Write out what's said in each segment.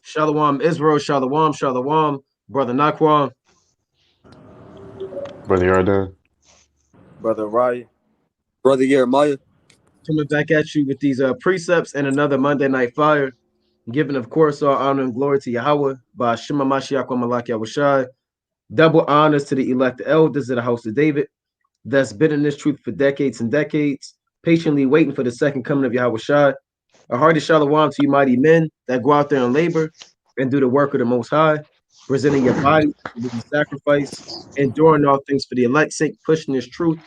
Shalom Israel, Shalom, Shalom, brother Naquan. Brother Yardan. Brother Ryan. Brother Jeremiah. Coming back at you with these precepts and another Monday Night Fire. Giving, of course, all honor and glory to Yahweh by Shema Mashiach wa Malak Yahushai. Double honors to the elect elders of the house of David that's been in this truth for decades and decades, patiently waiting for the second coming of Yahushai. A hearty shalom to you mighty men that go out there and labor and do the work of the Most High, presenting your body to be sacrificed, enduring all things for the elect's sake, pushing this truth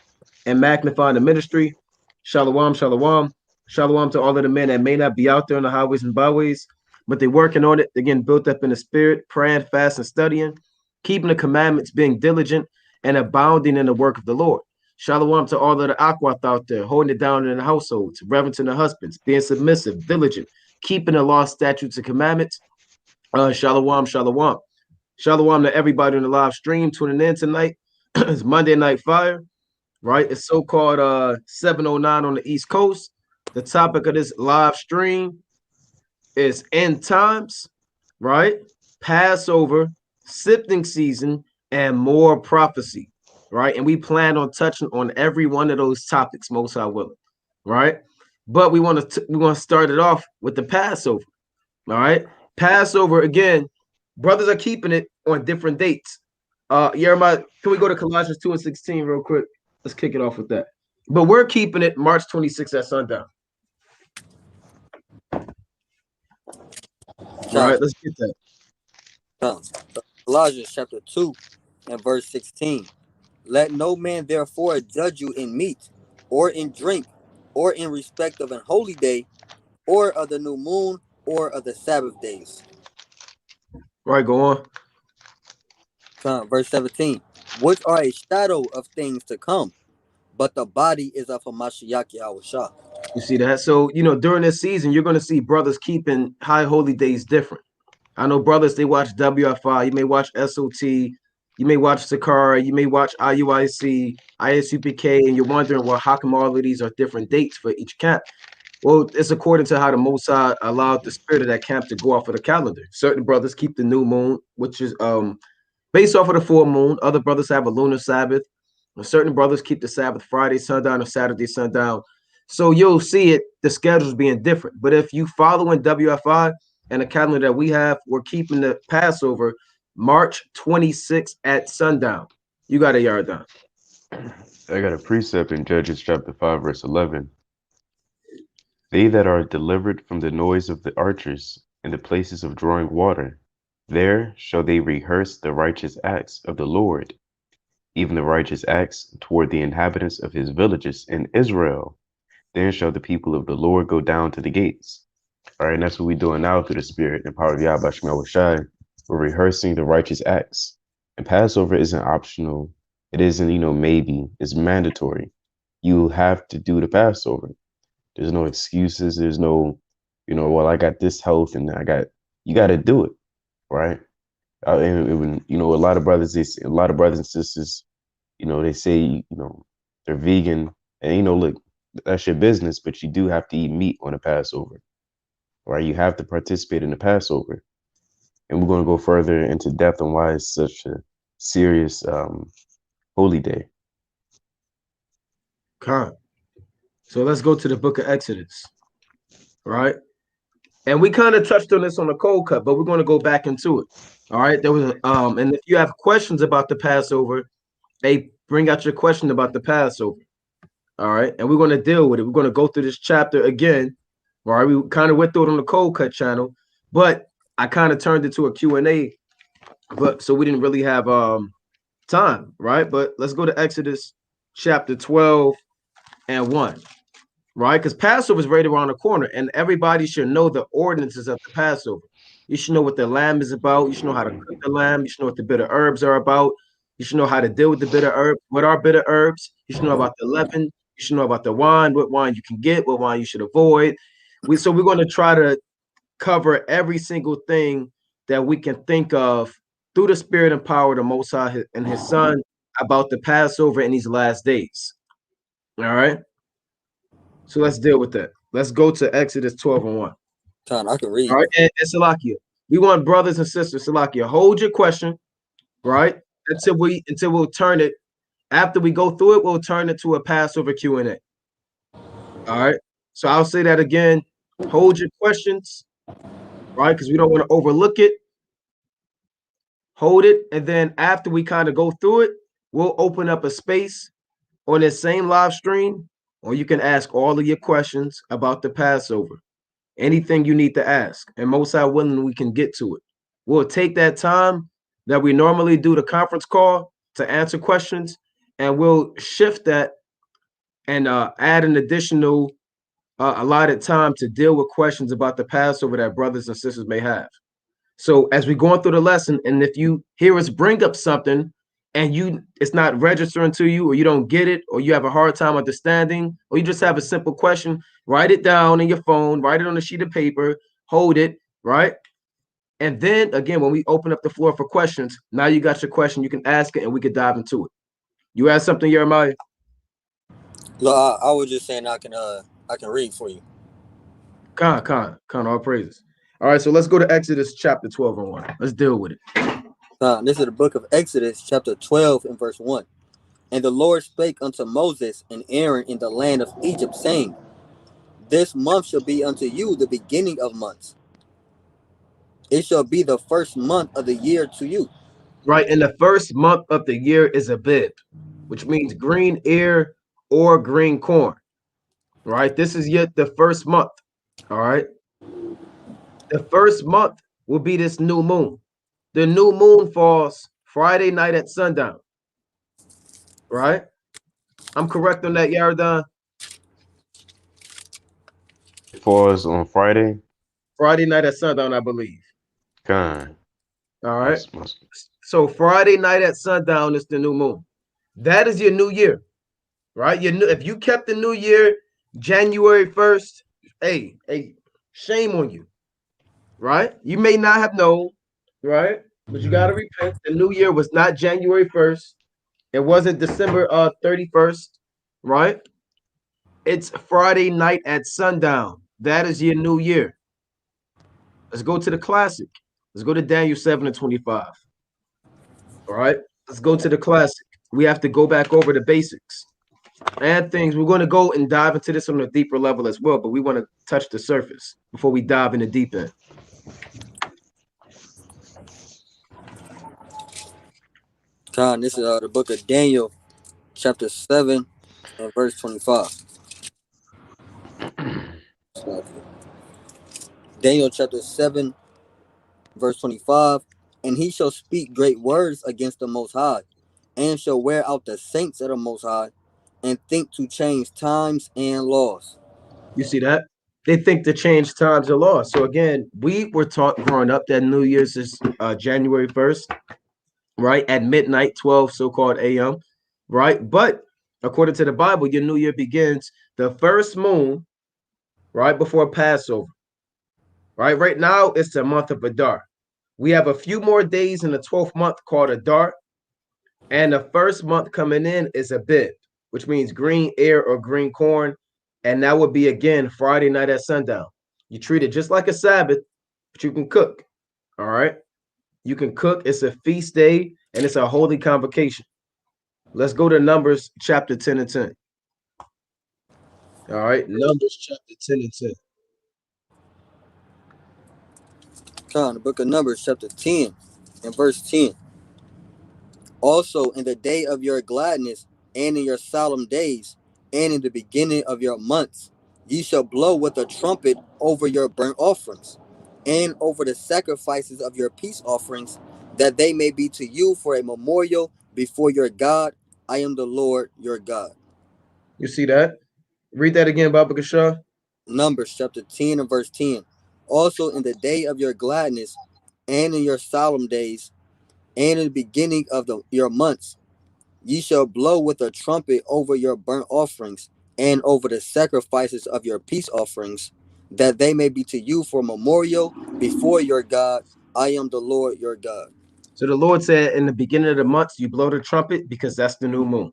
and magnifying the ministry. Shalom, shalom. Shalom to all of the men that may not be out there on the highways and byways, but they're working on it. They're getting built up in the spirit, praying, fasting, studying, keeping the commandments, being diligent, and abounding in the work of the Lord. Shalom to all of the aquath out there, holding it down in the households, reverencing the husbands, being submissive, diligent, keeping the law, statutes, and commandments. Shalom, shalom. Shalom to everybody on the live stream tuning in tonight. It's Monday Night Fire, right? It's so-called 7:09 on the East Coast. The topic of this live stream is end times, right? Passover, sifting season, and more prophecy, right? And we plan on touching on every one of those topics, most I will, right? But we want to start it off with the Passover, all right? Passover again, brothers are keeping it on different dates. Jeremiah, can we go to Colossians 2:16 real quick? Let's kick it off with that. But we're keeping it March 26th at sundown. All right, let's get that. Colossians chapter 2 and verse 16. Let no man therefore judge you in meat, or in drink, or in respect of an holy day, or of the new moon, or of the Sabbath days. Right, go on. Verse 17. Which are a shadow of things to come, but the body is of Hamashiach Yahushua. You see that? So, during this season, you're going to see brothers keeping high holy days different. I know brothers, they watch WFI, you may watch SOT, you may watch Sakara, you may watch IUIC, ISUPK, and you're wondering, well, how come all of these are different dates for each camp? Well, it's according to how the Most High allowed the spirit of that camp to go off of the calendar. Certain brothers keep the new moon, which is based off of the full moon. Other brothers have a lunar Sabbath. Certain brothers keep the Sabbath Friday sundown or Saturday sundown. So you'll see it, the schedules being different. But if you follow in WFI and the calendar that we have, we're keeping the Passover March 26th at sundown. You got a yard down. I got a precept in Judges chapter 5, verse 11. They that are delivered from the noise of the archers and the places of drawing water, there shall they rehearse the righteous acts of the Lord, even the righteous acts toward the inhabitants of his villages in Israel. Then shall the people of the Lord go down to the gates. All right, and that's what we're doing now through the Spirit and power of Yahweh Shema Shai. We're rehearsing the righteous acts. And Passover isn't optional. It isn't, maybe. It's mandatory. You have to do the Passover. There's no excuses. There's no, well, I got this health and you got to do it, right? And a lot of brothers and sisters, they say, they're vegan, and look, that's your business, but you do have to eat meat on the Passover, right? You have to participate in the Passover, and we're going to go further into depth on why it's such a serious holy day. Okay. So let's go to the book of Exodus, right? And we kind of touched on this on the cold cut, but we're going to go back into it. All right. There was and if you have questions about the Passover, hey, bring out your question about the Passover. All right. And we're going to deal with it. We're going to go through this chapter again. All right. We kind of went through it on the cold cut channel, but I kind of turned it to a Q&A, but so we didn't really have time, right? But let's go to Exodus chapter 12 and 1. Right, because Passover is right around the corner, and everybody should know the ordinances of the Passover. You should know what the lamb is about. You should know how to cook the lamb. You should know what the bitter herbs are about. You should know how to deal with the bitter herbs. What are bitter herbs? You should know about the leaven. You should know about the wine. What wine you can get. What wine you should avoid. So we're going to try to cover every single thing that we can think of through the spirit and power of the Most High and His Son about the Passover in these last days. All right. So let's deal with that. Let's go to Exodus 12 and 1. Time I can read. All right, and Salakia. we want brothers and sisters, Salakia, hold your question, right? Until we'll turn it. After we go through it, we'll turn it to a Passover Q&A. All right. So I'll say that again. Hold your questions, right? Because we don't want to overlook it. Hold it, and then after we kind of go through it, we'll open up a space on this same live stream, or you can ask all of your questions about the Passover. Anything you need to ask, and most High willing, we can get to it. We'll take that time that we normally do the conference call to answer questions, and we'll shift that and add an additional allotted time to deal with questions about the Passover that brothers and sisters may have. So as we're going through the lesson, and if you hear us bring up something and it's not registering to you, or you don't get it, or you have a hard time understanding, or you just have a simple question, write it down in your phone, write it on a sheet of paper, hold it, right? And then again, when we open up the floor for questions, now you got your question, you can ask it and we can dive into it. You asked something, Jeremiah? No, I was just saying I can read for you. Khan, all praises. All right, so let's go to Exodus chapter 12 and 1. Let's deal with it. This is the book of Exodus, chapter 12 and verse 1. And the Lord spake unto Moses and Aaron in the land of Egypt, saying, This month shall be unto you the beginning of months. It shall be the first month of the year to you. Right, and the first month of the year is Abib, which means green ear or green corn. Right, this is yet the first month. All right, the first month will be this new moon. The new moon falls Friday night at sundown. Right, I'm correct on that, Yardan? It falls on Friday. Friday night at sundown, I believe. God. All right. So Friday night at sundown is the new moon. That is your new year, right? If you kept the new year January 1st, hey, shame on you, right? You may not have known, right? But you got to repent. The new year was not January 1st. It wasn't December 31st, right? It's Friday night at sundown. That is your new year. Let's go to the classic. Let's go to Daniel 7 and 25. All right, let's go to the classic. We have to go back over the basics and things. We're going to go and dive into this on a deeper level as well, but we want to touch the surface before we dive in the deep end. Khan, this is the book of Daniel, chapter 7 and verse 25. Daniel chapter 7, verse 25. And he shall speak great words against the Most High, and shall wear out the saints of the Most High, and think to change times and laws. You see that? They think to change times and laws. So again, we were taught growing up that New Year's is January 1st, right? At midnight, 12 so-called a.m., right? But according to the Bible, your New Year begins the first moon, right before Passover, right? Right now, it's the month of Adar. We have a few more days in the 12th month called Adar, and the first month coming in is Abib, which means green ear or green corn, and that would be again Friday night at sundown. You treat it just like a Sabbath, but you can cook. All right, you can cook. It's a feast day and it's a holy convocation. Let's go to Numbers chapter 10 and 10. All right, Numbers chapter 10 and 10. The book of Numbers chapter 10 and verse 10. Also in the day of your gladness, and in your solemn days, and in the beginning of your months, ye shall blow with a trumpet over your burnt offerings, and over the sacrifices of your peace offerings, that they may be to you for a memorial before your God. I am the Lord your God. You see that? Read that again, Baba Gashah. Numbers chapter 10 and verse 10. Also in the day of your gladness, and in your solemn days, and in the beginning of your months, ye shall blow with a trumpet over your burnt offerings, and over the sacrifices of your peace offerings, that they may be to you for memorial before your God. I am the Lord your God. So the Lord said in the beginning of the months, you blow the trumpet because that's the new moon.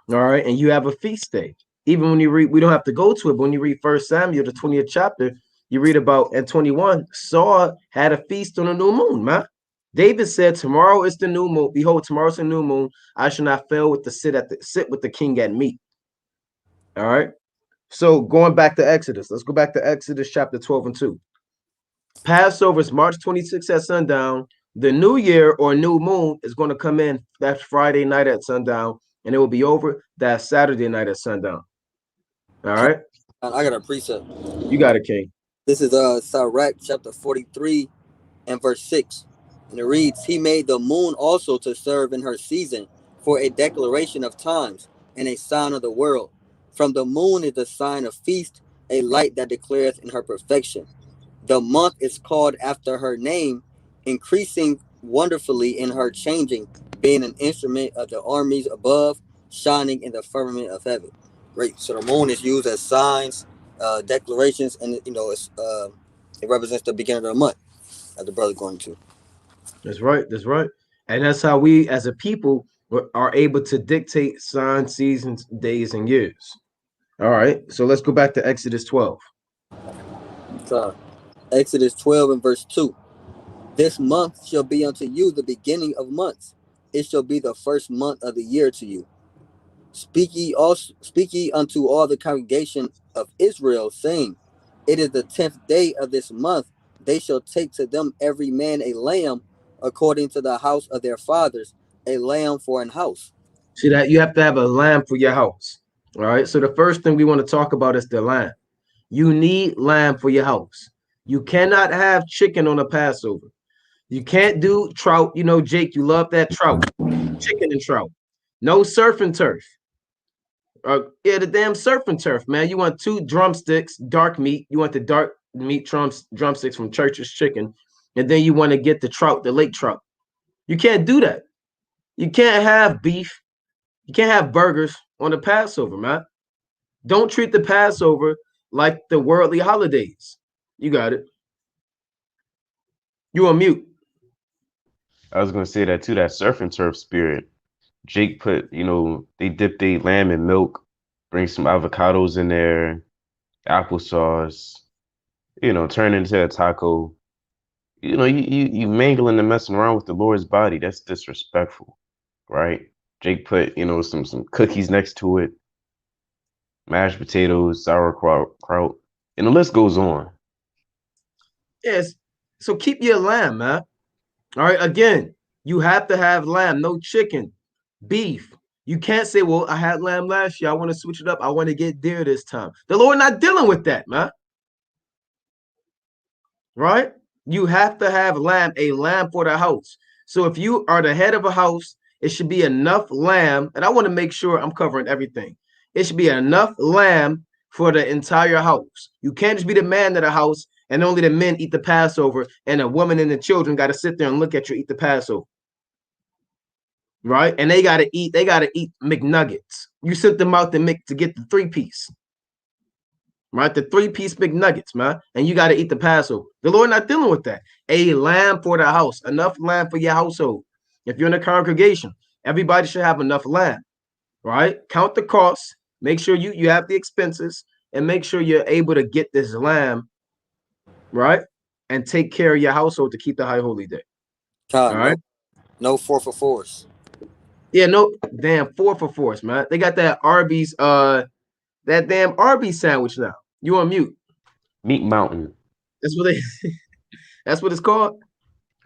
All right, and you have a feast day. Even when you read, we don't have to go to it, but when you read 1 Samuel, the 20th chapter, You read about in 21, Saul had a feast on a new moon, man. David said, tomorrow is the new moon. Behold, tomorrow's the new moon. I shall not fail with the sit with the king at meat. All right. So going back to Exodus, let's go back to Exodus chapter 12 and 2. Passover is March 26th at sundown. The new year or new moon is going to come in that Friday night at sundown, and it will be over that Saturday night at sundown. All right. I got a precept. You got it, King. This is Sirach chapter 43 and verse 6. And it reads, He made the moon also to serve in her season for a declaration of times and a sign of the world. From the moon is the sign of feast, a light that declares in her perfection. The month is called after her name, increasing wonderfully in her changing, being an instrument of the armies above, shining in the firmament of heaven. Great. So the moon is used as signs, declarations, and it represents the beginning of the month, as the brother going to. That's right. That's right. And that's how we as a people are able to dictate signs, seasons, days, and years. All right. So let's go back to Exodus 12. So, Exodus 12 and verse 2. This month shall be unto you the beginning of months. It shall be the first month of the year to you. Speak ye unto all the congregation of Israel, saying, It is the 10th day of this month. They shall take to them every man a lamb, according to the house of their fathers, a lamb for an house. See that you have to have a lamb for your house. All right. So the first thing we want to talk about is the lamb. You need lamb for your house. You cannot have chicken on a Passover. You can't do trout. You know, Jake, you love that trout, chicken and trout. No surf and turf. The damn surf and turf, man. You want 2 drumsticks, dark meat. You want the dark meat drumsticks from Church's Chicken, and then you want to get the trout, the lake trout. You can't do that. You can't have beef. You can't have burgers on the Passover, man. Don't treat the Passover like the worldly holidays. You got it. You on mute. I was gonna say that too, that surf and turf spirit. Jake put, they dip their lamb in milk, bring some avocados in there, applesauce, turn into a taco. You mangling and messing around with the Lord's body. That's disrespectful, right? Jake put, some cookies next to it, mashed potatoes, sauerkraut, and the list goes on. Yes. So keep your lamb, man. All right. Again, you have to have lamb, no chicken, beef. You can't say, well, I had lamb last year. I want to switch it up. I want to get deer this time. The Lord not dealing with that, man. Right? You have to have lamb, a lamb for the house. So if you are the head of a house, it should be enough lamb. And I want to make sure I'm covering everything. It should be enough lamb for the entire house. You can't just be the man of the house and only the men eat the Passover, and a woman and the children got to sit there and look at you eat the Passover. Right? And they got to eat McNuggets. You sent them out to get the 3-piece. Right? The 3-piece McNuggets, man. And you got to eat the Passover. The Lord not dealing with that. A lamb for the house. Enough lamb for your household. If you're in a congregation, everybody should have enough lamb. Right? Count the costs. Make sure you have the expenses. And make sure you're able to get this lamb. Right? And take care of your household to keep the high holy day. All right? No 4 for 4s. Yeah, no damn 4 for 4s, man. They got that Arby's, that damn Arby's sandwich now. You on mute? Meat Mountain. That's what that's what it's called.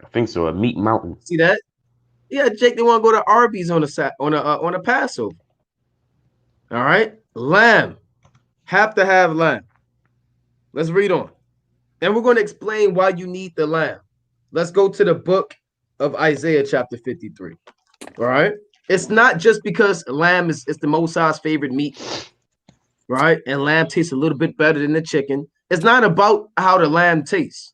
I think so. A Meat Mountain. See that? Yeah, Jake. They want to go to Arby's on a Passover. All right, lamb. Have to have lamb. Let's read on, and we're going to explain why you need the lamb. Let's go to the book of Isaiah, chapter 53. All right. It's not just because lamb is the Most High's favorite meat, right? And lamb tastes a little bit better than the chicken. It's not about how the lamb tastes.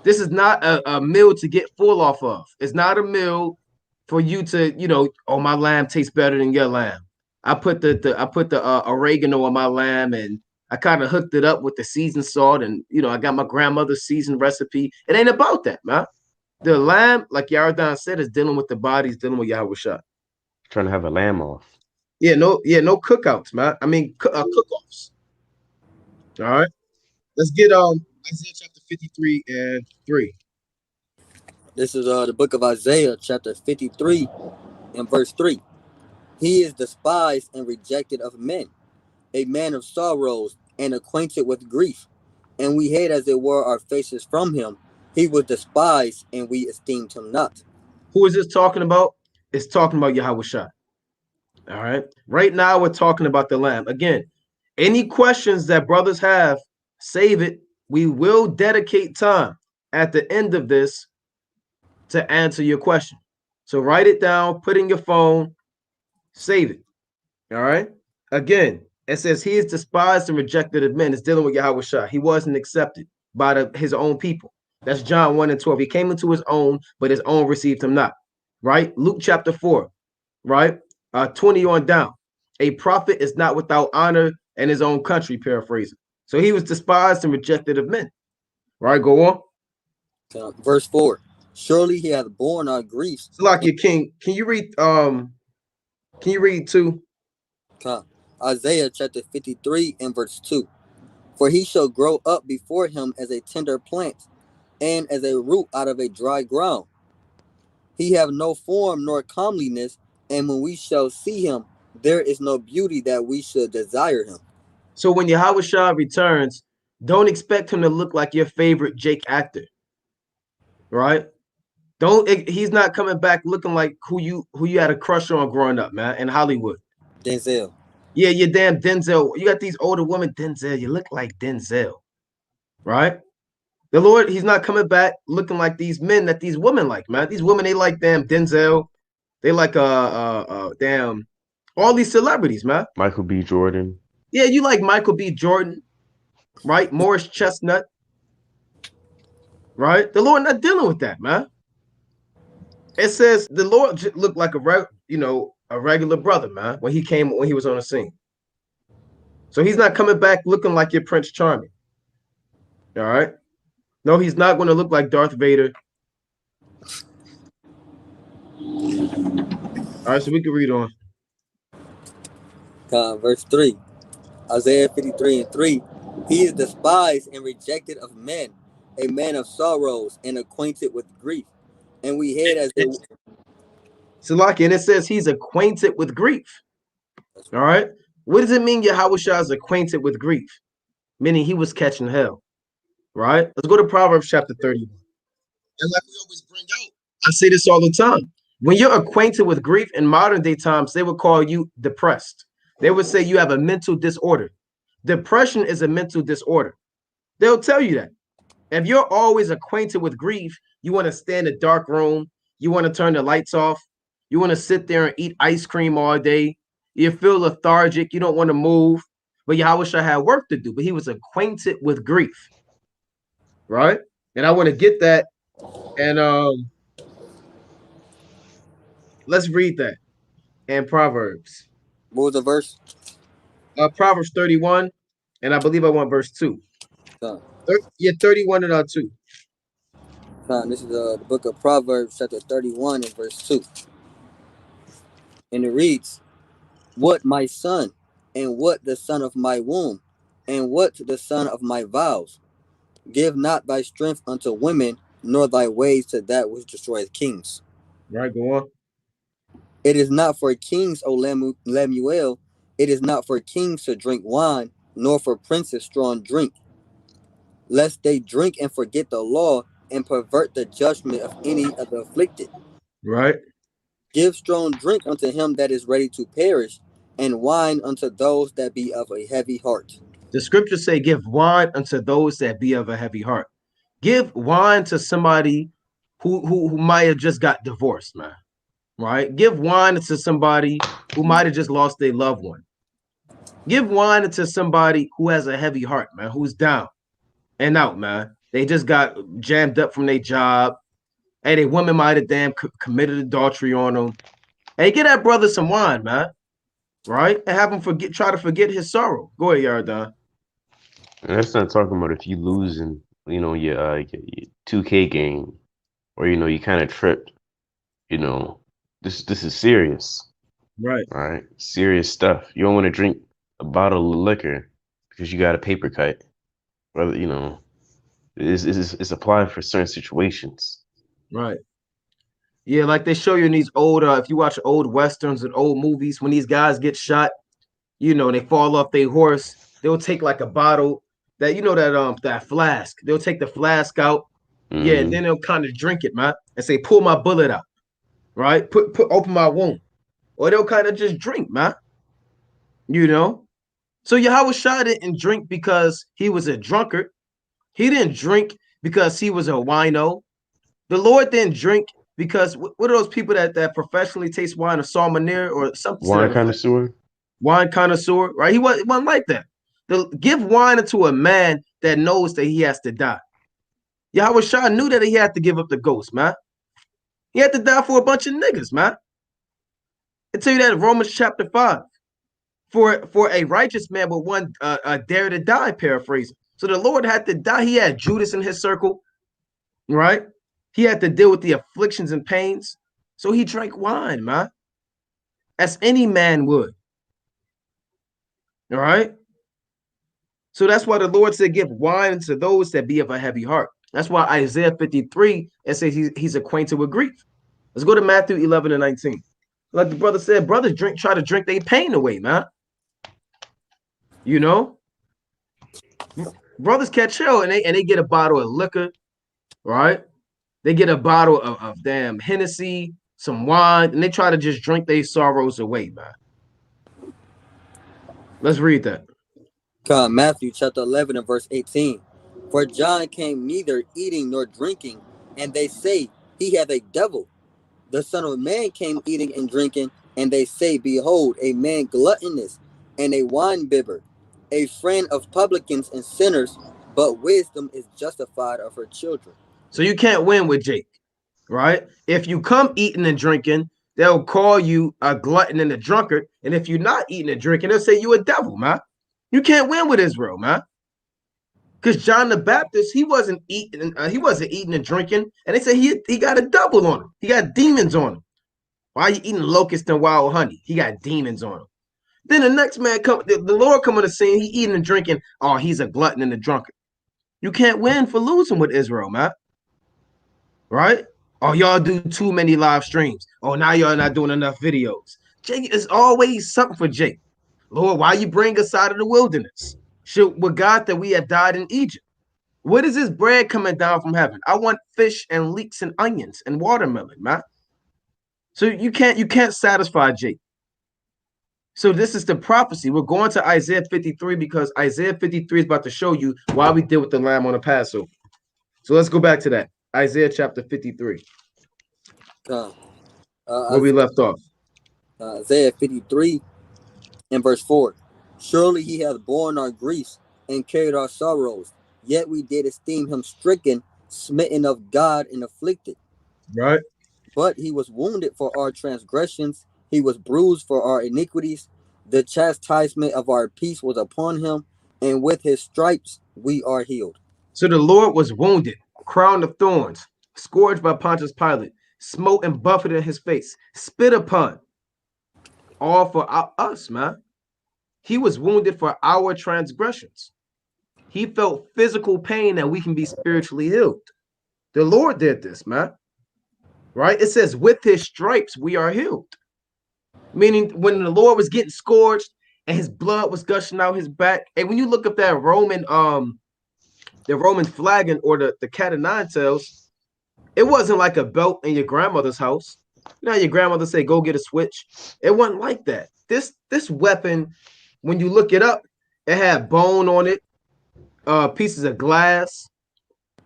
This is not a meal to get full off of. It's not a meal for you to, oh, my lamb tastes better than your lamb. I put the oregano on my lamb, and I kind of hooked it up with the seasoned salt, and I got my grandmother's seasoned recipe. It ain't about that, man. The lamb, like Yardan said, is dealing with the bodies, dealing with Yahweh Shah. Trying to have a lamb off. No cookouts, man. I mean, cook-offs. All right. Let's get Isaiah chapter 53 and 3. This is the book of Isaiah, chapter 53, and verse 3. He is despised and rejected of men, a man of sorrows and acquainted with grief. And we hid as it were our faces from him. He was despised, and we esteemed him not. Who is this talking about? It's talking about Yahweh Shai. All right. Right now, we're talking about the Lamb. Again, any questions that brothers have, save it. We will dedicate time at the end of this to answer your question. So write it down, put in your phone, save it. All right. Again, it says he is despised and rejected of men. It's dealing with Yahweh Shai. He wasn't accepted by his own people. That's John 1 and 12. He came into his own, but his own received him not. Right? Luke chapter 4, right? 20 on down. A prophet is not without honor in his own country, paraphrasing. So he was despised and rejected of men. Right? Go on. Verse 4. Surely he hath borne our griefs. Salakia King, can you read 2? Isaiah chapter 53 and verse 2. For he shall grow up before him as a tender plant, and as a root out of a dry ground. He have no form nor comeliness, and when we shall see him, there is no beauty that we should desire him. So when Yahweh Shai returns, don't expect him to look like your favorite Jake actor. Right? He's not coming back looking like who you had a crush on growing up, man, in Hollywood. Denzel. Yeah, you damn Denzel. You got these older women, Denzel. You look like Denzel. Right? The Lord, he's not coming back looking like these men that these women like, man. These women, they like damn Denzel. They like damn all these celebrities, man. Michael B. Jordan. Yeah, you like Michael B. Jordan, right? Morris Chestnut, right? The Lord not dealing with that, man. It says the Lord looked like a regular brother, man, when he was on the scene. So he's not coming back looking like your Prince Charming. All right. No, he's not going to look like Darth Vader. All right, so we can read on. Verse 3. Isaiah 53 and 3. He is despised and rejected of men, a man of sorrows and acquainted with grief. And we hid as it. Salaki, and it says he's acquainted with grief. All right. What does it mean Yahweh Shai is acquainted with grief? Meaning he was catching hell. Right? Let's go to Proverbs chapter 31. And like we always bring out, I say this all the time. When you're acquainted with grief in modern day times, they would call you depressed. They would say you have a mental disorder. Depression is a mental disorder. They'll tell you that. If you're always acquainted with grief, you want to stay in a dark room. You want to turn the lights off. You want to sit there and eat ice cream all day. You feel lethargic. You don't want to move. But Yahweh Shai had work to do. But he was acquainted with grief. Right? And I want to get that. And let's read that in Proverbs. What was the verse? Proverbs 31. And I believe I want verse 2. 31 and 2. This is the book of Proverbs, chapter 31 and verse 2. And it reads, what my son, and what the son of my womb, and what the son of my vows. Give not thy strength unto women, nor thy ways to that which destroyeth kings. Right, go on. It is not for kings, O Lemuel, it is not for kings to drink wine, nor for princes strong drink, lest they drink and forget the law, and pervert the judgment of any of the afflicted. Right. Give strong drink unto him that is ready to perish, and wine unto those that be of a heavy heart. The scriptures say, give wine unto those that be of a heavy heart. Give wine to somebody who might have just got divorced, man. Right? Give wine to somebody who might have just lost their loved one. Give wine to somebody who has a heavy heart, man, who's down and out, man. They just got jammed up from their job. Hey, the woman might have damn committed adultery on them. Hey, get that brother some wine, man. Right? And have him try to forget his sorrow. Go ahead, Yardan. And that's not talking about if you losing, your 2K game, or you kind of tripped. This is serious. Right. All right. Serious stuff. You don't want to drink a bottle of liquor because you got a paper cut. Rather, you know, it's applied for certain situations. Right. Yeah, like they show you in these old, if you watch old westerns and old movies, when these guys get shot, you know, they fall off their horse, they'll take like a bottle that, you know, that flask. They'll take the flask out, yeah, and then they'll kind of drink it, man, and say, pull my bullet out, right? Open my wound. Or they'll kind of just drink, man. You know? So Yahweh Shah didn't drink because he was a drunkard. He didn't drink because he was a wino. The Lord didn't drink because what are those people that professionally taste wine, a sommelier or something to Wine that effect? connoisseur? Wine connoisseur, right? He wasn't like that. Give wine to a man that knows that he has to die. Yahweh Shah knew that he had to give up the ghost, man. He had to die for a bunch of niggas, man. I tell you that in Romans chapter 5. For a righteous man would one dare to die, paraphrasing. So the Lord had to die. He had Judas in his circle, right? He had to deal with the afflictions and pains. So he drank wine, man. As any man would. All right. So that's why the Lord said, give wine to those that be of a heavy heart. That's why Isaiah 53, it says he's acquainted with grief. Let's go to Matthew 11 and 19. Like the brother said, brothers try to drink their pain away, man. You know? Brothers catch hell and they get a bottle of liquor, right? They get a bottle of damn Hennessy, some wine, and they try to just drink their sorrows away, man. Let's read that. Matthew chapter 11 and verse 18. For John came neither eating nor drinking, and they say he hath a devil. The Son of Man came eating and drinking, and they say, behold, a man gluttonous and a winebibber, a friend of publicans and sinners, but wisdom is justified of her children. So you can't win with Jake, right? If you come eating and drinking, they'll call you a glutton and a drunkard. And if you're not eating and drinking, they'll say you a devil, man. You can't win with Israel, man. Because John the Baptist, he wasn't eating and drinking, and they say he got a devil on him. He got demons on him. Why are you eating locust and wild honey? He got demons on him. Then the next man the Lord come on the scene, he eating and drinking. Oh, he's a glutton and a drunkard. You can't win for losing with Israel, man. Right? Oh, y'all do too many live streams. Oh, now y'all not doing enough videos. Jake is always something for Jake. Lord, why you bring us out of the wilderness? With God that we had died in Egypt. What is this bread coming down from heaven? I want fish and leeks and onions and watermelon, man. So you can't satisfy Jake. So this is the prophecy. We're going to Isaiah 53 because Isaiah 53 is about to show you why we deal with the lamb on the Passover. So let's go back to that. Isaiah chapter 53. Where we left off. Isaiah 53 and verse 4. Surely he hath borne our griefs and carried our sorrows, yet we did esteem him stricken, smitten of God, and afflicted. Right. But he was wounded for our transgressions, he was bruised for our iniquities. The chastisement of our peace was upon him, and with his stripes we are healed. So the Lord was wounded, crowned of thorns, scourged by Pontius Pilate, smote and buffeted in his face, spit upon, all for us, man. He was wounded for our transgressions. He felt physical pain that we can be spiritually healed. The Lord did this, man. Right? It says, with his stripes, we are healed. Meaning when the Lord was getting scourged and his blood was gushing out his back. And when you look up that Roman flagon or the cat of nine tails, it wasn't like a belt in your grandmother's house. You know, your grandmother say, go get a switch. It wasn't like that. This weapon, when you look it up, it had bone on it, pieces of glass,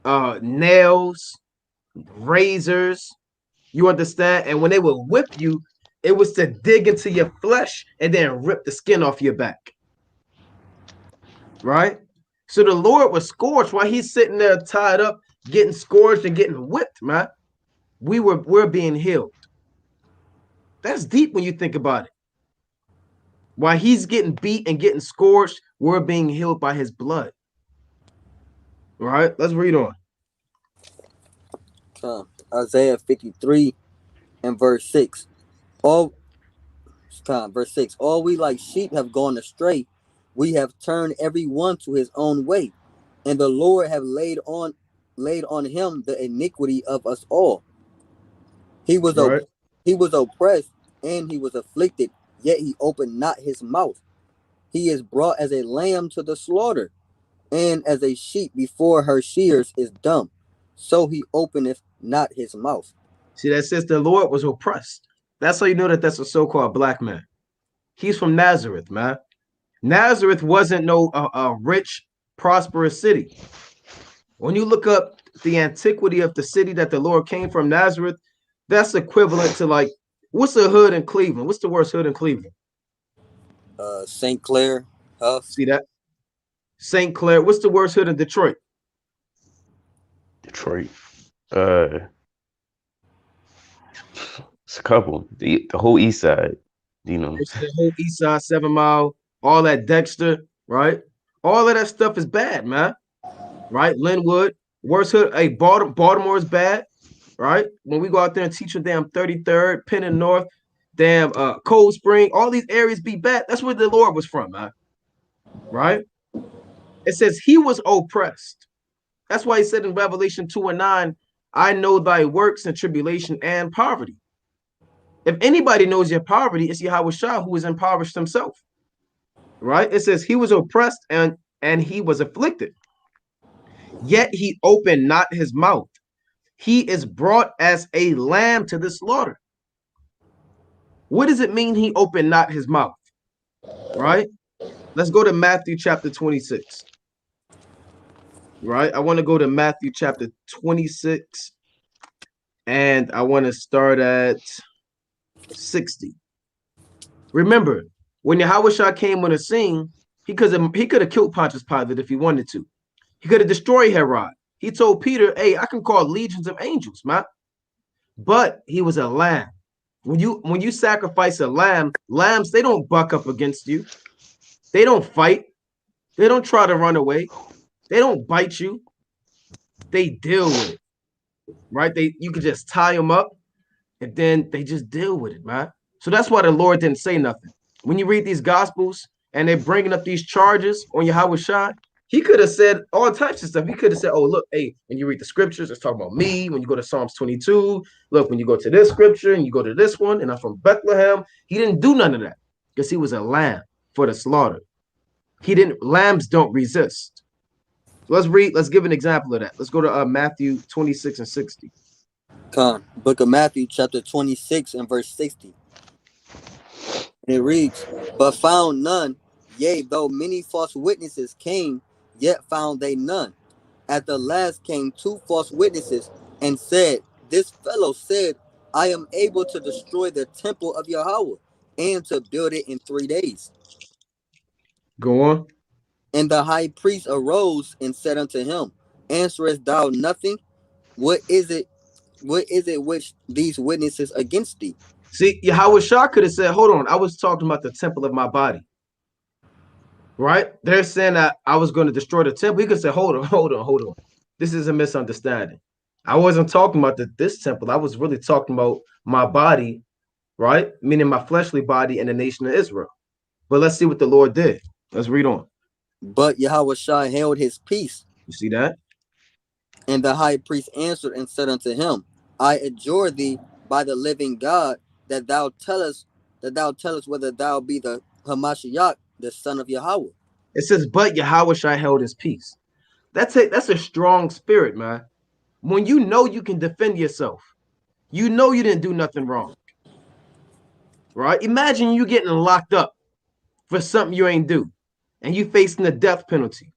nails, razors. You understand? And when they would whip you, it was to dig into your flesh and then rip the skin off your back. Right? So the Lord was scourged while he's sitting there tied up, getting scourged and getting whipped, man. We're being healed. That's deep when you think about it. While he's getting beat and getting scourged, we're being healed by his blood. All right, let's read on. Isaiah 53 and verse 6. Verse 6. All we like sheep have gone astray. We have turned every one to his own way. And the Lord have laid on him the iniquity of us all. He was Right. he was oppressed and he was afflicted, yet he opened not his mouth. He is brought as a lamb to the slaughter, and as a sheep before her shears is dumb, so he openeth not his mouth. See, that says the Lord was oppressed. That's how you know that that's a so-called black man. He's from Nazareth, man. Nazareth wasn't no rich, prosperous city. When you look up the antiquity of the city that the Lord came from, Nazareth, that's equivalent to like, what's the hood in Cleveland? What's the worst hood in Cleveland? St. Clair, Huff. See that? St. Clair. What's the worst hood in Detroit? Detroit. It's a couple. The whole east side, you know. It's the whole East Side, 7 Mile, all that Dexter, right? All of that stuff is bad, man. Right? Linwood, worst hood. Hey, Baltimore is bad, right? When we go out there and teach them damn 33rd, Penn and North, damn Cold Spring, all these areas be bad. That's where the Lord was from, man. Right? It says he was oppressed. That's why he said in Revelation 2:9, I know thy works and tribulation and poverty. If anybody knows your poverty, it's Yahweh Shah, who was impoverished himself. Right? It says he was oppressed and he was afflicted. Yet he opened not his mouth. He is brought as a lamb to the slaughter. What does it mean he opened not his mouth? Right? Let's go to Matthew chapter 26. Right? I want to go to Matthew chapter 26 and I want to start at 60. Remember, when Yahweh Shah came on the scene, he could have killed Pontius Pilate if he wanted to. He could have destroyed Herod. He told Peter, hey, I can call legions of angels, man. But he was a lamb. When you sacrifice a lamb, lambs, they don't buck up against you. They don't fight. They don't try to run away. They don't bite you. They deal with it. Right? You can just tie them up and then they just deal with it, man. So that's why the Lord didn't say nothing. When you read these gospels and they're bringing up these charges on Yahweh Shah, he could have said all types of stuff. He could have said, oh, look, hey, when you read the scriptures, it's talking about me. When you go to Psalms 22, look, when you go to this scripture and you go to this one, and I'm from Bethlehem, he didn't do none of that because he was a lamb for the slaughter. Lambs don't resist. Let's give an example of that. Let's go to Matthew 26 and 60. Book of Matthew, chapter 26 and verse 60. And it reads, but found none, yea, though many false witnesses came, yet found they none. At the last came 2 false witnesses and said, this fellow said, I am able to destroy the temple of Yahweh and to build it in 3 days. Go on. And the high priest arose and said unto him, answerest thou nothing? What is it which these witnesses against thee? See, Yahweh Shah could have said, hold on, I was talking about the temple of my body. Right? They're saying that I was going to destroy the temple. He could say, hold on. This is a misunderstanding. I wasn't talking about this temple. I was really talking about my body, right? Meaning my fleshly body and the nation of Israel. But let's see what the Lord did. Let's read on. But Yahweh Shah held his peace. You see that? And the high priest answered and said unto him, I adjure thee by the living God that thou tell us whether thou be the Hamashiach, the son of Yahweh. It says, but Yahweh Shah held his peace. That's a strong spirit, man. When you know you can defend yourself, you know you didn't do nothing wrong. Right? Imagine you getting locked up for something you ain't do, and you facing the death penalty,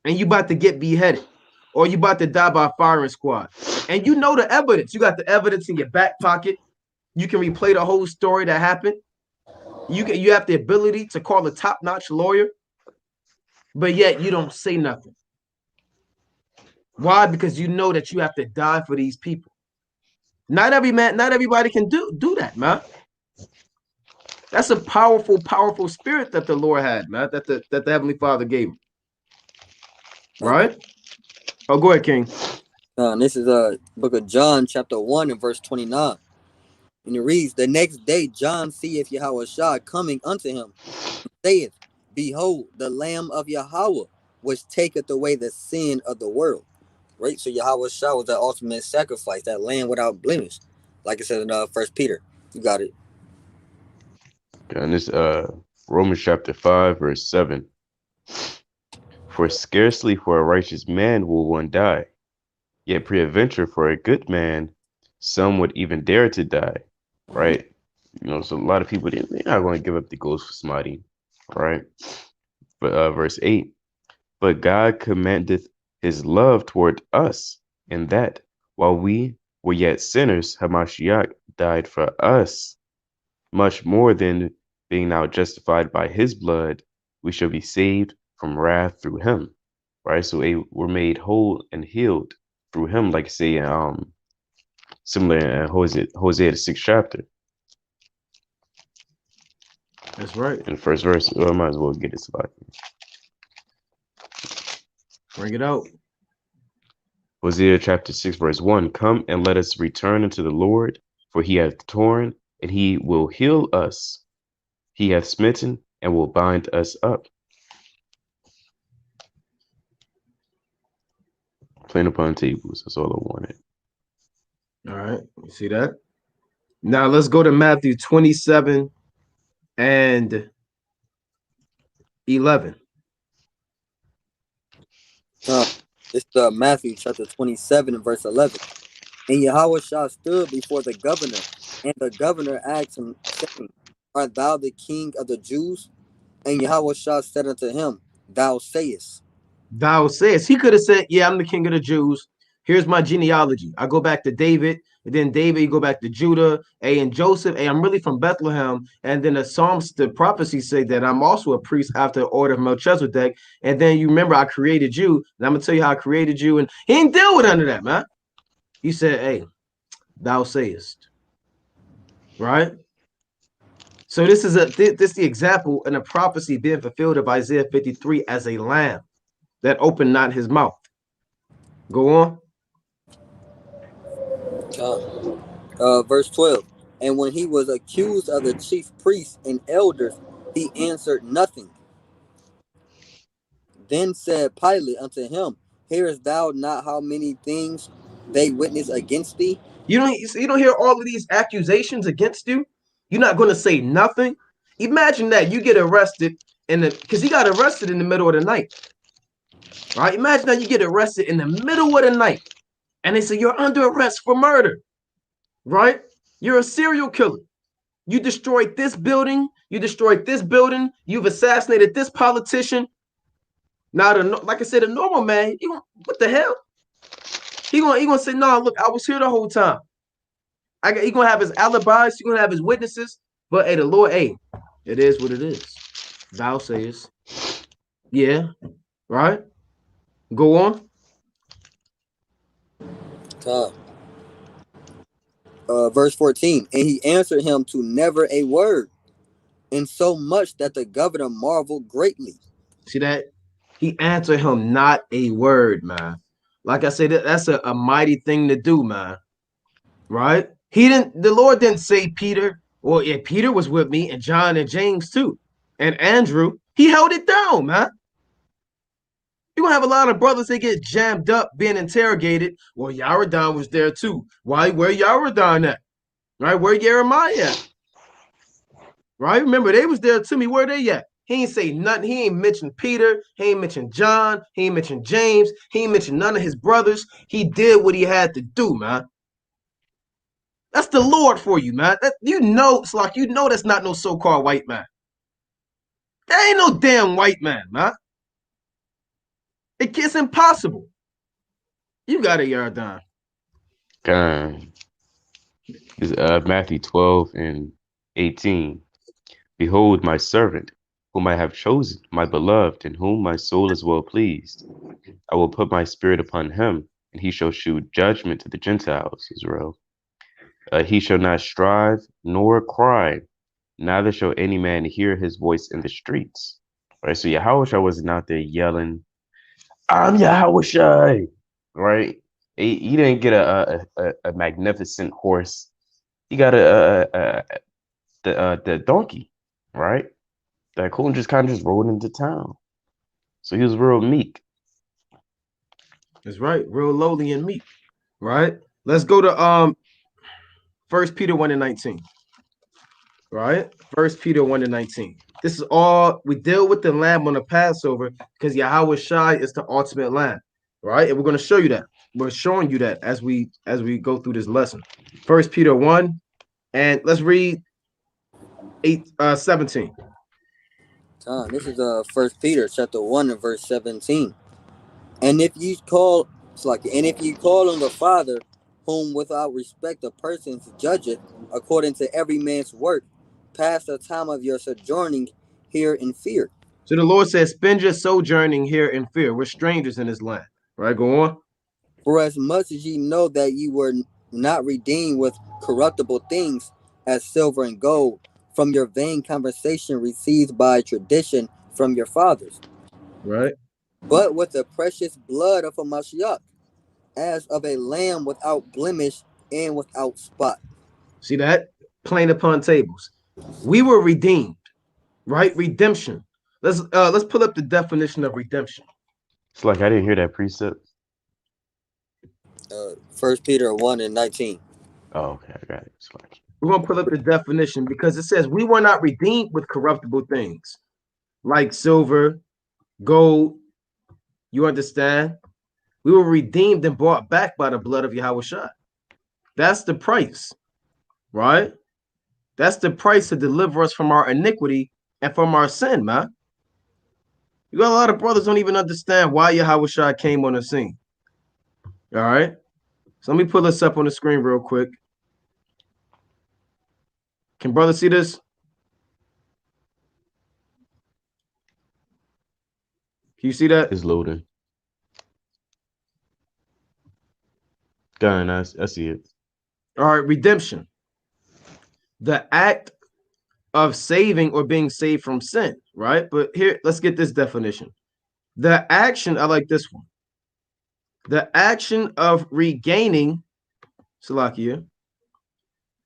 and you about to get beheaded, or you about to die by a firing squad, and you know the evidence. You got the evidence in your back pocket. You can replay the whole story that happened. You have the ability to call a top-notch lawyer, but yet you don't say nothing. Why? Because you know that you have to die for these people. Not everybody can do that, man. That's a powerful, powerful spirit that the Lord had, man, that the Heavenly Father gave him. Right? Oh, go ahead, King. This is book of John, chapter 1 and verse 29. And it reads, the next day John seeth Yahweh Shah coming unto him, and saith, behold, the Lamb of Yahweh, which taketh away the sin of the world. Right? So Yahweh Shah was the ultimate sacrifice, that lamb without blemish. Like it said in First Peter. You got it. And this Romans chapter 5, verse 7. For scarcely for a righteous man will one die, yet peradventure for a good man, some would even dare to die. Right? You know, so a lot of people, they're not going to give up the ghost for somebody. Right? But verse 8. But God commandeth his love toward us, in that, while we were yet sinners, Hamashiach died for us. Much more than being now justified by his blood, we shall be saved from wrath through him. Right? So we're made whole and healed through him, like say similar in Hosea the 6th chapter. That's right. In the first verse, I might as well get it slide. Bring it out. Hosea chapter 6, verse 1. Come and let us return unto the Lord, for he hath torn, and he will heal us. He hath smitten, and will bind us up. Plain upon tables. That's all I wanted. All right. You see that? Now let's go to Matthew 27 and 11. It's Matthew chapter 27 and verse 11. And Yahweh Shah stood before the governor, and the governor asked him, saying, Art thou the king of the Jews? And Yahweh Shah said unto him, Thou sayest. Thou sayest. He could have said, yeah, I'm the king of the Jews. Here's my genealogy. I go back to David, and then David, you go back to Judah, and Joseph. I'm really from Bethlehem. And then the Psalms, the prophecies say that I'm also a priest after the order of Melchizedek. And then you remember I created you, and I'm gonna tell you how I created you. And he didn't deal with none of that, man. He said, hey, thou sayest. Right? So this is the example and a prophecy being fulfilled of Isaiah 53 as a lamb that opened not his mouth. Go on. Verse 12. And when he was accused of the chief priests and elders, he answered nothing. Then said Pilate unto him, Hearest thou not how many things they witness against thee? You don't hear all of these accusations against you. You're not going to say nothing. Imagine that you get arrested because he got arrested in the middle of the night. Right? Imagine that you get arrested in the middle of the night, and they say you're under arrest for murder. Right? You're a serial killer. You destroyed this building. You destroyed this building. You've assassinated this politician. Now, like I said, a normal man, what the hell? He gonna say, no, look, I was here the whole time. He gonna have his alibis, he gonna have his witnesses, but hey, the Lord, hey, it is what it is. Thou sayest, yeah, right? Go on. Verse 14. And he answered him to never a word, in so much that the governor marveled greatly. See that? He answered him not a word, man. Like I said, that's a mighty thing to do, man. Right? The Lord didn't say Peter, well, yeah, Peter was with me, and John and James too, and Andrew. He held it down, man. You're gonna have a lot of brothers that get jammed up being interrogated. Well, Yaradon was there too. Why? Where Yaradon at? Right? Where Jeremiah at? Right? Remember, they was there to me. Where they at? He ain't say nothing. He ain't mentioned Peter. He ain't mentioned John. He ain't mentioned James. He ain't mentioned none of his brothers. He did what he had to do, man. That's the Lord for you, man. It's like that's not no so-called white man. That ain't no damn white man, man. It's impossible. You got it, Yardan. Matthew 12 and 18. Behold my servant, whom I have chosen, my beloved, in whom my soul is well pleased. I will put my spirit upon him, and he shall shew judgment to the Gentiles, Israel. He shall not strive nor cry, neither shall any man hear his voice in the streets. Right? So Yahweh wasn't out there yelling, I'm Yahweh. Right? He didn't get a magnificent horse. He got the donkey, right? That cool just kind of just rode into town. So he was real meek. That's right, real lowly and meek. Right. Let's go to 1 Peter 1:19. Right, 1 Peter 1:19. This is all we deal with the lamb on the Passover because Yahweh Shai is the ultimate lamb. Right, and we're going to show you that. We're showing you that as we go through this lesson. 1 Peter 1, and let's read 17. This is 1 Peter chapter 1 and verse 17. And if you call on the Father, whom without respect of persons judgeth according to every man's work, pass the time of your sojourning here in fear. So the Lord says, spend your sojourning here in fear. We're strangers in this land. Right, go on. For as much as ye know that ye were not redeemed with corruptible things, as silver and gold, from your vain conversation received by tradition from your fathers, Right, but with the precious blood of a Mashiach, as of a lamb without blemish and without spot. see that? Plain upon tables. We were redeemed. Right, redemption. Let's pull up the definition of redemption. It's like I didn't hear that precept. 1 Peter 1 and 19. Oh, okay, I got it. It's like, We're going to pull up the definition because it says we were not redeemed with corruptible things like silver, gold. You understand? We were redeemed and bought back by the blood of Yahweh Shai. That's the price, right? That's the price to deliver us from our iniquity and from our sin, man. You got a lot of brothers don't even understand why Yahweh Shai came on the scene. All right. So let me pull this up on the screen real quick. Can brothers see this? Can you see that? it's loading. Got it. I see it. All right, redemption. The act of saving or being saved from sin, right? But here, let's get this definition. The action, I like this one. The action of regaining, Salakia,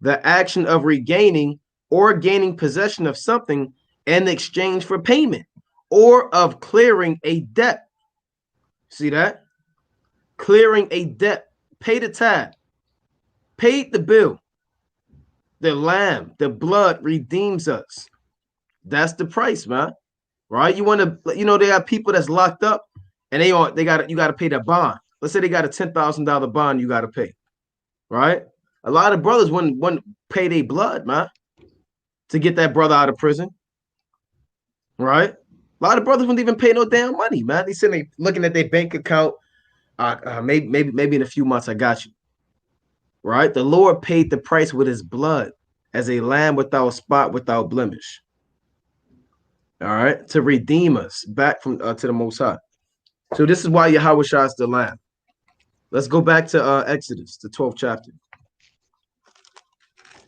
the action of regaining or gaining possession of something in exchange for payment or of clearing a debt. See that? Clearing a debt. Pay the tab. Paid the bill. The lamb, the blood redeems us. That's the price, man. Right? You want to, they have people that's locked up and you got to pay that bond. Let's say they got a $10,000 bond you got to pay. Right? A lot of brothers wouldn't pay their blood, man, to get that brother out of prison. Right? A lot of brothers wouldn't even pay no damn money, man. They sitting looking at their bank account. Maybe in a few months I got you. Right? The Lord paid the price with his blood as a lamb without spot, without blemish. All right, to redeem us back from to the Most High. So this is why Yahweh Shai is the lamb. Let's go back to Exodus, the 12th chapter.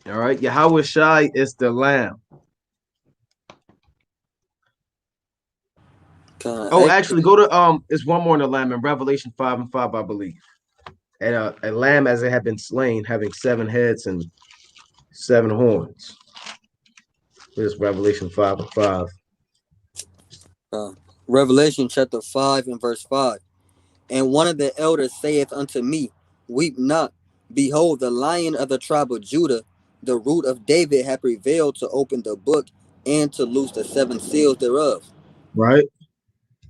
All right, Yahweh Shai is the lamb. Actually, go to it's one more in the lamb in Revelation 5 and 5, I believe. And a lamb as it had been slain, having 7 heads and 7 horns. Here's Revelation 5 and 5. Revelation chapter 5 and verse 5. And one of the elders saith unto me, weep not. Behold, the Lion of the tribe of Judah, the root of David, hath prevailed to open the book and to loose the 7 seals thereof. Right.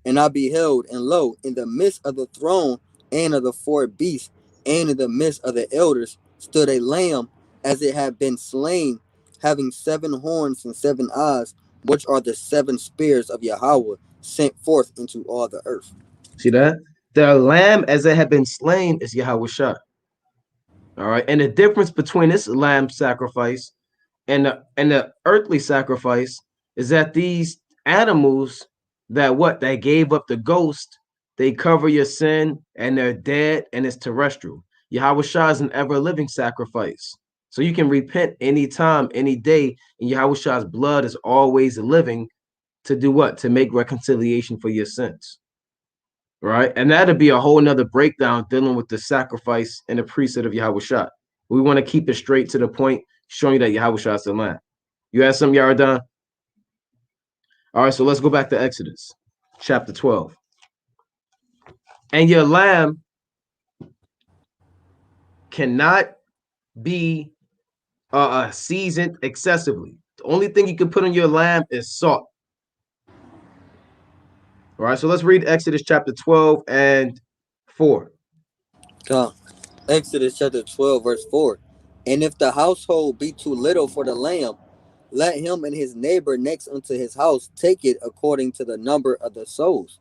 And I beheld, and lo, in the midst of the throne and of the 4 beasts, and in the midst of the elders, stood a lamb as it had been slain, having 7 horns and 7 eyes, which are the 7 spears of Yahweh, sent forth into all the earth. See that? The lamb as it had been slain is Yahweh Shai. All right. And the difference between this lamb sacrifice and the earthly sacrifice is that these animals that gave up the ghost, they cover your sin and they're dead and it's terrestrial. Yahweh Shai is an ever-living sacrifice. So you can repent anytime, any day, and Yahweh Shai's blood is always living to do what? To make reconciliation for your sins. Right? And that'll be a whole nother breakdown dealing with the sacrifice and the priesthood of Yahweh Shai. We want to keep it straight to the point, showing you that Yahweh Shai is the lamb. You have some, Yaradan? All right, so let's go back to Exodus. chapter 12. And your lamb cannot be seasoned excessively. The only thing you can put on your lamb is salt. All right, so let's read Exodus chapter 12 and 4. Come. Exodus chapter 12, verse 4. And if the household be too little for the lamb, let him and his neighbor next unto his house take it according to the number of the souls.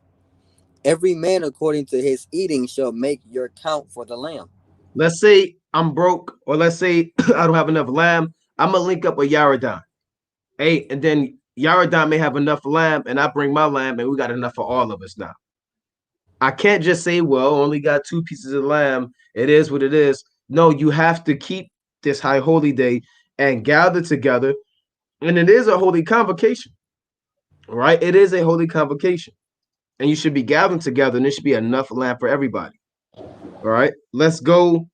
Every man according to his eating shall make your count for the lamb. Let's say I'm broke, or let's say I don't have enough lamb. I'm gonna link up with Yaradan. Hey, and then Yaradan may have enough lamb, and I bring my lamb, and we got enough for all of us now. I can't just say, well, only got 2 pieces of lamb. It is what it is. No, you have to keep this high holy day and gather together. And it is a holy convocation, right? It is a holy convocation. And you should be gathering together, and there should be enough lamb for everybody. All right, let's go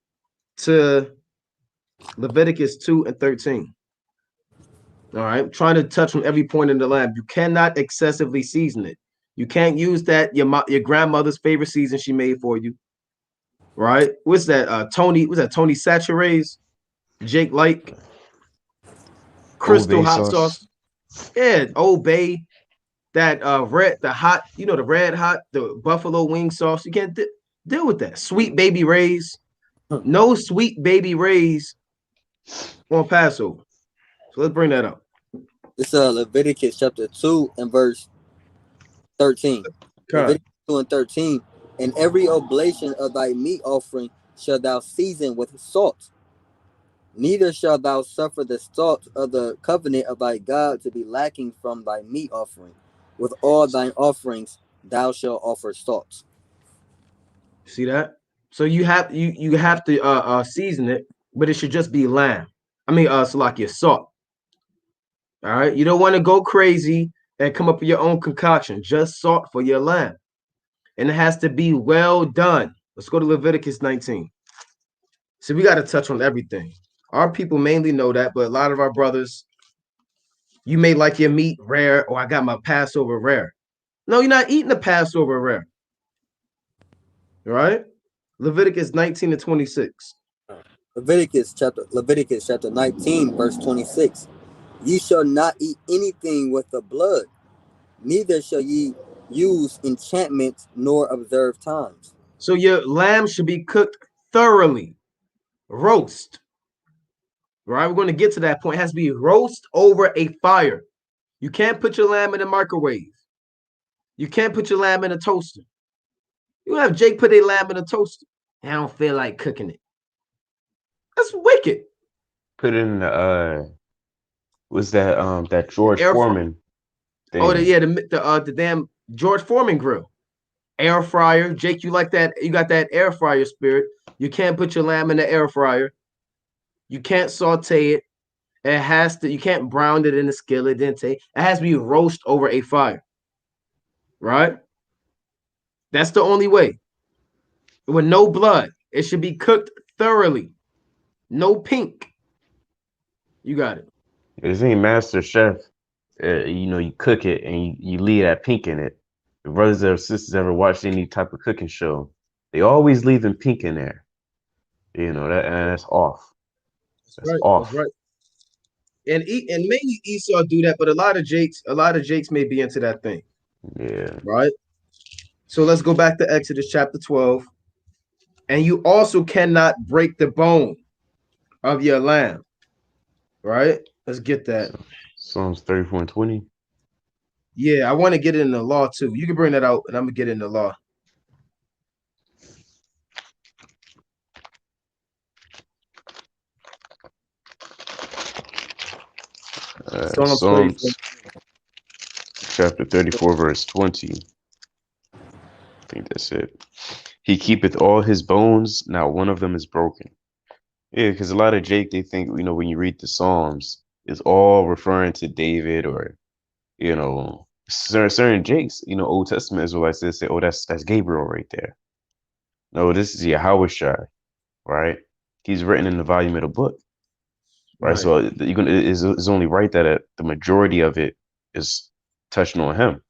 to Leviticus 2 and 13. All right, trying to touch on every point in the lamb. You cannot excessively season it. You can't use that your grandmother's favorite season she made for you. Right? What's that? Tony? Was that Tony Sature's? Jake like Crystal Bay hot sauce. Yeah, Old Bay. That red, the hot, the red hot, the buffalo wing sauce. You can't deal with that. Sweet Baby Ray's. No Sweet Baby Ray's on Passover. So let's bring that up. This is Leviticus chapter 2 and verse 13. Leviticus 2 and 13. And every oblation of thy meat offering shalt thou season with salt. Neither shalt thou suffer the salt of the covenant of thy God to be lacking from thy meat offering. With all thine offerings thou shalt offer salt. See that? So you have to season it, but it should just be lamb. I mean, Salakia, salt. All right, you don't want to go crazy and come up with your own concoction. Just salt for your lamb, and it has to be well done. Let's go to Leviticus 19. So we got to touch on everything. Our people mainly know that, but a lot of our brothers, you may like your meat rare, or I got my Passover rare. No, you're not eating the Passover rare. All right? Leviticus 19 and 26. Leviticus chapter 19, verse 26. Ye shall not eat anything with the blood, neither shall ye use enchantments nor observe times. So your lamb should be cooked thoroughly. Roast. Right? We're going to get to that point. It has to be roast over a fire. You can't put your lamb in a microwave. You can't put your lamb in a toaster. You have Jake put a lamb in a toaster. I don't feel like cooking it. That's wicked. Put in was that George Foreman thing? Oh, the damn George Foreman grill. Air fryer. Jake, you like that? You got that air fryer spirit. You can't put your lamb in the air fryer. You can't saute it. It has to, you can't brown it in the skillet, it has to be roast over a fire. Right? That's the only way. With no blood. It should be cooked thoroughly. No pink. You got it. This ain't Master Chef. You cook it and you leave that pink in it. If brothers or sisters ever watched any type of cooking show, they always leaving pink in there. That's off. That's right, off. That's right. And mainly Esau do that, but a lot of Jakes may be into that thing. Yeah. Right. So let's go back to Exodus chapter 12. And you also cannot break the bone of your lamb. Right? Let's get that. Psalms 34 and 20. Yeah, I want to get it in the law too. You can bring that out, and I'm gonna get it in the law. Psalms chapter 34, verse 20. I think that's it. He keepeth all his bones, not one of them is broken. Yeah, because a lot of Jake, they think, when you read the Psalms, it's all referring to David or, certain Jakes, Old Testament Israelites, they say, oh, that's Gabriel right there. No, this is Yahushua, right? He's written in the volume of the book. Right. So it's only right that the majority of it is touching on him.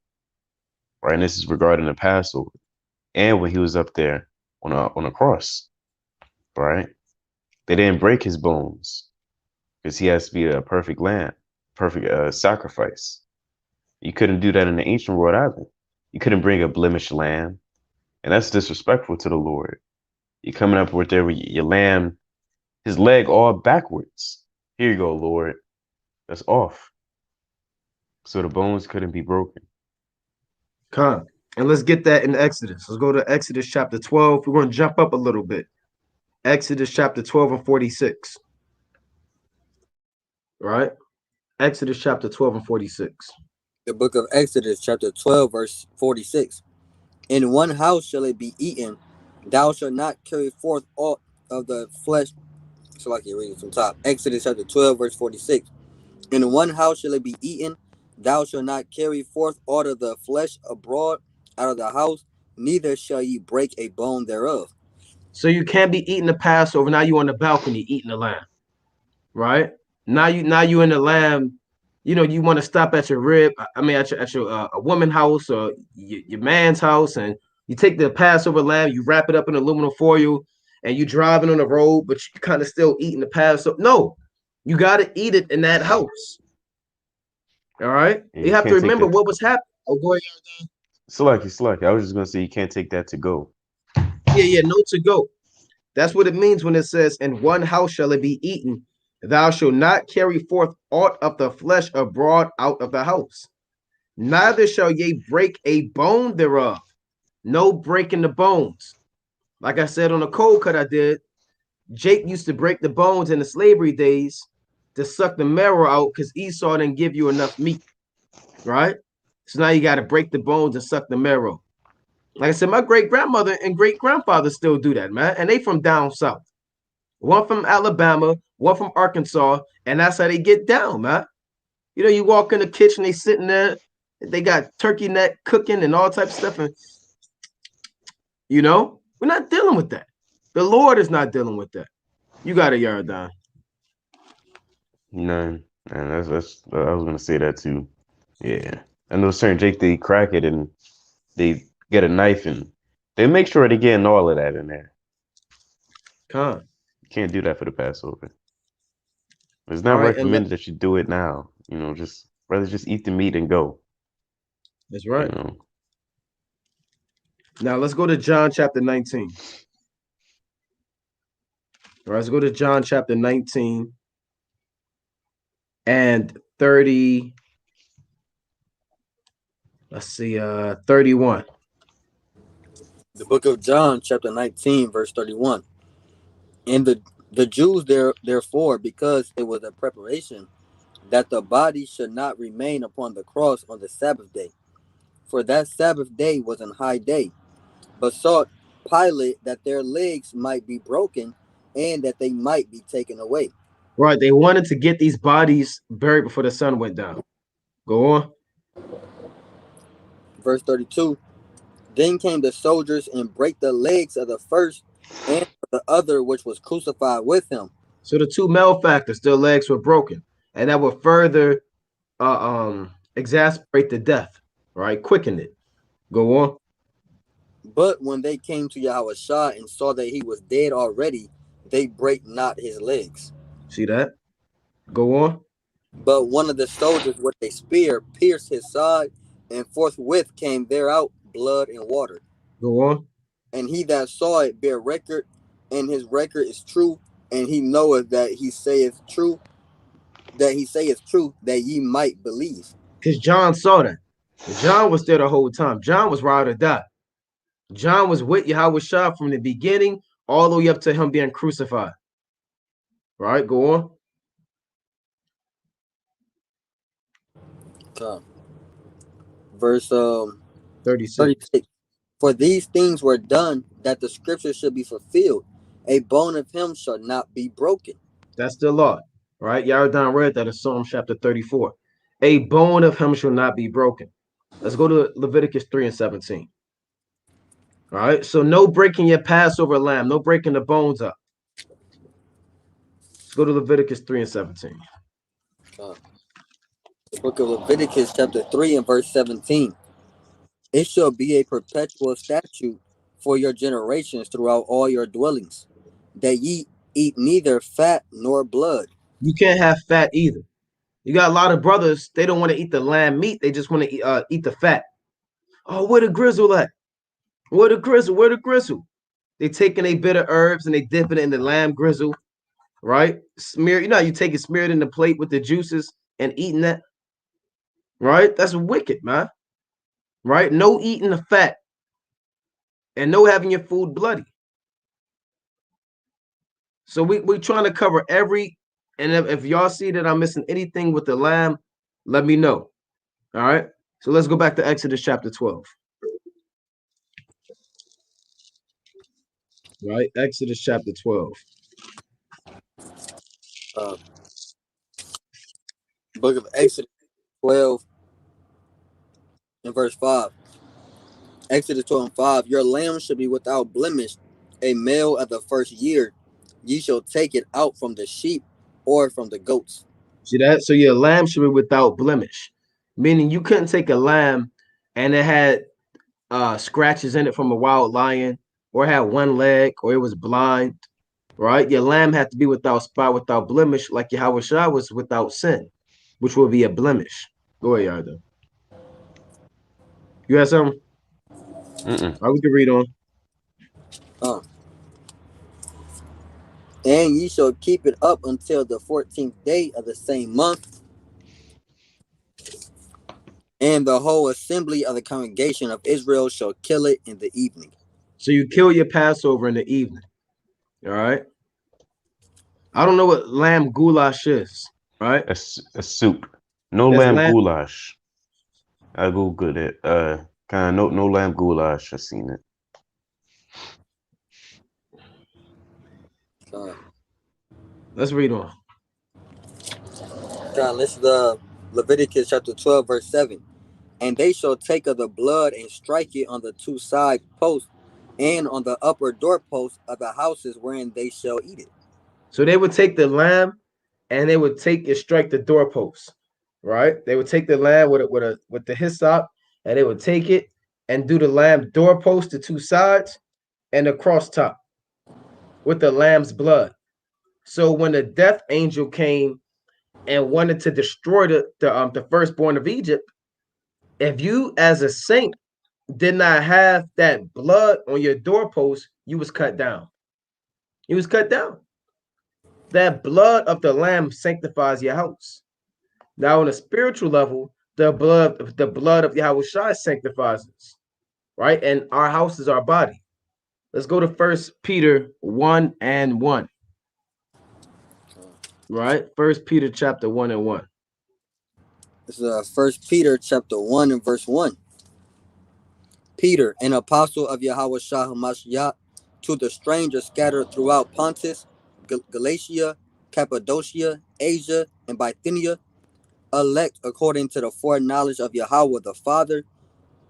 right? And this is regarding the Passover and when he was up there on a cross, right? They didn't break his bones because he has to be a perfect lamb, perfect sacrifice. You couldn't do that in the ancient world either. You couldn't bring a blemished lamb, and that's disrespectful to the Lord. You're coming up with there with your lamb, his leg all backwards. Here you go, Lord. That's off. So the bones couldn't be broken. Come. And let's get that in Exodus. Let's go to Exodus chapter 12. We're going to jump up a little bit. Exodus chapter 12 and 46. Right? Exodus chapter 12 and 46. The book of Exodus, chapter 12, verse 46. In one house shall it be eaten. Thou shalt not carry forth aught of the flesh. So like you're reading from top. Exodus chapter 12, verse 46. In one house shall it be eaten. Thou shalt not carry forth aught of the flesh abroad out of the house, neither shall ye break a bone thereof. So you can't be eating the Passover. Now you on the balcony eating the lamb. Right? Now you in the lamb. You know, you want to stop at your rib. I mean, at your a woman house or your man's house, and you take the Passover lamb, you wrap it up in aluminum foil, and you driving on the road, but you kind of still eating the Passover. No, you got to eat it in that house. All right. And You you have to can't take remember that. what was happening. Oh, go ahead. Slacky. I was just gonna say you can't take that to go. Yeah. No to go. That's what it means when it says, "In one house shall it be eaten. Thou shalt not carry forth aught of the flesh abroad out of the house. Neither shall ye break a bone thereof." No breaking the bones. Like I said on the cold cut I did, Jake used to break the bones in the slavery days to suck the marrow out because Esau didn't give you enough meat, right? So now you got to break the bones and suck the marrow. Like I said, my great grandmother and great grandfather still do that, man. And they from down south. One from Alabama, one from Arkansas, and that's how they get down, man. You know, you walk in the kitchen, they sitting there, they got turkey neck cooking and all types of stuff. And, you know, we're not dealing with that. The Lord is not dealing with that. You got a yard down. None. And that's I was gonna say that too. Yeah. I know certain Jake they crack it and they get a knife and they make sure they're getting all of that in there. Con. You can't do that for the Passover. It's All not right, and recommended that you do it now. You know, just rather just eat the meat and go. that's right. You know. Now let's go to John chapter 19. All right, let's go to John chapter 19 and 30. Let's see, 31. The book of John, chapter 19, verse 31. And the Jews therefore, because it was a preparation that the body should not remain upon the cross on the Sabbath day, for that Sabbath day was an high day, but sought Pilate that their legs might be broken and that they might be taken away. Right, they wanted to get these bodies buried before the sun went down. Go on. Verse 32. Then came the soldiers and brake the legs of the first and of the other which was crucified with him. So the two malefactors, their legs were broken, and that would further exasperate the death, right? Quicken it. Go on. But when they came to Yahushua and saw that he was dead already, they brake not his legs. See that? Go on. But one of the soldiers with a spear pierced his side, and forthwith came there out blood and water. Go on. And he that saw it bare record, and his record is true, and he knoweth that he saith true, that ye might believe. Because John saw that. John was there the whole time. John was ride or die. John was with Yahushua from the beginning all the way up to him being crucified. Right? Go on. Verse 36. For these things were done that the scripture should be fulfilled. A bone of him shall not be broken. That's the law. Right? Yardan read that in Psalm chapter 34. A bone of him shall not be broken. Let's go to Leviticus 3 and 17. All right. So no breaking your Passover lamb, no breaking the bones up. Let's go to Leviticus 3 and 17. The book of Leviticus chapter 3 and verse 17. It shall be a perpetual statute for your generations throughout all your dwellings, that ye eat neither fat nor blood. You can't have fat either. You got a lot of brothers, they don't want to eat the lamb meat, they just want to eat the fat. Oh, where the grizzle at? Where the grizzle? Where the grizzle? They taking a bitter herbs and they dipping it in the lamb grizzle, right? Smear, you know how you take it, smear it in the plate with the juices and eating that, right? That's wicked, man. Right? No eating the fat and no having your food bloody. So we're trying to cover every, and if y'all see that I'm missing anything with the lamb, let me know. All right. So let's go back to Exodus chapter 12. Right? Exodus chapter 12. Book of Exodus 12 and verse 5. Exodus 12 and 5. Your lamb shall be without blemish, a male of the first year. Ye shall take it out from the sheep or from the goats. See that? So your lamb should be without blemish, meaning you couldn't take a lamb and it had scratches in it from a wild lion, or had one leg, or it was blind. Right? Your lamb had to be without spot, without blemish, like Yahweh Shah was without sin, which will be a blemish. Go ahead, Yarda. You have something? We can read on. And ye shall keep it up until the 14th day of the same month. And the whole assembly of the congregation of Israel shall kill it in the evening. So you kill your Passover in the evening. All right. I don't know what lamb goulash is. Right. A soup. No That's lamb goulash. I googled it. Kind of no lamb goulash. I seen it. Let's read on. This is Leviticus chapter 12, verse 7. And they shall take of the blood and strike it on the two side posts and on the upper doorposts of the houses wherein they shall eat it. So they would take the lamb and they would take and strike the doorposts, right? They would take the lamb with the hyssop, and they would take it and do the lamb doorpost to two sides and the cross top with the lamb's blood. So when the death angel came and wanted to destroy the firstborn of Egypt, if you as a saint did not have that blood on your doorpost, you was cut down. You was cut down. That blood of the lamb sanctifies your house. Now, on a spiritual level, the blood of Yahweh Shai sanctifies us, right? And our house is our body. Let's go to 1 Peter 1 and 1. Right? 1 Peter chapter 1 and 1. This is 1 Peter chapter 1 and verse 1. Peter, an apostle of Yahweh Shah HaMashiach, to the strangers scattered throughout Pontus, Galatia, Cappadocia, Asia, and Bithynia, elect according to the foreknowledge of Yahweh the Father,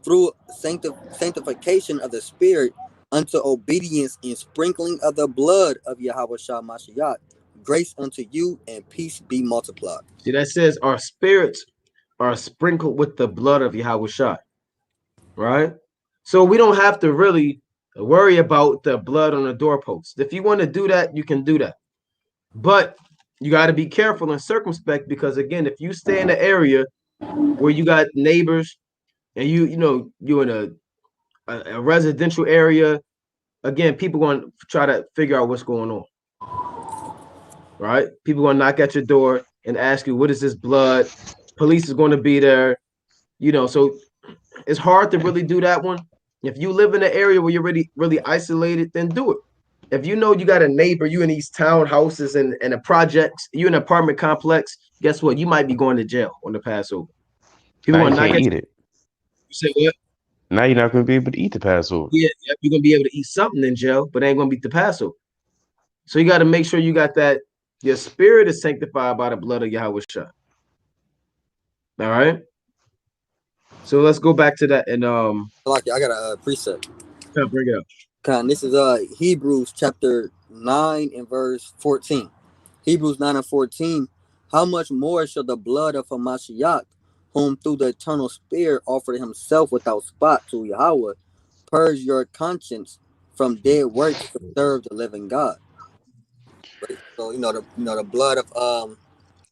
through sanctification of the Spirit, unto obedience and sprinkling of the blood of Yahweh Shah HaMashiach. Grace unto you and peace be multiplied. See, that says our spirits are sprinkled with the blood of Yahweh Shai, right? So we don't have to really worry about the blood on the doorpost. If you want to do that, you can do that. But you got to be careful and circumspect, because again, if you stay in an area where you got neighbors and you're in a residential area, again, people going to try to figure out what's going on. Right? People going to knock at your door and ask you, what is this blood? Police is going to be there. So it's hard to really do that one. If you live in an area where you're really, really isolated, then do it. If you know you got a neighbor, you in these townhouses and the projects, you in an apartment complex, guess what? You might be going to jail on the Passover. People now you can't eat it. You say what? Now you're not going to be able to eat the Passover. Yeah, you're going to be able to eat something in jail, but it ain't going to be the Passover. So you got to make sure you got that. Your spirit is sanctified by the blood of Yahweh Shai. All right. So let's go back to that. And I got a precept. Bring it up. This is Hebrews chapter 9 and verse 14. Hebrews 9 and 14. How much more shall the blood of Hamashiach, whom through the eternal spirit offered himself without spot to Yahweh, purge your conscience from dead works to serve the living God. Right? So the blood of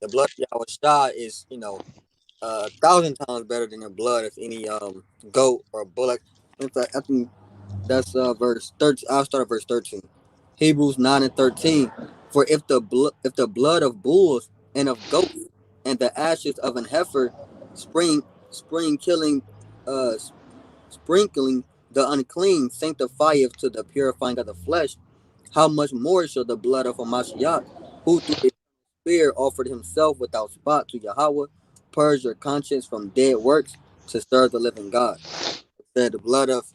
Yahweh Shah is 1,000 times better than the blood of any goat or bullock. In fact, I think that's verse 13. I'll start at verse 13. Hebrews 9 and 13. For if the blood of bulls and of goats and the ashes of an heifer spring killing uh sprinkling the unclean sanctifieth to the purifying of the flesh, how much more shall the blood of a Mashiach, who through the Spirit offered himself without spot to Yahweh, purge your conscience from dead works to serve the living God? Said the blood of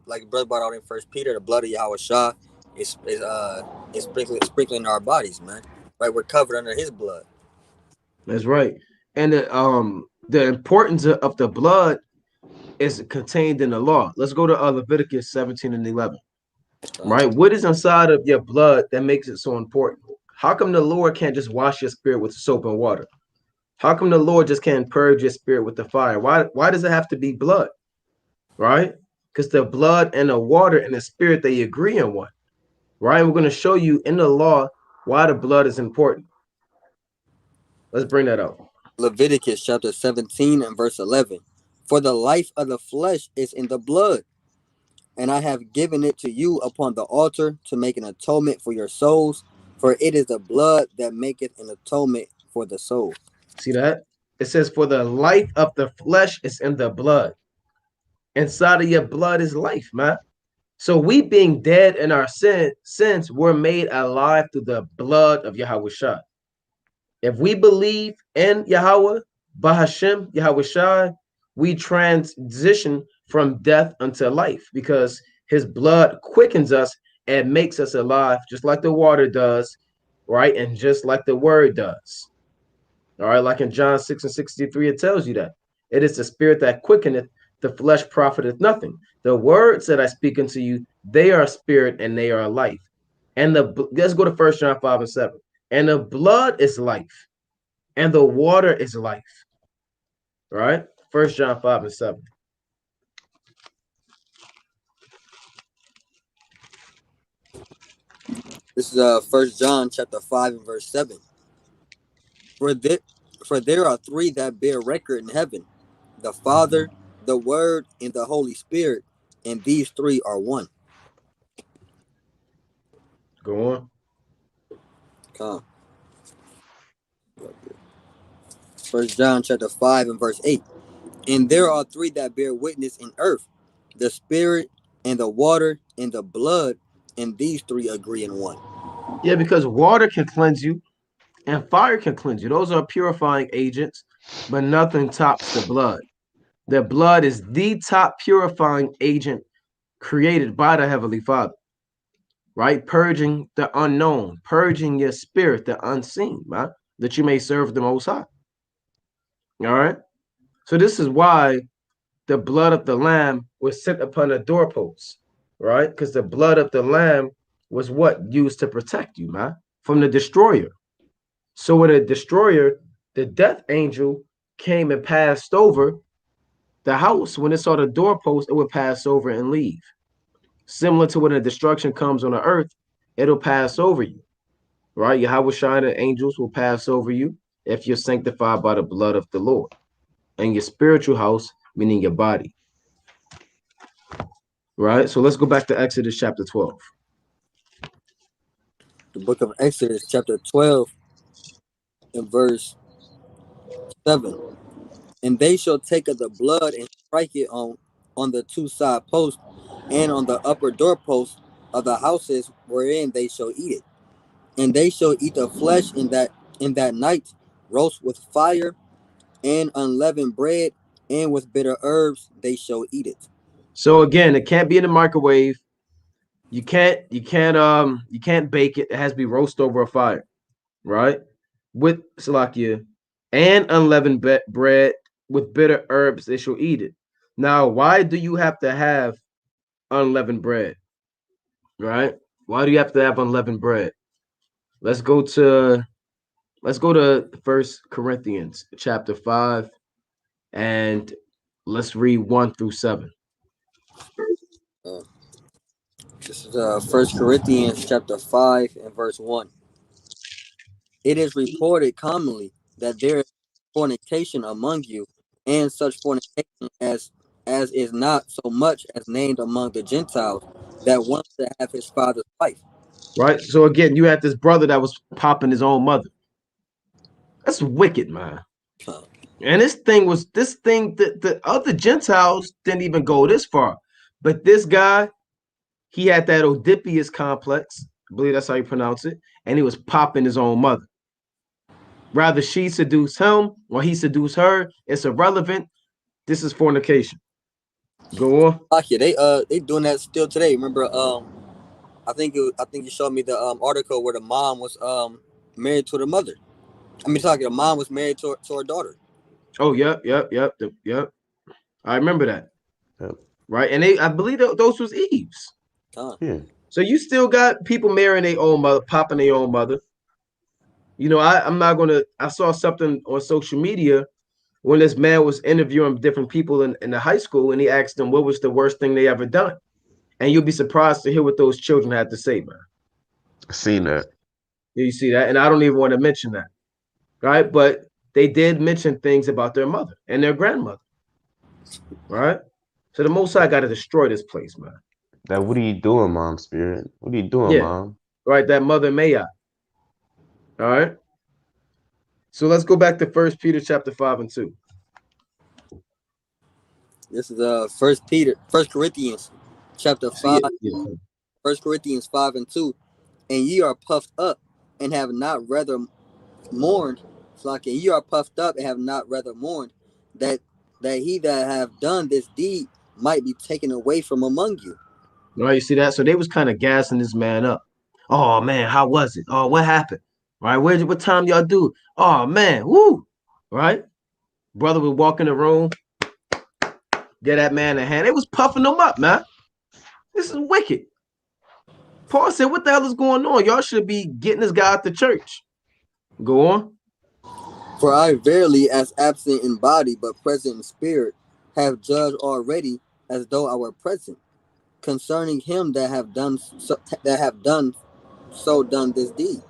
like brother brought out in First Peter, the blood of Yahweh Shah is sprinkling our bodies, man. Right, we're covered under His blood. That's right. And the importance of the blood is contained in the law. Let's go to Leviticus 17 and 11. Right? What is inside of your blood that makes it so important? How come the Lord can't just wash your spirit with soap and water? How come the Lord just can't purge your spirit with the fire? Why does it have to be blood? Right? Because the blood and the water and the spirit, they agree in one. Right? We're going to show you in the law why the blood is important. Let's bring that up. Leviticus chapter 17 and verse 11. For the life of the flesh is in the blood, and I have given it to you upon the altar to make an atonement for your souls, for it is the blood that maketh an atonement for the soul. See that? It says, for the life of the flesh is in the blood. Inside of your blood is life, man. So we being dead in our sins, we're made alive through the blood of Yahweh Shai. If we believe in Yahweh, Bahashem, Yahweh Shai, we transition from death unto life because his blood quickens us and makes us alive, just like the water does, right? And just like the word does. All right, like in John 6 and 63, it tells you that. It is the spirit that quickeneth, the flesh profiteth nothing. The words that I speak unto you, they are spirit and they are life. And let's go to 1 John 5 and 7. And the blood is life, and the water is life. Right? 1 John 5 and 7. This is 1 John chapter 5 and verse 7. For there are three that bear record in heaven, the Father, the Word, and the Holy Spirit, and these three are one. Go on. Come. 1 John chapter 5 and verse 8. And there are three that bear witness in earth, the Spirit, and the water, and the blood, and these three agree in one. Yeah, because water can cleanse you and fire can cleanse you. Those are purifying agents, but nothing tops the blood. The blood is the top purifying agent created by the Heavenly Father, right? Purging the unknown, purging your spirit, the unseen, right? That you may serve the Most High. All right. So this is why the blood of the Lamb was set upon the doorposts, right? Because the blood of the Lamb was what used to protect you, man, from the destroyer. So when a destroyer, the death angel, came and passed over the house, when it saw the doorpost, it would pass over and leave. Similar to when a destruction comes on the earth, it'll pass over you, right? Yahweh Shai, the angels will pass over you if you're sanctified by the blood of the Lord. And your spiritual house, meaning your body. Right? So let's go back to Exodus chapter 12. The book of Exodus chapter 12 and verse 7. And they shall take of the blood and strike it on the two side posts and on the upper doorposts of the houses wherein they shall eat it. And they shall eat the flesh in that night, roast with fire and unleavened bread, and with bitter herbs they shall eat it. So again, it can't be in the microwave. You can't bake it. It has to be roasted over a fire, right? With salakia and unleavened bread with bitter herbs, they shall eat it. Now, why do you have to have unleavened bread? Right? Why do you have to have unleavened bread? Let's go to 1 Corinthians chapter 5 And let's read 1 through 7. This is 1 Corinthians chapter 5 and verse 1. It is reported commonly that there is fornication among you, and such fornication as is not so much as named among the Gentiles, that one should have his father's wife. Right. So again, you had this brother that was popping his own mother. That's wicked, man. And this thing, the other Gentiles didn't even go this far. But this guy, he had that Oedipus complex. I believe that's how you pronounce it. And he was popping his own mother. Rather she seduce him or he seduce her. It's irrelevant. This is fornication. Go on. They doing that still today. Remember, I think you showed me the article where the mom was married to the mother. The mom was married to her daughter. Oh, yep. I remember that. Yep. Right. And I believe those was Eve's. Yeah. So you still got people marrying their own mother, popping their own mother. You know, I'm not gonna. I saw something on social media when this man was interviewing different people in the high school, and he asked them what was the worst thing they ever done, and you'll be surprised to hear what those children had to say, man. I seen that. You see that, and I don't even want to mention that, right? But they did mention things about their mother and their grandmother, right? So the Most High got to destroy this place, man. That what are you doing, Mom Spirit? What are you doing, Yeah. Mom? Right, that mother may I. All right. So let's go back to 1 Peter chapter 5 and 2. This is 1 Corinthians chapter 5, 1 Corinthians 5 and 2. And ye are puffed up and have not rather mourned. Ye are puffed up and have not rather mourned that he that have done this deed might be taken away from among you. Right, you see that? So they was kind of gassing this man up. Oh man, how was it? Oh, what happened? Right, what time y'all do? Oh man, woo! Right, brother would walk in the room, get that man a hand. It was puffing them up, man. This is wicked. Paul said, "What the hell is going on? Y'all should be getting this guy out the church." Go on. For I verily, as absent in body but present in spirit, have judged already, as though I were present, concerning him that have done this deed.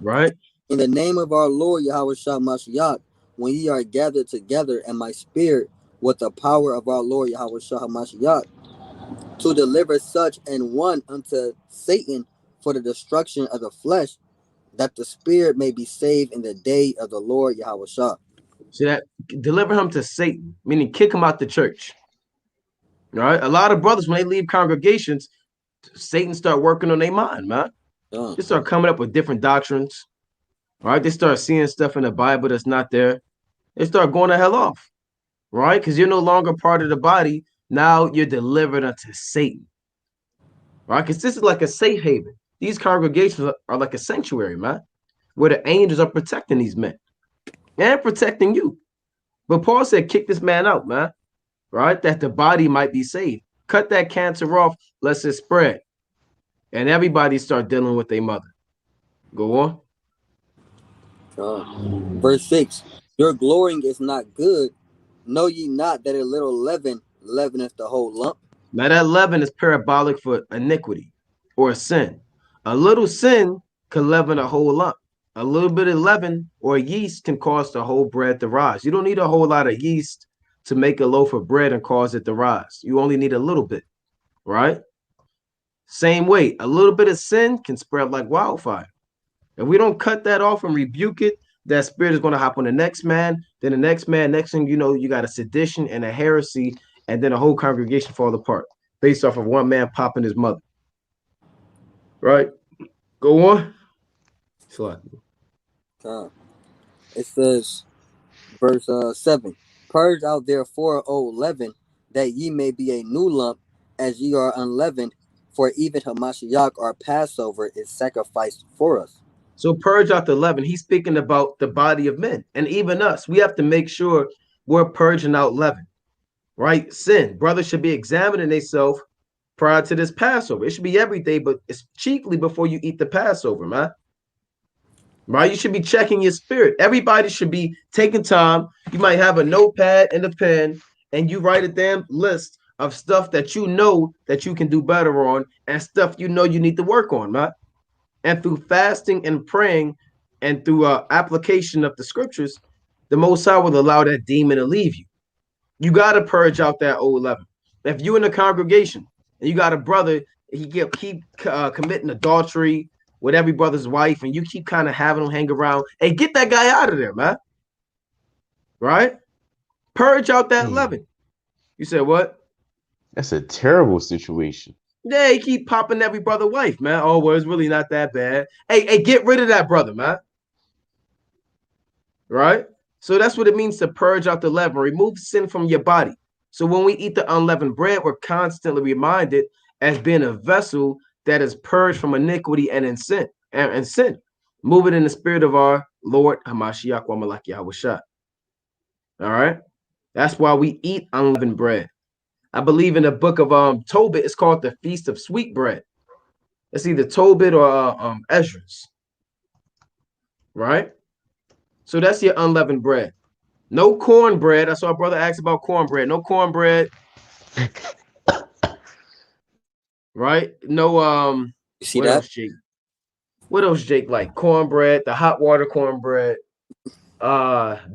Right. In the name of our Lord Yahweh Shah Mashiach, when ye are gathered together in my spirit with the power of our Lord Yahweh Shah Mashiach, to deliver such an one unto Satan for the destruction of the flesh, that the spirit may be saved in the day of the Lord Yahweh Shah. See that? Deliver him to Satan, meaning kick him out the church. All right. A lot of brothers, when they leave congregations, Satan start working on their mind, man. They start coming up with different doctrines. Right? They start seeing stuff in the Bible that's not there. They start going the hell off. Right? Because you're no longer part of the body. Now you're delivered unto Satan. Right? Because this is like a safe haven. These congregations are like a sanctuary, man, where the angels are protecting these men and protecting you. But Paul said, kick this man out, man. Right? That the body might be saved. Cut that cancer off, lest it spread. And everybody start dealing with their mother. Go on. Verse 6. Your glorying is not good. Know ye not that a little leaven leaveneth the whole lump? Now that leaven is parabolic for iniquity or sin. A little sin can leaven a whole lump. A little bit of leaven or yeast can cause the whole bread to rise. You don't need a whole lot of yeast to make a loaf of bread and cause it to rise. You only need a little bit, right? Same way, a little bit of sin can spread like wildfire. If we don't cut that off and rebuke it, that spirit is going to hop on the next man, then the next man, next thing you know, you got a sedition and a heresy, and then a whole congregation fall apart based off of one man popping his mother. Right? Go on. It says, verse 7, purge out therefore old leaven, that ye may be a new lump, as ye are unleavened, for even Hamashiach, our Passover, is sacrificed for us. So purge out the leaven. He's speaking about the body of men. And even us, we have to make sure we're purging out leaven. Right? Sin. Brothers should be examining themselves prior to this Passover. It should be every day, but it's chiefly before you eat the Passover, man. right? You should be checking your spirit. Everybody should be taking time. You might have a notepad and a pen, and you write a damn list of stuff that you know that you can do better on and stuff you know you need to work on, right? And through fasting and praying and through application of the scriptures, the Most High will allow that demon to leave you. You got to purge out that old leaven. If you in a congregation and you got a brother, he keep committing adultery with every brother's wife, and you keep kind of having him hang around, hey, get that guy out of there, man. Right? Purge out that leaven. You said what? That's a terrible situation. Yeah, he keep popping every brother wife, man. Oh, well, it's really not that bad. Hey, get rid of that brother, man. Right? So that's what it means to purge out the leaven, remove sin from your body. So when we eat the unleavened bread, we're constantly reminded as being a vessel that is purged from iniquity and in sin. Move it in the spirit of our Lord Hamashiach wa Malak Yahushua. All right. That's why we eat unleavened bread. I believe in the book of Tobit, it's called the Feast of Sweet Bread. It's either Tobit or Esdras. Right? So that's your unleavened bread. No cornbread. I saw a brother ask about cornbread. No cornbread. Right? No, You see what that? else, Jake? What else, Jake? Like cornbread, the hot water cornbread,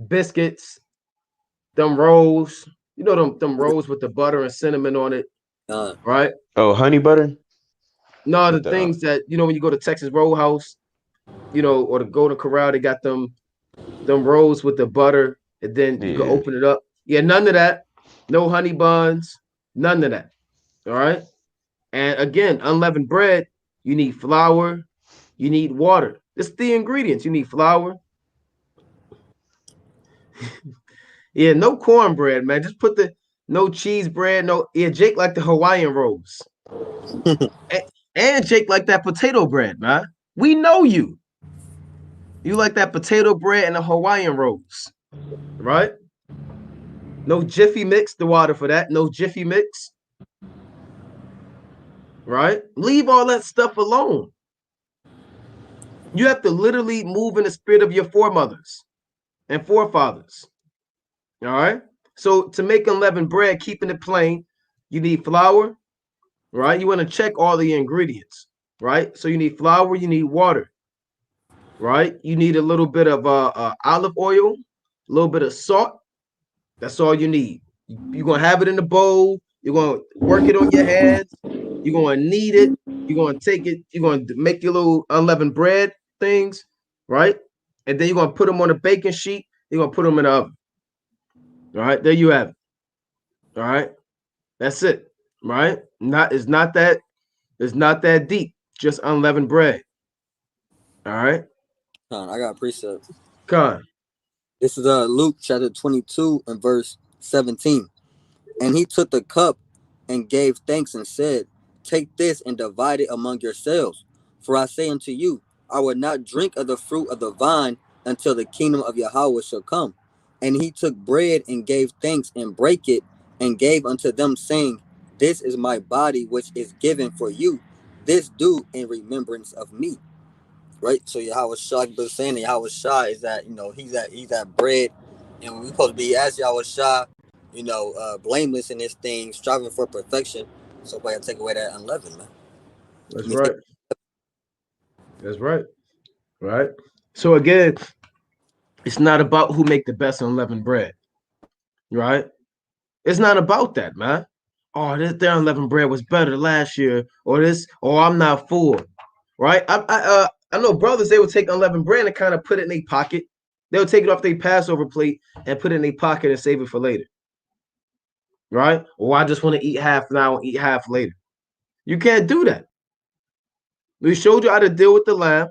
biscuits, them rolls. You know them rolls with the butter and cinnamon on it, right? Oh, honey butter? No, the With the, things that when you go to Texas Roadhouse, or the Golden Corral, they got them rolls with the butter, and then you can open it up. Yeah, none of that. No honey buns, none of that. All right. And again, unleavened bread, you need flour, you need water. It's the ingredients. You need flour. Yeah, no cornbread, man. Just put no cheese bread, Jake like the Hawaiian rolls. and Jake like that potato bread, man. We know you. You like that potato bread and the Hawaiian rolls, right? No Jiffy Mix, the water for that. No Jiffy Mix, right? Leave all that stuff alone. You have to literally move in the spirit of your foremothers and forefathers. All right. So to make unleavened bread, keeping it plain, you need flour, right? You want to check all the ingredients, right? So you need flour, you need water, right? You need a little bit of olive oil, a little bit of salt. That's all you need. You're going to have it in the bowl. You're going to work it on your hands. You're going to knead it. You're going to take it. You're going to make your little unleavened bread things, right? And then you're going to put them on a baking sheet. You're going to put them in the oven. All right, there you have it. All right, that's it. Right? It's not that deep. Just unleavened bread. All right. I got a precept. Con. This is Luke chapter 22 and verse 17. And he took the cup and gave thanks and said, take this and divide it among yourselves. For I say unto you, I will not drink of the fruit of the vine until the kingdom of Yahweh shall come. And he took bread and gave thanks and brake it and gave unto them, saying, this is my body which is given for you. This do in remembrance of me. Right? So Yahweh Shah was saying that Yahweh Shah is that, he's that bread. And we're supposed to be as Yahweh Shah, blameless in this thing, striving for perfection. So we gotta take away that unleavened, man. That's right. That's right. Right. So again, it's not about who make the best unleavened bread. Right? It's not about that, man. Oh, their unleavened bread was better last year, or I'm not full. Right? I know brothers, they would take unleavened bread and kind of put it in their pocket. They would take it off their Passover plate and put it in their pocket and save it for later. Right? Or I just want to eat half now and eat half later. You can't do that. We showed you how to deal with the lamb.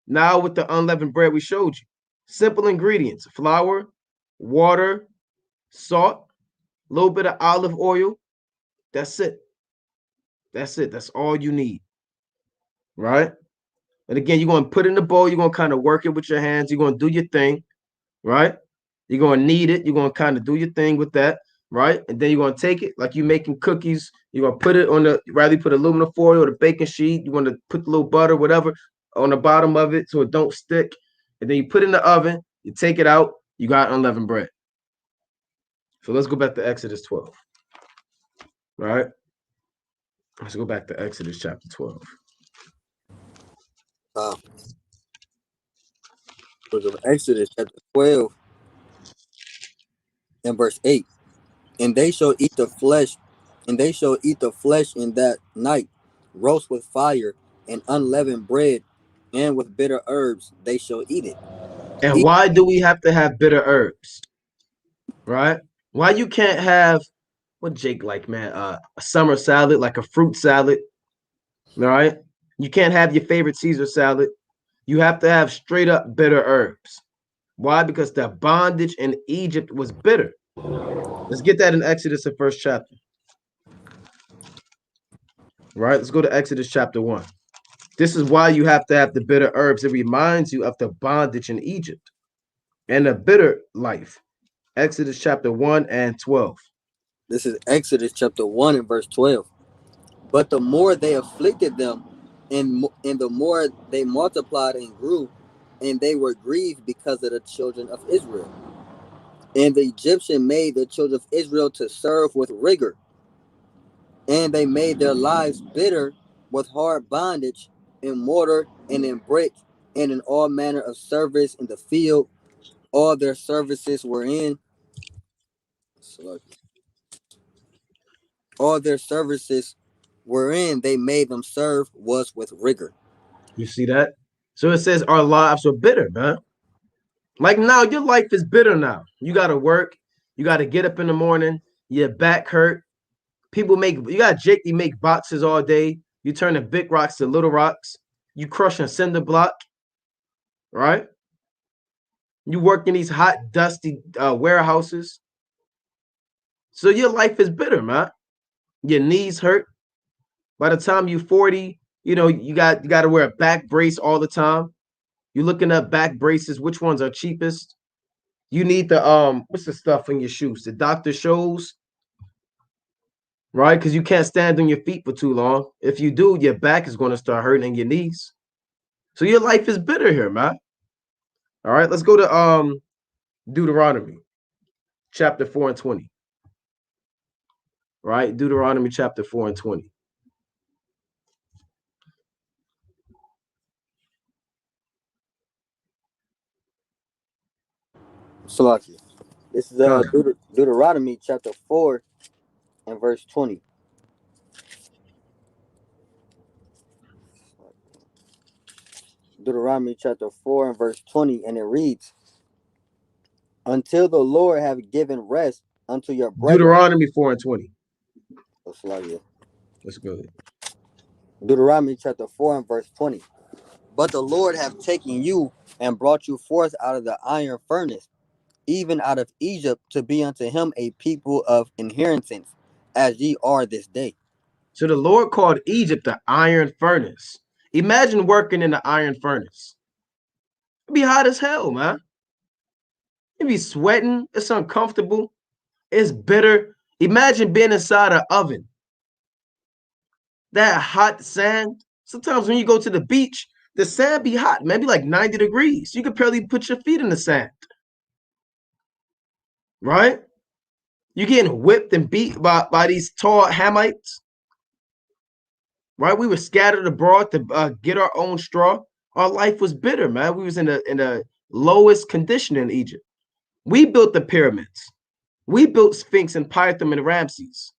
Now with the unleavened bread, we showed you. Simple ingredients: flour, water, salt, a little bit of olive oil. That's it. That's it. That's all you need. Right? And again, you're going to put it in the bowl. You're going to kind of work it with your hands. You're going to do your thing. Right? You're going to knead it. You're going to kind of do your thing with that. Right? And then you're going to take it like you're making cookies. You're going to put it on rather you put aluminum foil or the baking sheet. You want to put a little butter, whatever. on the bottom of it so it don't stick. And then you put it in the oven, you take it out, you got unleavened bread. So let's go back to Exodus 12. All right. Let's go back to Exodus chapter 12. Book of Exodus, chapter 12, and verse 8. And they shall eat the flesh, and they shall eat the flesh in that night, roast with fire, and unleavened bread, and with bitter herbs they shall eat it. And why do we have to have bitter herbs? Right? Why you can't have what Jake like, man? A summer salad, like a fruit salad. All right. You can't have your favorite Caesar salad. You have to have straight up bitter herbs. Why? Because the bondage in Egypt was bitter. Let's get that in Exodus, the first chapter. Right? Let's go to Exodus chapter 1. This is why you have to have the bitter herbs. It reminds you of the bondage in Egypt and the bitter life. Exodus chapter 1 and 12. This is Exodus chapter 1 and verse 12. But the more they afflicted them, and the more they multiplied and grew, and they were grieved because of the children of Israel. And the Egyptian made the children of Israel to serve with rigor. And they made their lives bitter with hard bondage in mortar and in brick and in all manner of service in the field. All their services were in. All their services wherein they made them serve was with rigor. You see that? So it says our lives are bitter, man. Like now, your life is bitter now. You got to work. You got to get up in the morning. Your back hurt. People make, you got Jake, you make boxes all day. You turning big rocks to little rocks. You crushing cinder block, right? You work in these hot, dusty warehouses. So your life is bitter, man. Your knees hurt. By the time you're 40, you got to wear a back brace all the time. You're looking at back braces. Which ones are cheapest? You need the what's the stuff in your shoes? The doctor shows, right? Because you can't stand on your feet for too long. If you do, your back is going to start hurting and your knees. So your life is bitter here, man. All right, let's go to Deuteronomy chapter 4 and 20. Right? Deuteronomy chapter 4 and 20. Salaki. This is Deuteronomy chapter 4 and verse 20. Deuteronomy chapter 4 and verse 20, and it reads, until the Lord have given rest unto your brethren. Deuteronomy 4 and 20. Let's go ahead. Deuteronomy chapter 4 and verse 20. But the Lord have taken you and brought you forth out of the iron furnace, even out of Egypt, to be unto him a people of inheritance, as ye are this day. So the Lord called Egypt the iron furnace. Imagine working in the iron furnace. It'd be hot as hell, man. You'd be sweating. It's uncomfortable. It's bitter. Imagine being inside an oven. That hot sand. Sometimes when you go to the beach, the sand be hot, maybe like 90 degrees. You could barely put your feet in the sand. Right? You're getting whipped and beat by these tall Hamites. Right? We were scattered abroad to get our own straw. Our life was bitter, man. We was in the lowest condition in Egypt. We built the pyramids. We built Sphinx and Pithom and Ramses.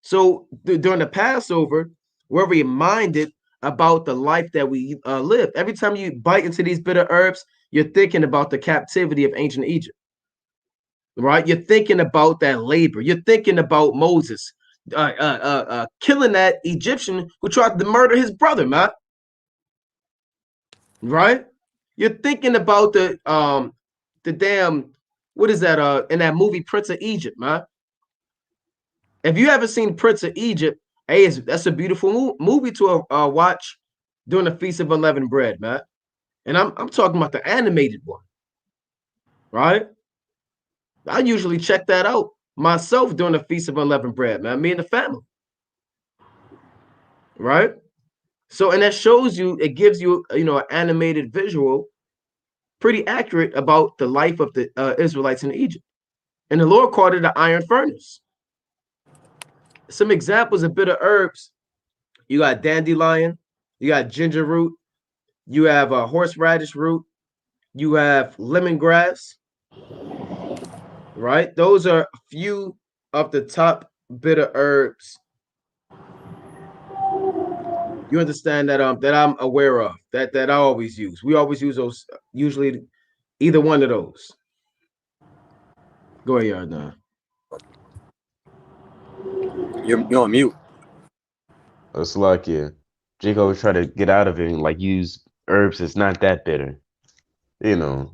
So during the Passover, we're reminded about the life that we lived. Every time you bite into these bitter herbs, you're thinking about the captivity of ancient Egypt, right? You're thinking about that labor. You're thinking about Moses killing that Egyptian who tried to murder his brother, man. Right? You're thinking about the damn, what is that in that movie Prince of Egypt, man? If you haven't seen Prince of Egypt, hey, that's a beautiful movie to watch during the Feast of Unleavened Bread, man. And I'm talking about the animated one, right? I usually check that out myself during the Feast of Unleavened Bread, man. Me and the family, right? So, and that shows you, it gives you, an animated visual, pretty accurate about the life of the Israelites in Egypt. And the Lord called it an iron furnace. Some examples of bitter herbs: you got dandelion, you got ginger root, you have a horseradish root, you have lemongrass, right? Those are a few of the top bitter herbs. You understand that I'm aware of, that I always use. We always use those, usually either one of those. Go ahead, Yardan. You're on mute. It's like, yeah, Jacob was trying to get out of it and like use herbs that's not that bitter.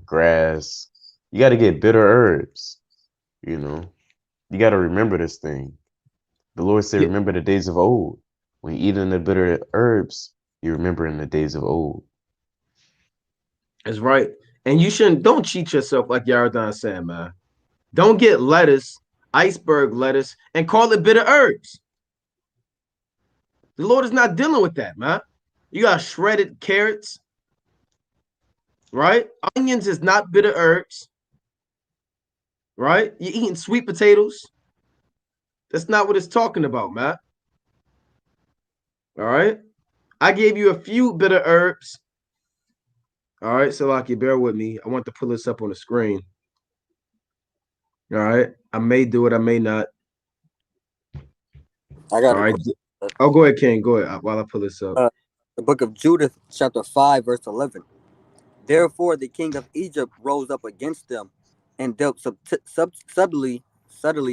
Grass. You got to get bitter herbs. You got to remember this thing. The Lord said, Yeah, remember the days of old. When you eat in the bitter herbs, you remember in the days of old. that's right. And don't cheat yourself like Yardan said, man. Don't get lettuce, iceberg lettuce, and call it bitter herbs. The Lord is not dealing with that, man. You got shredded carrots, right? Onions is not bitter herbs, right? You're eating sweet potatoes. That's not what it's talking about, man. All right. I gave you a few bitter herbs. All right, Salaki, bear with me. I want to pull this up on the screen. All right. I may do it, I may not. I got All a right. question. Oh, go ahead, King. Go ahead while I pull this up. The book of Judith, chapter 5, verse 11. Therefore, the king of Egypt rose up against them and dealt subtly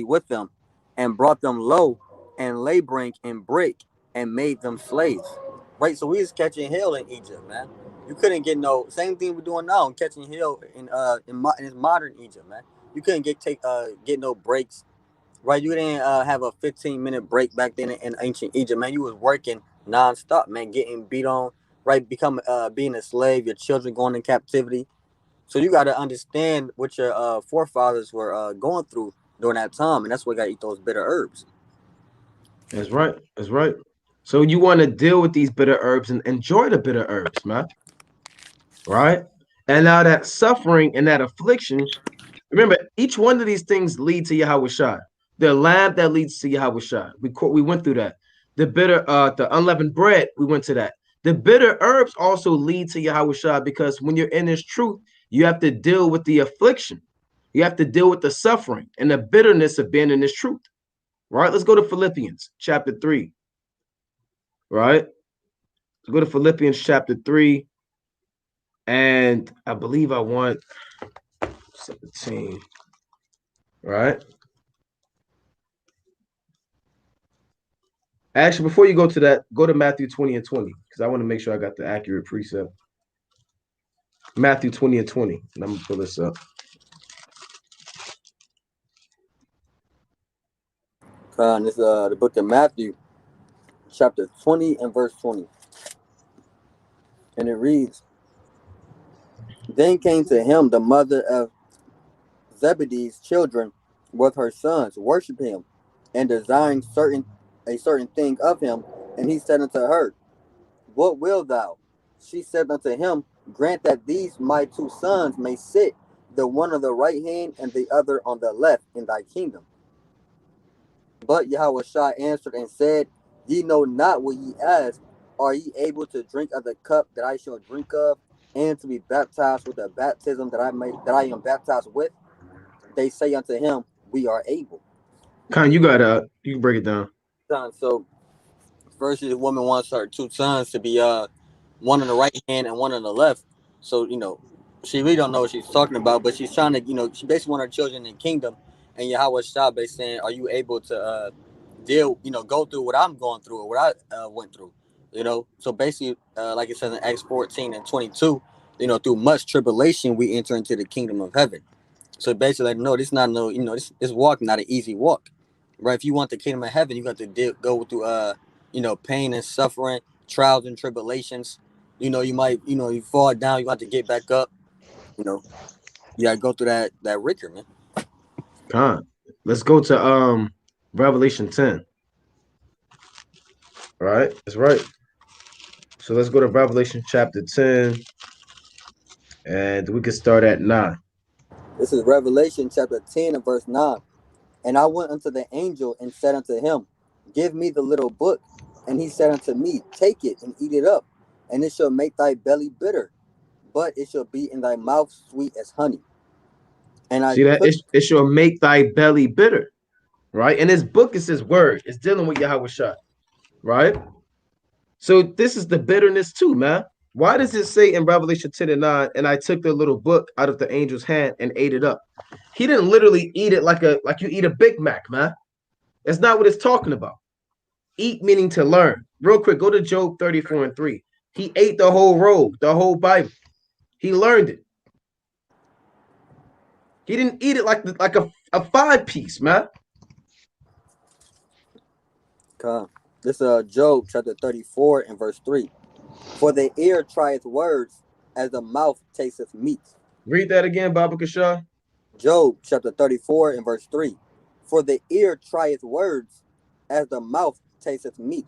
with them and brought them low and laboring in break and made them slaves. Right? So we was catching hell in Egypt, man. You couldn't get no same thing we're doing now, catching hell in modern Egypt, man. You couldn't get no breaks. Right, you didn't have a 15-minute break back then in ancient Egypt, man. You was working nonstop, man, getting beat on, right? Being a slave, your children going in captivity. So you got to understand what your forefathers were going through during that time, and that's why you got to eat those bitter herbs. That's right. That's right. So you want to deal with these bitter herbs and enjoy the bitter herbs, man. Right? And now that suffering and that affliction, remember, each one of these things lead to Yahweh Shai. The lamb that leads to Yahweh Shai. We went through that. The unleavened bread, we went to that. The bitter herbs also lead to Yahweh Shai, because when you're in this truth, you have to deal with the affliction. You have to deal with the suffering and the bitterness of being in this truth. Right? Let's go to Philippians chapter 3. Right? Let's go to Philippians chapter 3. And I believe I want 17. Right? Actually, before you go to that, go to Matthew 20 and 20, because I want to make sure I got the accurate precept. Matthew 20 and 20. And I'm going to pull this up. This is the book of Matthew, chapter 20 and verse 20. And it reads, Then came to him the mother of Zebedee's children with her sons, worship him, and desiring a certain thing of him. And he said unto her, What wilt thou? She said unto him, Grant that these my two sons may sit, the one on the right hand and the other on the left, in thy kingdom. But Yahushua answered and said, Ye know not what ye ask. Are ye able to drink of the cup that I shall drink of, and to be baptized with the baptism that I am baptized with? They say unto him, We are able. Con, you can break it down. So first, the woman wants her two sons to be one on the right hand and one on the left. So she really don't know what she's talking about, but she's trying to she basically want her children in the kingdom. And Yahweh Shah basically saying, Are you able to go through what I'm going through or what I went through? So basically, like it says in Acts 14 and 22, through much tribulation we enter into the kingdom of heaven. So basically, like, no, this not no, this walk not an easy walk, right? If you want the kingdom of heaven, you got to go through pain and suffering, trials and tribulations. You might you fall down, you got to get back up. You got to go through that rigor, man. Con. Let's go to Revelation 10. All right, that's right. So let's go to Revelation chapter 10, and we can start at 9. This is Revelation chapter 10 and verse 9. And I went unto the angel and said unto him, Give me the little book. And he said unto me, Take it and eat it up, and it shall make thy belly bitter, but it shall be in thy mouth sweet as honey. And I See that? took It shall make thy belly bitter, right? And his book is his word. It's dealing with Yahweh Shai, right? So this is the bitterness too, man. Why does it say in Revelation 10 and 9, and I took the little book out of the angel's hand and ate it up? He didn't literally eat it like you eat a Big Mac, man. That's not what it's talking about. Eat meaning to learn. Real quick, go to Job 34 and 3. He ate the whole roll, the whole Bible. He learned it. He didn't eat it like a 5-piece, man. this Job chapter 34 and verse 3. For the ear trieth words as the mouth tasteth meat. Read that again, Baba Kashah. Job chapter 34 and verse 3. For the ear trieth words as the mouth tasteth meat.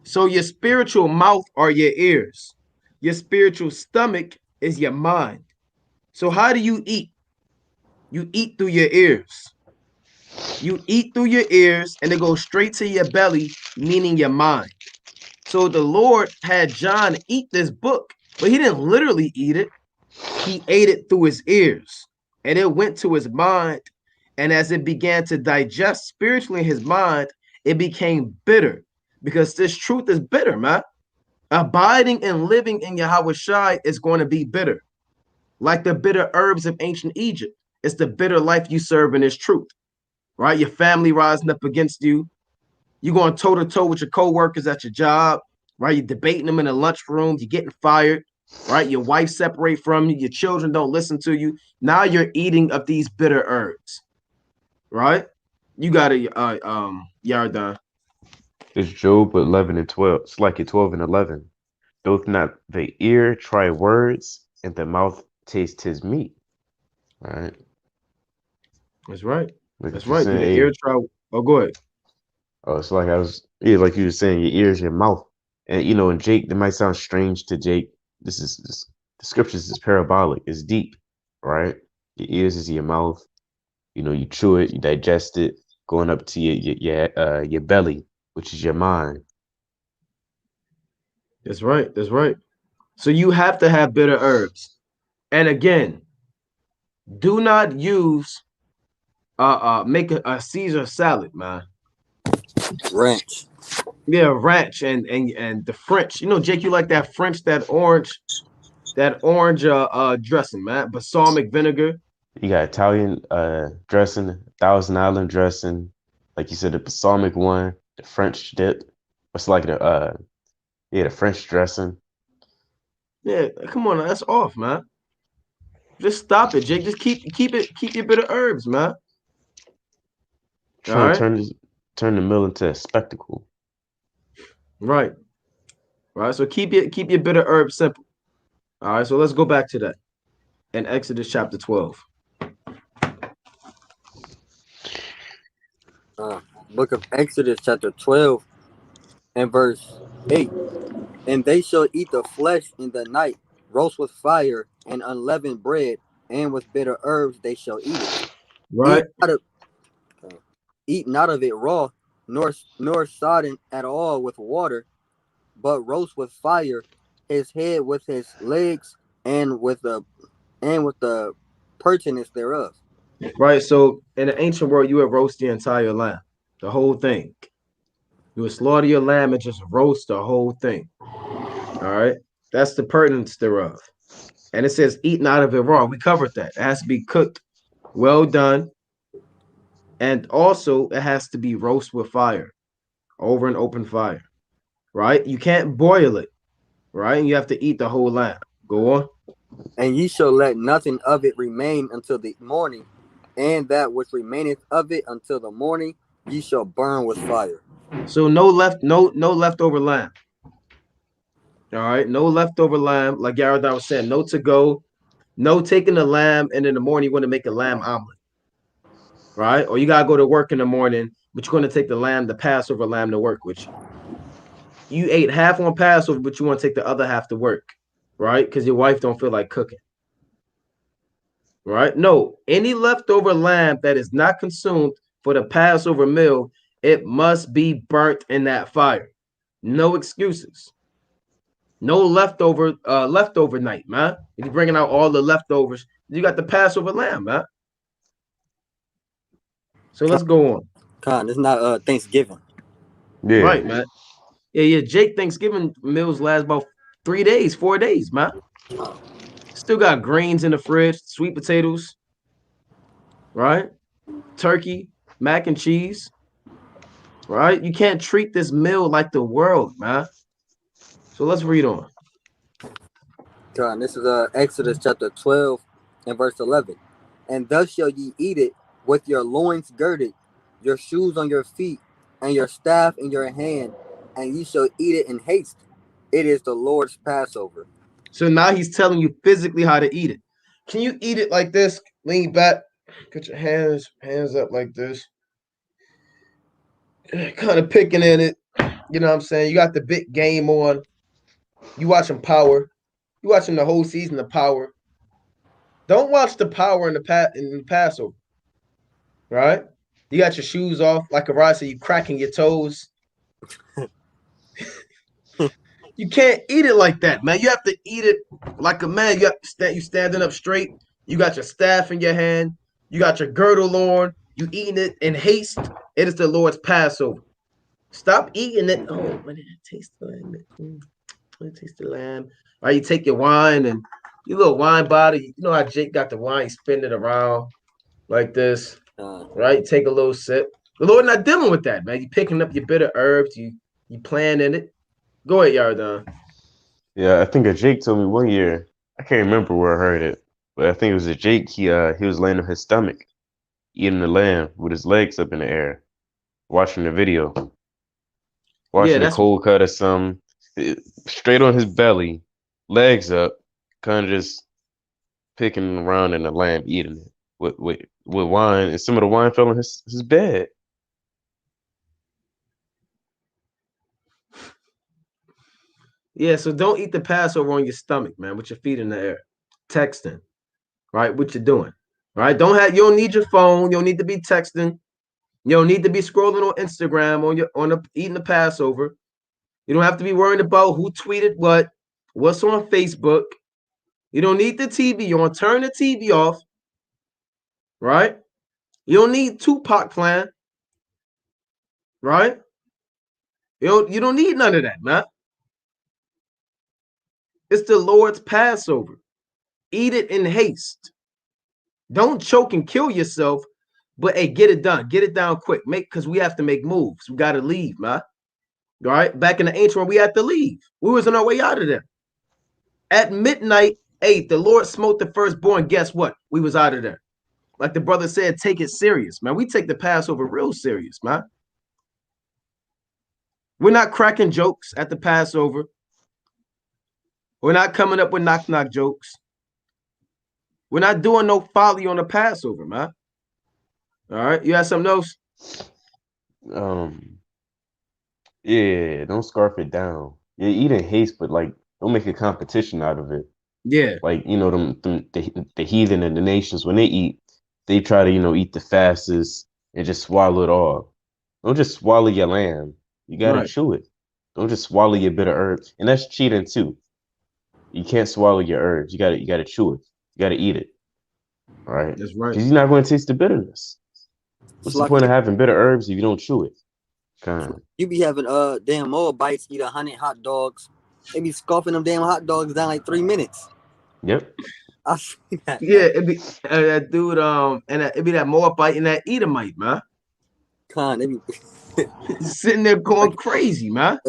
So your spiritual mouth are your ears. Your spiritual stomach is your mind. So how do you eat? You eat through your ears. You eat through your ears and it goes straight to your belly, meaning your mind. So the Lord had John eat this book, but he didn't literally eat it. He ate it through his ears and it went to his mind. And as it began to digest spiritually in his mind, it became bitter because this truth is bitter, man. Abiding and living in Yahweh Shai is going to be bitter. Like the bitter herbs of ancient Egypt. It's the bitter life you serve in this truth, right? Your family rising up against you. You're going toe to toe with your co-workers at your job, right? You're debating them in the lunchroom. You're getting fired, right? Your wife separate from you. Your children don't listen to you. Now you're eating of these bitter herbs, right? You got it, Yardan. It's Job 11 and 12. It's like 12 and 11. Doth not the ear try words, and the mouth taste his meat? All right. That's right. Like That's you're right. saying, The hey, ear try. Oh, go ahead. oh, it's like like you were saying, your ears, your mouth. And, and Jake, that might sound strange to Jake. The scriptures is parabolic. It's deep, right? Your ears is your mouth. You chew it, you digest it, going up to your belly, which is your mind. That's right. That's right. So you have to have bitter herbs. And again, do not use make a Caesar salad, man. Ranch. Yeah, ranch and the French. Jake, you like that French, that orange dressing, man. Balsamic vinegar. You got Italian dressing, Thousand Island dressing, like you said, the balsamic one, the French dip. What's like the French dressing. Yeah, come on, that's off, man. Just stop it, Jake. Just keep your bitter herbs, man. Trying to turn the meal into a spectacle. Right. Right. So keep your bitter herbs simple. All right. So let's go back to that in Exodus chapter 12. Book of Exodus chapter 12 and verse 8. And they shall eat the flesh in the night, roast with fire and unleavened bread, and with bitter herbs they shall eat it. Right. Eat not of it raw, nor sodden at all with water, but roast with fire his head with his legs and with the pertinence thereof. Right. So in the ancient world, you would roast the entire lamb, the whole thing. You would slaughter your lamb and just roast the whole thing. All right. That's the pertinence thereof. And it says, eat not of it raw. We covered that. It has to be cooked, well done. And also, it has to be roast with fire, over an open fire. Right. You can't boil it. Right. And you have to eat the whole lamb. Go on. And ye shall let nothing of it remain until the morning, and that which remaineth of it until the morning ye shall burn with fire. So no leftover lamb. All right, no leftover lamb. Like Yaradan was saying, no to go, no taking the lamb, and in the morning you want to make a lamb omelet. Right? Or you gotta go to work in the morning, but you're gonna take the Passover lamb to work with you. you ate half on Passover, but you want to take the other half to work, right? Because your wife don't feel like cooking, right? No, any leftover lamb that is not consumed for the Passover meal, it must be burnt in that fire. No excuses. No leftover night, man. If you're bringing out all the leftovers, you got the Passover lamb, man. So let's go on. Con, it's not Thanksgiving. Yeah. Right, man. Yeah. Jake, Thanksgiving meals last about 3 days, 4 days, man. Still got greens in the fridge, sweet potatoes, right? Turkey, mac and cheese, right? You can't treat this meal like the world, man. So let's read on. Con, this is Exodus chapter 12 and verse 11. And thus shall ye eat it with your loins girded, your shoes on your feet, and your staff in your hand, and ye shall eat it in haste. It is the Lord's Passover. So now he's telling you physically how to eat it. Can you eat it like this? Lean back, put your hands up like this. Kind of picking in it. You know what I'm saying? You got the big game on. You watching Power. You watching the whole season of Power. Don't watch the Power in the Passover. Right? You got your shoes off, like a rod, so you cracking your toes. You can't eat it like that, man. You have to eat it like a man. You standing up straight. You got your staff in your hand. You got your girdle on. You eating it in haste. It is the Lord's Passover. Stop eating it. Oh, when did it taste the lamb? When taste the lamb. All right, you take your wine and your little wine bottle. You know how Jake got the wine, spin it around like this. Right? Take a little sip. The Lord not dealing with that, man. You picking up your bitter herbs. You playing in it. Go ahead, Yardan. Yeah, I think a Jake told me one year. I can't remember where I heard it, but I think it was a Jake. He was laying on his stomach, eating the lamb with his legs up in the air, watching the video, watching a cold cut or something, straight on his belly, legs up, kind of just picking around in the lamb, eating it with wine, and some of the wine fell on his bed. Yeah, so don't eat the Passover on your stomach, man, with your feet in the air. Texting, right? What you're doing, right? You don't need your phone. You don't need to be texting. You don't need to be scrolling on Instagram eating the Passover. You don't have to be worrying about who tweeted what's on Facebook. You don't need the TV on. Turn the TV off, right? You don't need Tupac playing, right? You don't need none of that, man. It's the Lord's Passover. Eat it in haste. Don't choke and kill yourself, but hey, get it done. Get it down quick. Because we have to make moves. We got to leave, man. All right? Back in the ancient world, we had to leave. We was on our way out of there. At midnight, the Lord smote the firstborn. Guess what? We was out of there. Like the brother said, take it serious, man. We take the Passover real serious, man. We're not cracking jokes at the Passover. We're not coming up with knock-knock jokes. We're not doing no folly on the Passover, man. All right, you have something else? Yeah, don't scarf it down. Yeah, eat in haste, but like, don't make a competition out of it. Yeah, like the heathen and the nations, when they eat, they try to eat the fastest and just swallow it all. Don't just swallow your lamb. You gotta chew it. Don't just swallow your bitter herbs, and that's cheating too. You can't swallow your herbs. You gotta chew it. You gotta eat it. All right. That's right. Because you're not going to taste the bitterness. What's the point of having bitter herbs if you don't chew it? You be having damn Moabites eat 100 hot dogs. They be scoffing them damn hot dogs down like 3 minutes. Yep. I see that. Yeah, it'd be that dude, and it'd be that Moabite and that Edomite, man. They be sitting there going crazy, man.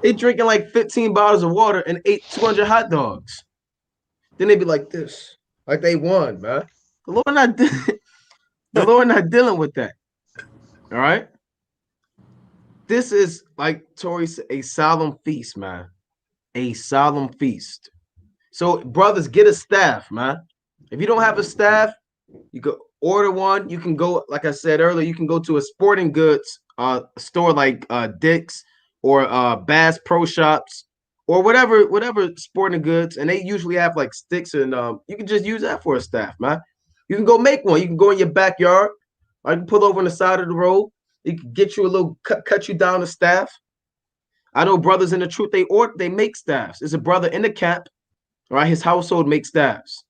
They drinking like 15 bottles of water and ate 200 hot dogs. Then they be like this, like they won, man. The Lord not dealing with that. All right. This is, like Tori said, a solemn feast, man. A solemn feast. So, brothers, get a staff, man. If you don't have a staff, you can order one. You can go, like I said earlier, you can go to a sporting goods store like Dick's or Bass Pro Shops or whatever sporting goods, and they usually have like sticks, and you can just use that for a staff, man. You can go make one. You can go in your backyard. I can pull over on the side of the road. You can get you a little cut you down a staff. I know brothers in the truth, they make staffs. There's a brother in the camp, right? His household makes staffs,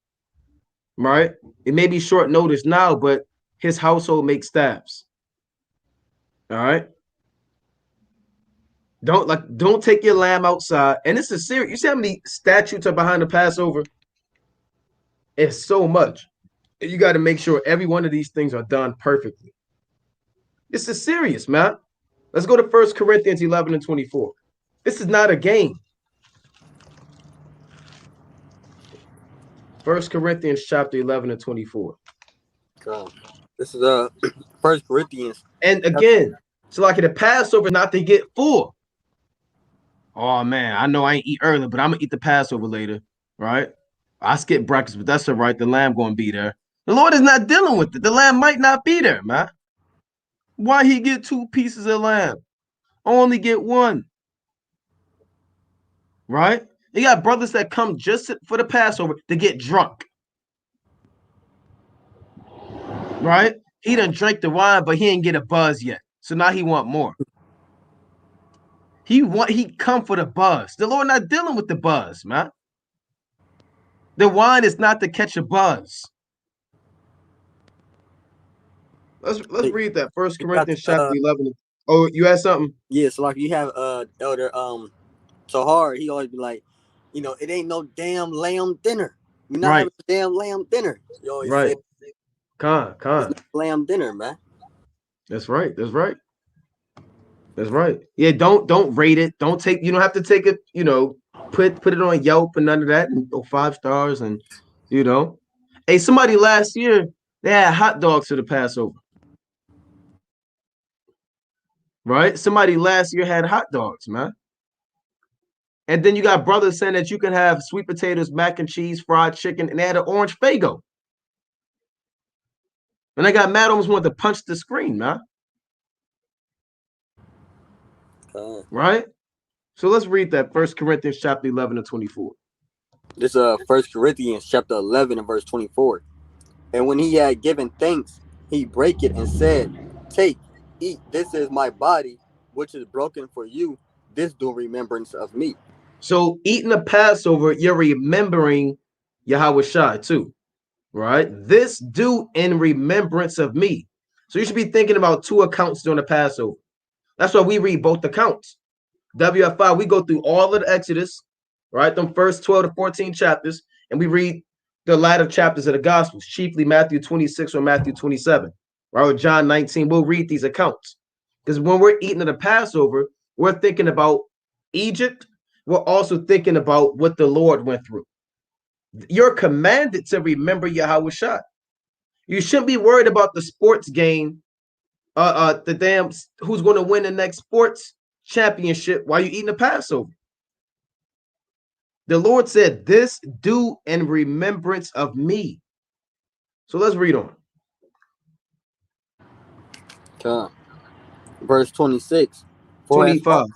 right? It may be short notice now, but his household makes staffs. All right. Don't take your lamb outside. And this is serious. You see how many statutes are behind the Passover? It's so much. You got to make sure every one of these things are done perfectly. This is serious, man. Let's go to 1 Corinthians 11 and 24. This is not a game. 1 Corinthians chapter 11 and 24. This is 1 Corinthians. And again, so like the Passover, not to get full. Oh man, I know I ain't eat early, but I'm gonna eat the Passover later, right? I skip breakfast, but that's all right. The lamb gonna be there. The Lord is not dealing with it. The lamb might not be there, man. Why he get 2 pieces of lamb? Only get 1. Right? You got brothers that come just for the Passover to get drunk. Right? He done drank the wine, but he ain't get a buzz yet. So now he want more. He come for the buzz. The Lord not dealing with the buzz, man. The wine is not to catch a buzz. Let's read that. 1 Corinthians chapter 11. Oh, you had something? Yeah, so like you have Elder Tahar, he always be like, it ain't no damn lamb dinner. We're not having a damn lamb dinner. You always say Con. lamb dinner, man. That's right. Yeah, don't rate it. You don't have to take it, put it on Yelp and none of that, and 5 stars, and Hey, somebody last year, they had hot dogs for the Passover. Right? Somebody last year had hot dogs, man. And then you got brothers saying that you can have sweet potatoes, mac and cheese, fried chicken, and they had an orange Faygo. And I got mad, almost wanted to punch the screen, man. Right? So let's read that 1 Corinthians chapter 11 and 24. This is 1 Corinthians chapter 11 and verse 24. And when he had given thanks, he brake it and said, "Take, eat, this is my body, which is broken for you. This do remembrance of me." So eating the Passover, you're remembering Yahweh Shai too, right? This do in remembrance of me. So you should be thinking about 2 accounts during the Passover. That's why we read both accounts. WFI, we go through all of the Exodus, right? Them first 12 to 14 chapters, and we read the latter chapters of the Gospels, chiefly Matthew 26 or Matthew 27, right? Or John 19. We'll read these accounts. Because when we're eating the Passover, we're thinking about Egypt. We're also thinking about what the Lord went through. You're commanded to remember Yahweh Shai. You shouldn't be worried about the sports game, the damn who's going to win the next sports championship while you're eating the Passover. The Lord said, "This do in remembrance of me." So let's read on. Verse 26. 25.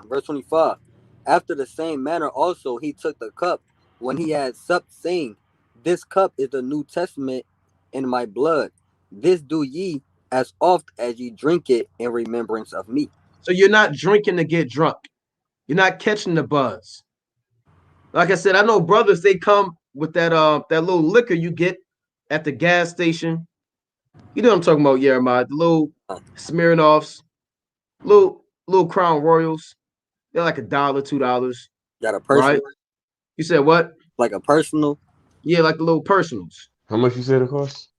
Verse 25. After the same manner also he took the cup when he had supped, saying, "This cup is the New Testament in my blood. This do ye as oft as ye drink it in remembrance of me." So you're not drinking to get drunk. You're not catching the buzz. Like I said, I know brothers, they come with that little liquor you get at the gas station. You know what I'm talking about, Jeremiah? The little Smirnoffs, little Crown Royals. They're like $1, $2. Got a personal, right? You said what? Like a personal? Yeah, like the little personals. How much you said it costs?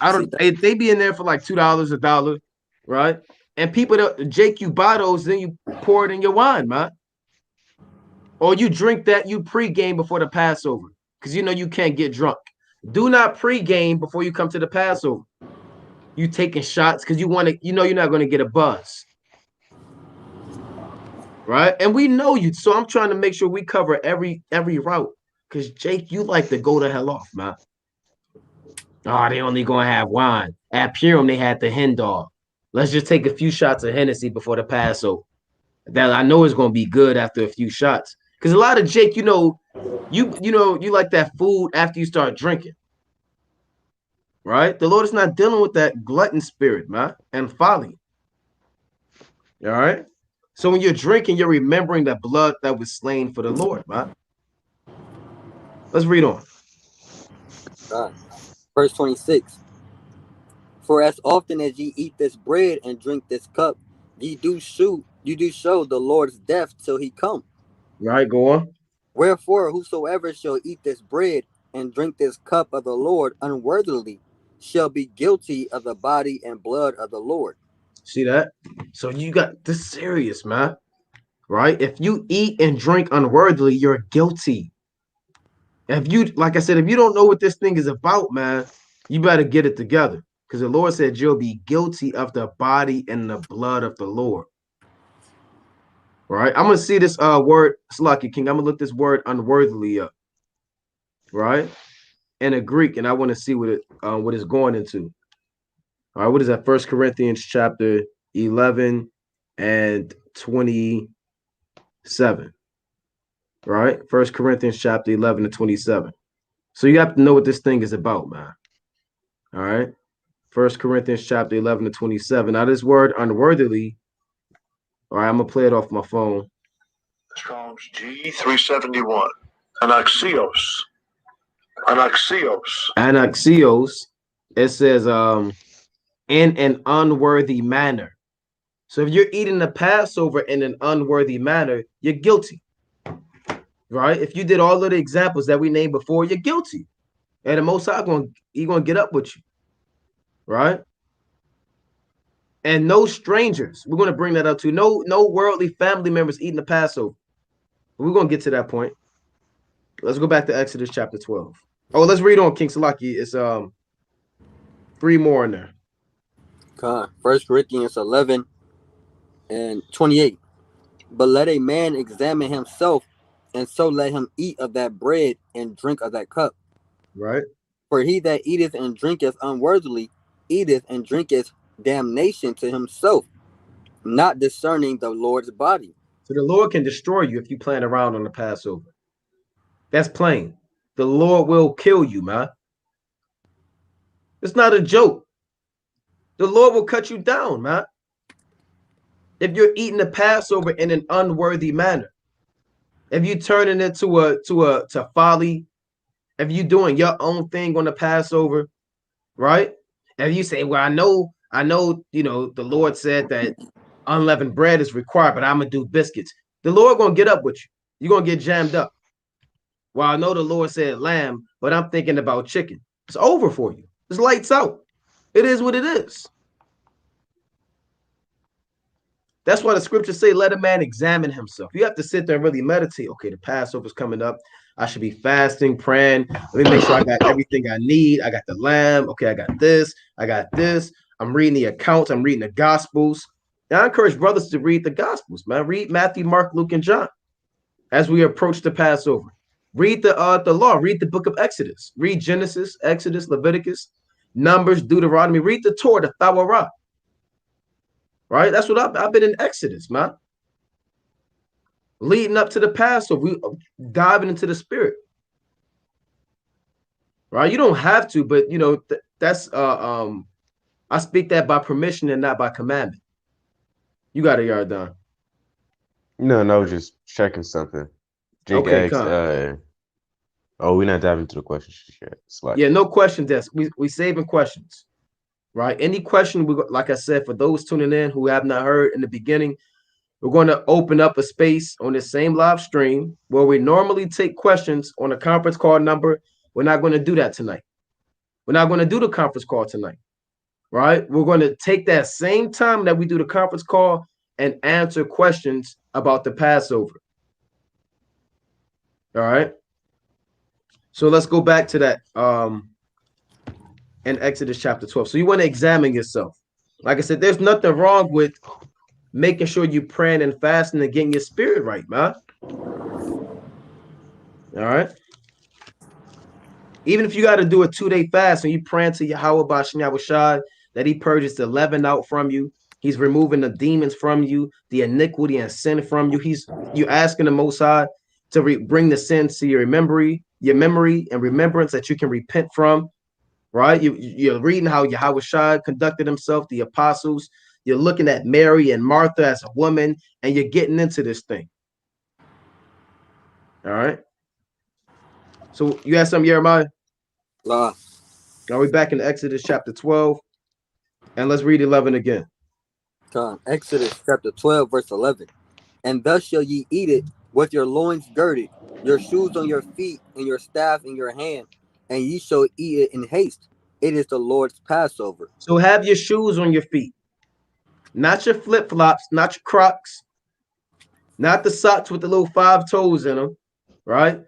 I don't. They be in there for like $2, $1, right? And people that Jake, you buy those, then you pour it in your wine, man. Or you drink that you pregame before the Passover, because you can't get drunk. Do not pregame before you come to the Passover. You taking shots because you want to, you're not going to get a buzz. Right? And we know you. So I'm trying to make sure we cover every route. Because Jake, you like to go the hell off, man. Oh, they only gonna have wine. At Purim, they had the hen dog. Let's just take a few shots of Hennessy before the Passover. That I know is going to be good after a few shots. Because a lot of Jake, you like that food after you start drinking, right? The Lord is not dealing with that glutton spirit, man, and folly. All right. So when you're drinking, you're remembering the blood that was slain for the Lord, man. Let's read on. Verse 26. For as often as ye eat this bread and drink this cup, you do show the Lord's death till he come. Right, go on. Wherefore, whosoever shall eat this bread and drink this cup of the Lord unworthily shall be guilty of the body and blood of the Lord. See that? So you got this serious, man. Right? If you eat and drink unworthily, you're guilty. If you, like I said, if you don't know what this thing is about, man, you better get it together. Because the Lord said you'll be guilty of the body and the blood of the Lord. Right? I'm gonna see this word, Slaki King. I'm gonna look this word unworthily up. Right? In a Greek, and I want to see what it's going into. All right, what is that? 1 Corinthians chapter 11 and 27. Right? 1 Corinthians chapter 11 and 27. So you have to know what this thing is about, man. All right. 1 Corinthians chapter 11 to 27. Now, this word unworthily, all right, I'm going to play it off my phone. Strong's G371. Anaxios. Anaxios. It says, in an unworthy manner. So if you're eating the Passover in an unworthy manner, you're guilty. Right? If you did all of the examples that we named before, you're guilty. And the Most High he's going to get up with you. Right? And no strangers. We're going to bring that up too. No worldly family members eating the Passover. We're going to get to that point. Let's go back to Exodus chapter 12. Oh, let's read on, King Salaki. It's 3 more in there. 1 Corinthians 11 and 28. But let a man examine himself, and so let him eat of that bread and drink of that cup. Right. For he that eateth and drinketh unworthily eateth and drinketh damnation to himself, not discerning the Lord's body. So the Lord can destroy you if you plan around on the Passover. That's plain. The Lord will kill you, man. It's not a joke. The Lord will cut you down, man. If you're eating the Passover in an unworthy manner, if you turn it into to folly, if you're doing your own thing on the Passover, right? If you say, well, I know, the Lord said that unleavened bread is required, but I'm gonna do biscuits. The Lord gonna get up with you. You're gonna get jammed up. Well, I know the Lord said lamb, but I'm thinking about chicken. It's over for you. It's lights out. It is what it is. That's why the scriptures say, let a man examine himself. You have to sit there and really meditate. Okay, the Passover's coming up. I should be fasting, praying. Let me make sure I got everything I need. I got the lamb. Okay, I got this. I got this. I'm reading the accounts. I'm reading the Gospels. Now, I encourage brothers to read the Gospels, man. Read Matthew, Mark, Luke, and John as we approach the Passover. Read the law. Read the book of Exodus. Read Genesis, Exodus, Leviticus, Numbers, Deuteronomy. Read the Torah, the Thawarah. Right? That's what I've been in Exodus, man. Leading up to the Passover, we diving into the spirit. Right? You don't have to, but that's I speak that by permission and not by commandment. You got it, Yardan. No, I was just checking something. Jake Okay, asked, we're not diving into the questions yet. Yeah, no question desk. We saving questions. Right? Any question, like I said, for those tuning in who have not heard in the beginning, we're going to open up a space on the same live stream where we normally take questions on a conference call number. We're not going to do that tonight. We're not going to do the conference call tonight. Right? We're going to take that same time that we do the conference call and answer questions about the Passover. All right? So let's go back to that. In Exodus chapter 12. So you want to examine yourself. Like I said, there's nothing wrong with making sure you praying and fasting and getting your spirit right, man. All right. Even if you got to do a 2-day fast and you praying to Yahweh Bashem Yahushai that he purges the leaven out from you, He's removing the demons from you, the iniquity and sin from you. You asking the Most High to bring the sins to your memory and remembrance that you can repent from. Right? You're reading how Yahweh Shai conducted himself, the apostles. You're looking at Mary and Martha as a woman, and you're getting into this thing. All right. So you have something, Jeremiah? La. Are we back in Exodus chapter 12? And let's read 11 again. Exodus chapter 12, verse 11. And thus shall ye eat it with your loins girded, your shoes on your feet, and your staff in your hand, and ye shall eat it in haste. It is the Lord's Passover. So have your shoes on your feet, not your flip-flops, not your Crocs, not the socks with the little 5 toes in them, right?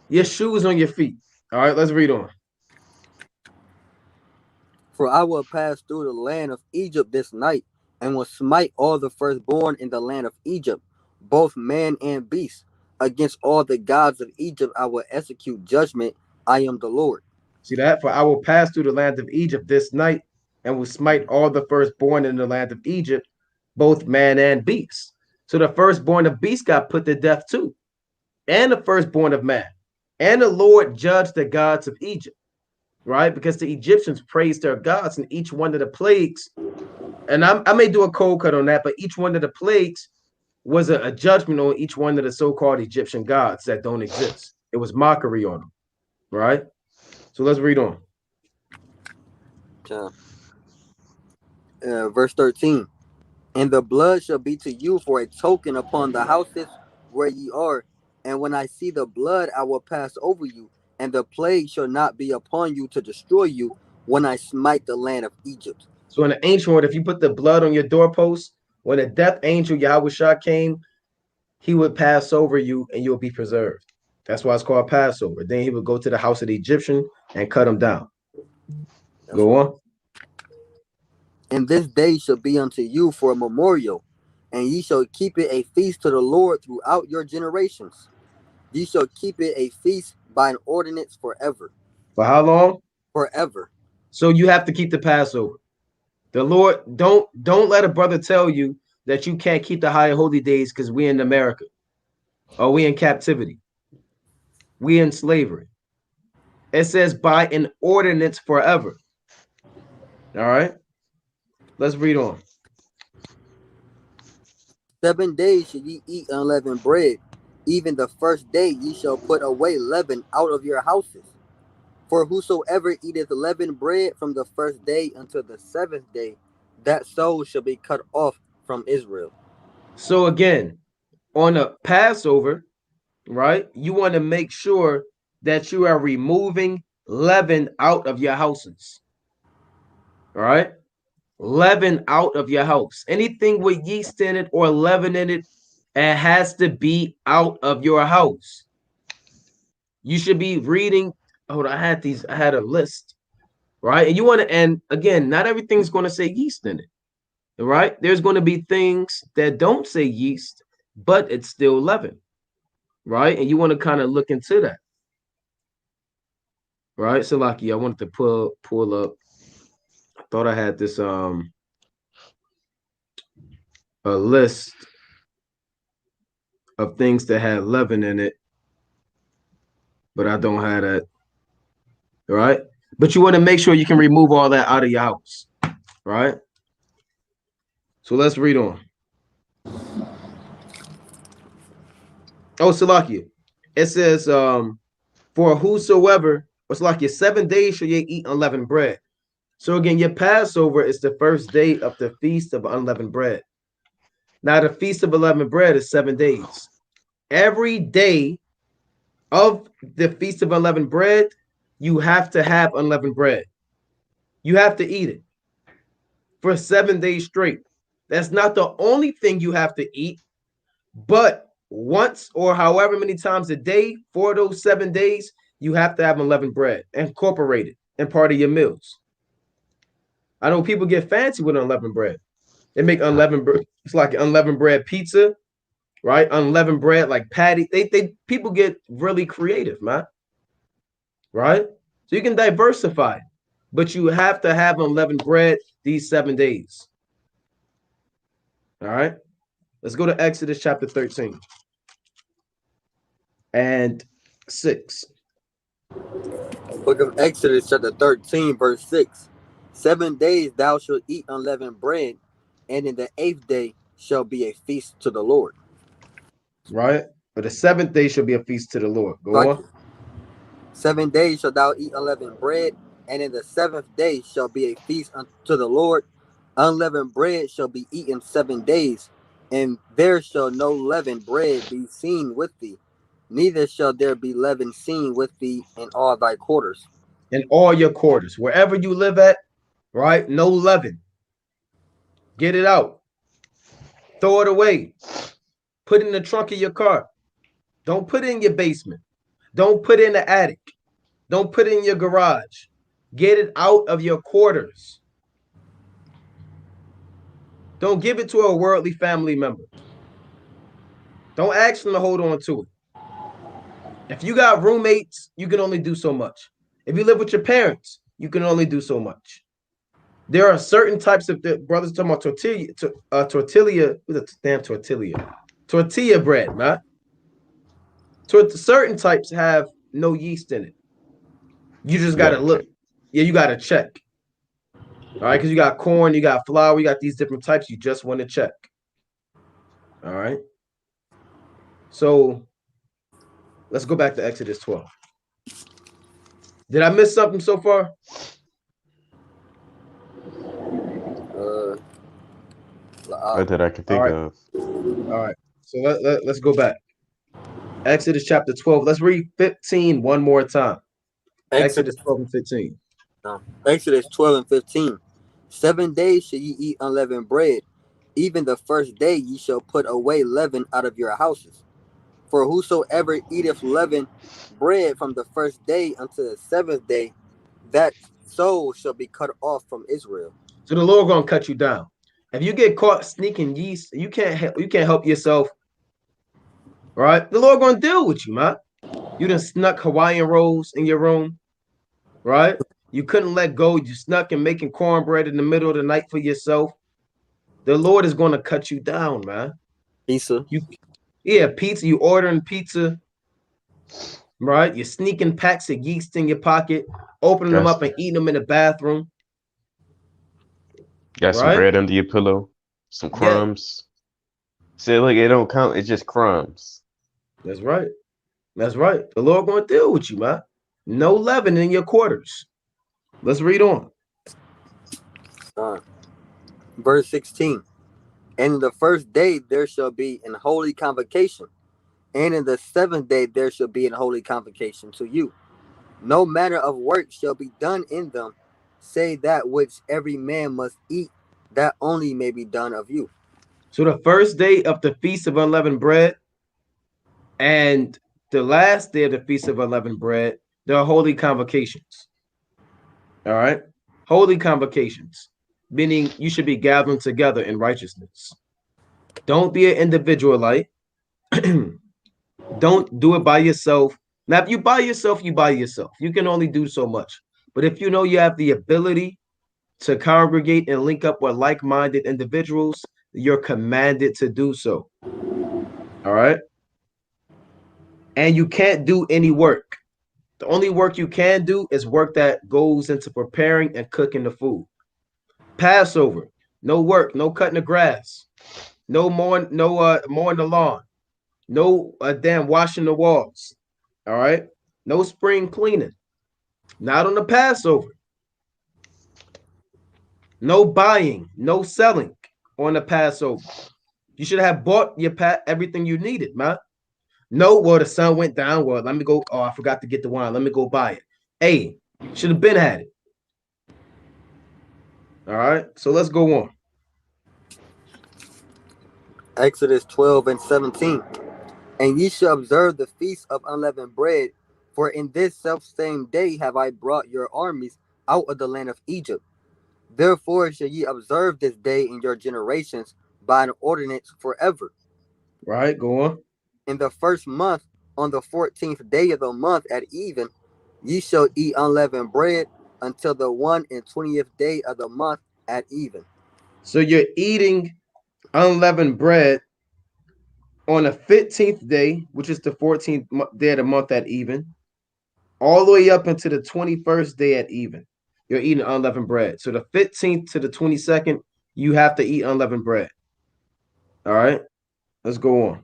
Your shoes on your feet. All right, let's read on. For I will pass through the land of Egypt this night, and will smite all the firstborn in the land of Egypt, both man and beast. Against all the gods of Egypt I will execute judgment. I am the Lord. See that? For I will pass through the land of Egypt this night, and will smite all the firstborn in the land of Egypt, both man and beast. So the firstborn of beast got put to death too, and the firstborn of man. And the Lord judged the gods of Egypt, right? Because the Egyptians praised their gods, and each one of the plagues, and I may do a cold cut on that, but each one of the plagues was a judgment on each one of the so-called Egyptian gods that don't exist. It was mockery on them, right? So let's read on. Verse 13. And the blood shall be to you for a token upon the houses where ye are. And when I see the blood, I will pass over you, and the plague shall not be upon you to destroy you when I smite the land of Egypt. So in the ancient world, if you put the blood on your doorpost, when a death angel Yahweh Shah came, he would pass over you and you'll be preserved. That's why it's called Passover. Then he would go to the house of the Egyptian and cut them down. Go on. And this day shall be unto you for a memorial, and ye shall keep it a feast to the Lord throughout your generations. Ye shall keep it a feast by an ordinance forever. For how long? Forever. So you have to keep the Passover. The Lord, don't let a brother tell you that you can't keep the high and holy days because we in America, or we in captivity, we in slavery. It says by an ordinance forever. All right, let's read on. 7 days shall ye eat unleavened bread. Even the first day ye shall put away leaven out of your houses. For whosoever eateth leavened bread from the first day until the 7th day, that soul shall be cut off from Israel. So again, on a Passover, right, you want to make sure that you are removing leaven out of your houses. All right, leaven out of your house. Anything with yeast in it or leaven in it, it has to be out of your house. You should be reading. Hold on, I had a list, right? And you want to, and again, not everything's going to say yeast in it, right? There's going to be things that don't say yeast, but it's still leaven, right? And you want to kind of look into that, right? So, Lucky, I wanted to pull up. I thought I had this a list of things that had leaven in it, but I don't have that. All right, but you want to make sure you can remove all that out of your house, right? So let's read on. Oh, Salakia. It says, for whosoever, it's like your 7 days shall ye eat unleavened bread. So again, your Passover is the first day of the feast of unleavened bread. Now, the feast of unleavened bread is 7 days. Every day of the feast of unleavened bread, you have to have unleavened bread. You have to eat it for 7 days straight. That's not the only thing you have to eat, but once or however many times a day for those 7 days, you have to have unleavened bread incorporated in part of your meals. I know people get fancy with unleavened bread. They make unleavened bread. It's like unleavened bread pizza, right? Unleavened bread like patty. People get really creative, man. Right? So you can diversify. but you have to have unleavened bread these 7 days. All right. Let's go to Exodus chapter 13 and 6. Book of Exodus, chapter 13, verse 6. 7 days thou shalt eat unleavened bread, and in the 8th day shall be a feast to the Lord. Right. But the 7th day shall be a feast to the Lord. Go on. 7 days shalt thou eat unleavened bread, and in the 7th day shall be a feast unto the Lord. Unleavened bread shall be eaten 7 days, and there shall no leavened bread be seen with thee, neither shall there be leaven seen with thee in all thy quarters. In all your quarters, wherever you live at, right? No leaven. Get it out. Throw it away. Put it in the trunk of your car. Don't put it in your basement. Don't put it in the attic. Don't put it in your garage. Get it out of your quarters. Don't give it to a worldly family member. Don't ask them to hold on to it. If you got roommates, you can only do so much. If you live with your parents, you can only do so much. There are certain types of brothers talking about tortilla bread, man. Certain types have no yeast in it. You just gotta look. Yeah, you gotta check. All right, because you got corn, you got flour, you got these different types. You just want to check. All right. So let's go back to Exodus 12. Did I miss something so far? Not that I can think of. All right. So let's go back. Exodus chapter 12. Let's read 15 one more time. Exodus 12 and 15. Exodus 12 and 15. 7 days shall ye eat unleavened bread. Even the first day ye shall put away leaven out of your houses. For whosoever eateth leavened bread from the first day unto the 7th day, that soul shall be cut off from Israel. So the Lord gonna cut you down. If you get caught sneaking yeast, you can't help yourself. Right? The Lord gonna deal with you, man. You done snuck Hawaiian rolls in your room, right? You couldn't let go. You snuck and making cornbread in the middle of the night for yourself. The Lord is gonna cut you down, man. Pizza. Pizza. You ordering pizza, right? You're sneaking packs of yeast in your pocket, opening them up and eating them in the bathroom. Got some bread under your pillow, some crumbs. Say, look, it don't count. It's just crumbs. That's right. That's right. The Lord going to deal with you, man. No leaven in your quarters. Let's read on. Verse 16. And in the first day there shall be an holy convocation, and in the 7th day there shall be an holy convocation to you. No manner of work shall be done in them, save that which every man must eat, that only may be done of you. So the first day of the Feast of Unleavened Bread and the last day of the Feast of Unleavened Bread, there are holy convocations. All right? Holy convocations, meaning you should be gathering together in righteousness. Don't be an individualite. Don't do it by yourself. Now, if you by yourself, you by yourself. You can only do so much. But if you know you have the ability to congregate and link up with like-minded individuals, you're commanded to do so. All right? And you can't do any work. The only work you can do is work that goes into preparing and cooking the food. Passover, no work, no cutting the grass, no mowing the lawn, no damn washing the walls. All right? No spring cleaning. Not on the Passover. No buying, no selling on the Passover. You should have bought your everything you needed, man. No, well, the sun went down. Well, let me go. Oh, I forgot to get the wine. Let me go buy it. Hey, should have been had it. All right, so let's go on. Exodus 12 and 17. And ye shall observe the feast of unleavened bread, for in this selfsame day have I brought your armies out of the land of Egypt. Therefore shall ye observe this day in your generations by an ordinance forever. Right, go on. In the first month, on the 14th day of the month at even, ye shall eat unleavened bread. until the 120th day of the month at even. So you're eating unleavened bread on the 15th day, which is the 14th day of the month at even, all the way up into the 21st day at even. You're eating unleavened bread. So the 15th to the 22nd, you have to eat unleavened bread. All right, let's go on.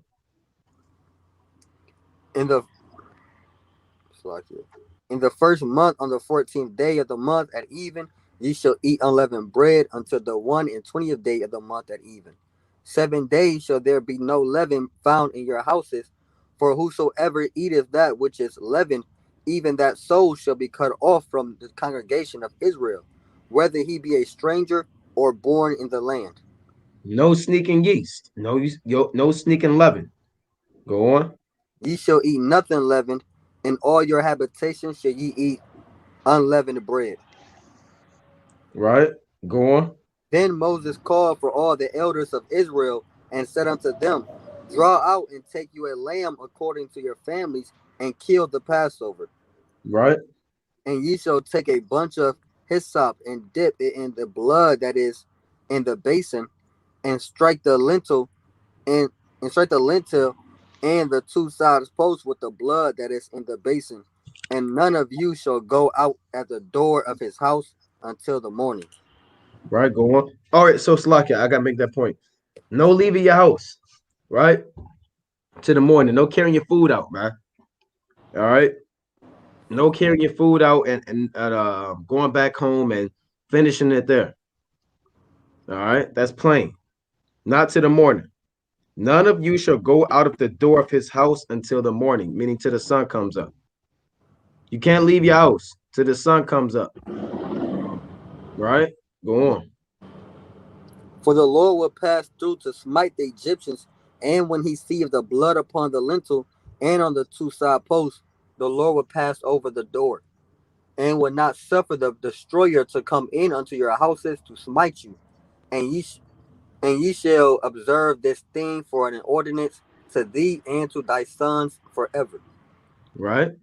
In the In the first month, on the 14th day of the month at even, ye shall eat unleavened bread until the 120th day of the month at even. 7 days shall there be no leaven found in your houses, for whosoever eateth that which is leavened, even that soul shall be cut off from the congregation of Israel, whether he be a stranger or born in the land. No sneaking yeast. No sneaking leaven. Go on. Ye shall eat nothing leavened, in all your habitations shall ye eat unleavened bread. Right. Go on. Then Moses called for all the elders of Israel and said unto them, draw out and take you a lamb according to your families, and kill the Passover. Right. And ye shall take a bunch of hyssop and dip it in the blood that is in the basin, and strike the lintel and strike the lintel and the two sides posts with the blood that is in the basin. And none of you shall go out at the door of his house until the morning. Right. Go on. All right. So Slakia, I gotta make that point. No leaving your house. Right. To the morning. No carrying your food out, man. All right. No carrying your food out and going back home and finishing it there. All right. That's plain. Not to the morning. None of you shall go out of the door of his house until the morning, meaning till the sun comes up. You can't leave your house till the sun comes up. Right? Go on. For the Lord will pass through to smite the Egyptians, and when he seeth the blood upon the lintel and on the two side posts, the Lord will pass over the door, and will not suffer the destroyer to come in unto your houses to smite you. And ye shall observe this thing for an ordinance to thee and to thy sons forever. Right?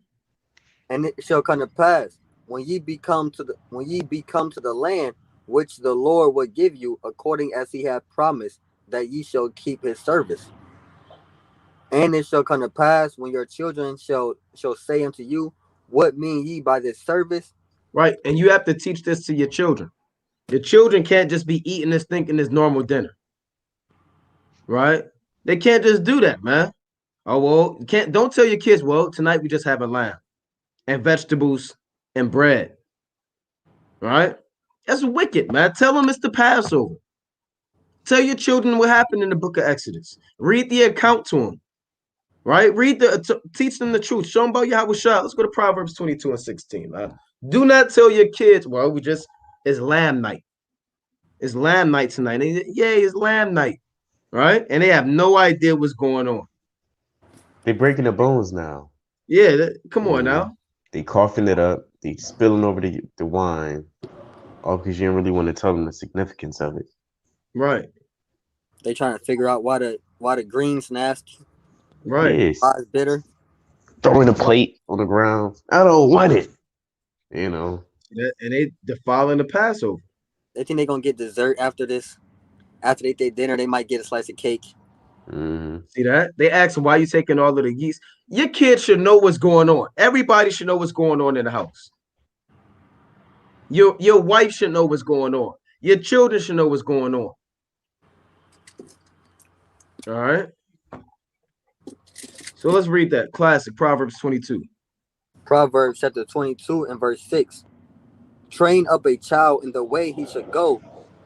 And it shall come to pass when ye become to the land which the Lord will give you, according as he hath promised, that ye shall keep his service. And it shall come to pass when your children shall say unto you, what mean ye by this service? Right. And you have to teach this to your children. Your children can't just be eating this, thinking it's normal dinner. Right? They can't just do that, man. Oh, well, don't tell your kids, well, tonight we just have a lamb and vegetables and bread. Right? That's wicked, man. Tell them it's the Passover. Tell your children what happened in the book of Exodus. Read the account to them. Right? Teach them the truth. Show them about Yahweh Shah. Let's go to Proverbs 22 and 16. Man. Do not tell your kids, well, it's lamb night. It's lamb night tonight. It's lamb night. Right? And they have no idea what's going on. They breaking the bones now. Yeah, come on now. They coughing it up. They spilling over the wine. All because you don't really want to tell them the significance of it. Right. They trying to figure out why the green's nasty. Right. Yes. Why it's bitter. Throwing a plate on the ground. I don't want it. You know. And they defiling the Passover. They think they're gonna get dessert after this. After they eat their dinner, they might get a slice of cake. Mm-hmm. See that? They ask why you taking all of the yeast. Your kids should know what's going on. Everybody should know what's going on in the house. Your wife should know what's going on. Your children should know what's going on. All right. So let's read that classic Proverbs 22. Proverbs chapter 22 and verse 6. Train up a child in the way he should go,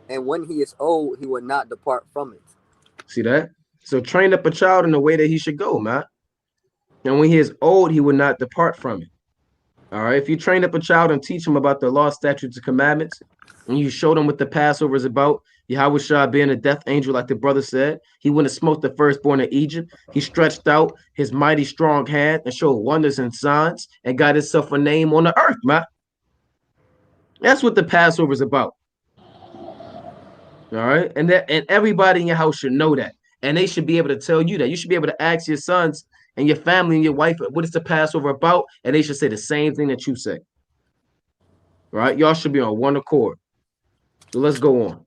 and when he is old, he will not depart from it. See that? So train up a child in the way that he should go, man. And when he is old, he will not depart from it. All right. If you train up a child and teach him about the law, statutes, and commandments, and you show them what the Passover is about, Yahweh Shah being a death angel, like the brother said, he wouldn't smote the firstborn of Egypt. He stretched out his mighty strong hand and showed wonders and signs and got himself a name on the earth, man. That's what the Passover is about. All right. And everybody in your house should know that. And they should be able to tell you that. You should be able to ask your sons and your family and your wife, what is the Passover about? And they should say the same thing that you say. Right? Y'all should be on one accord. So let's go on.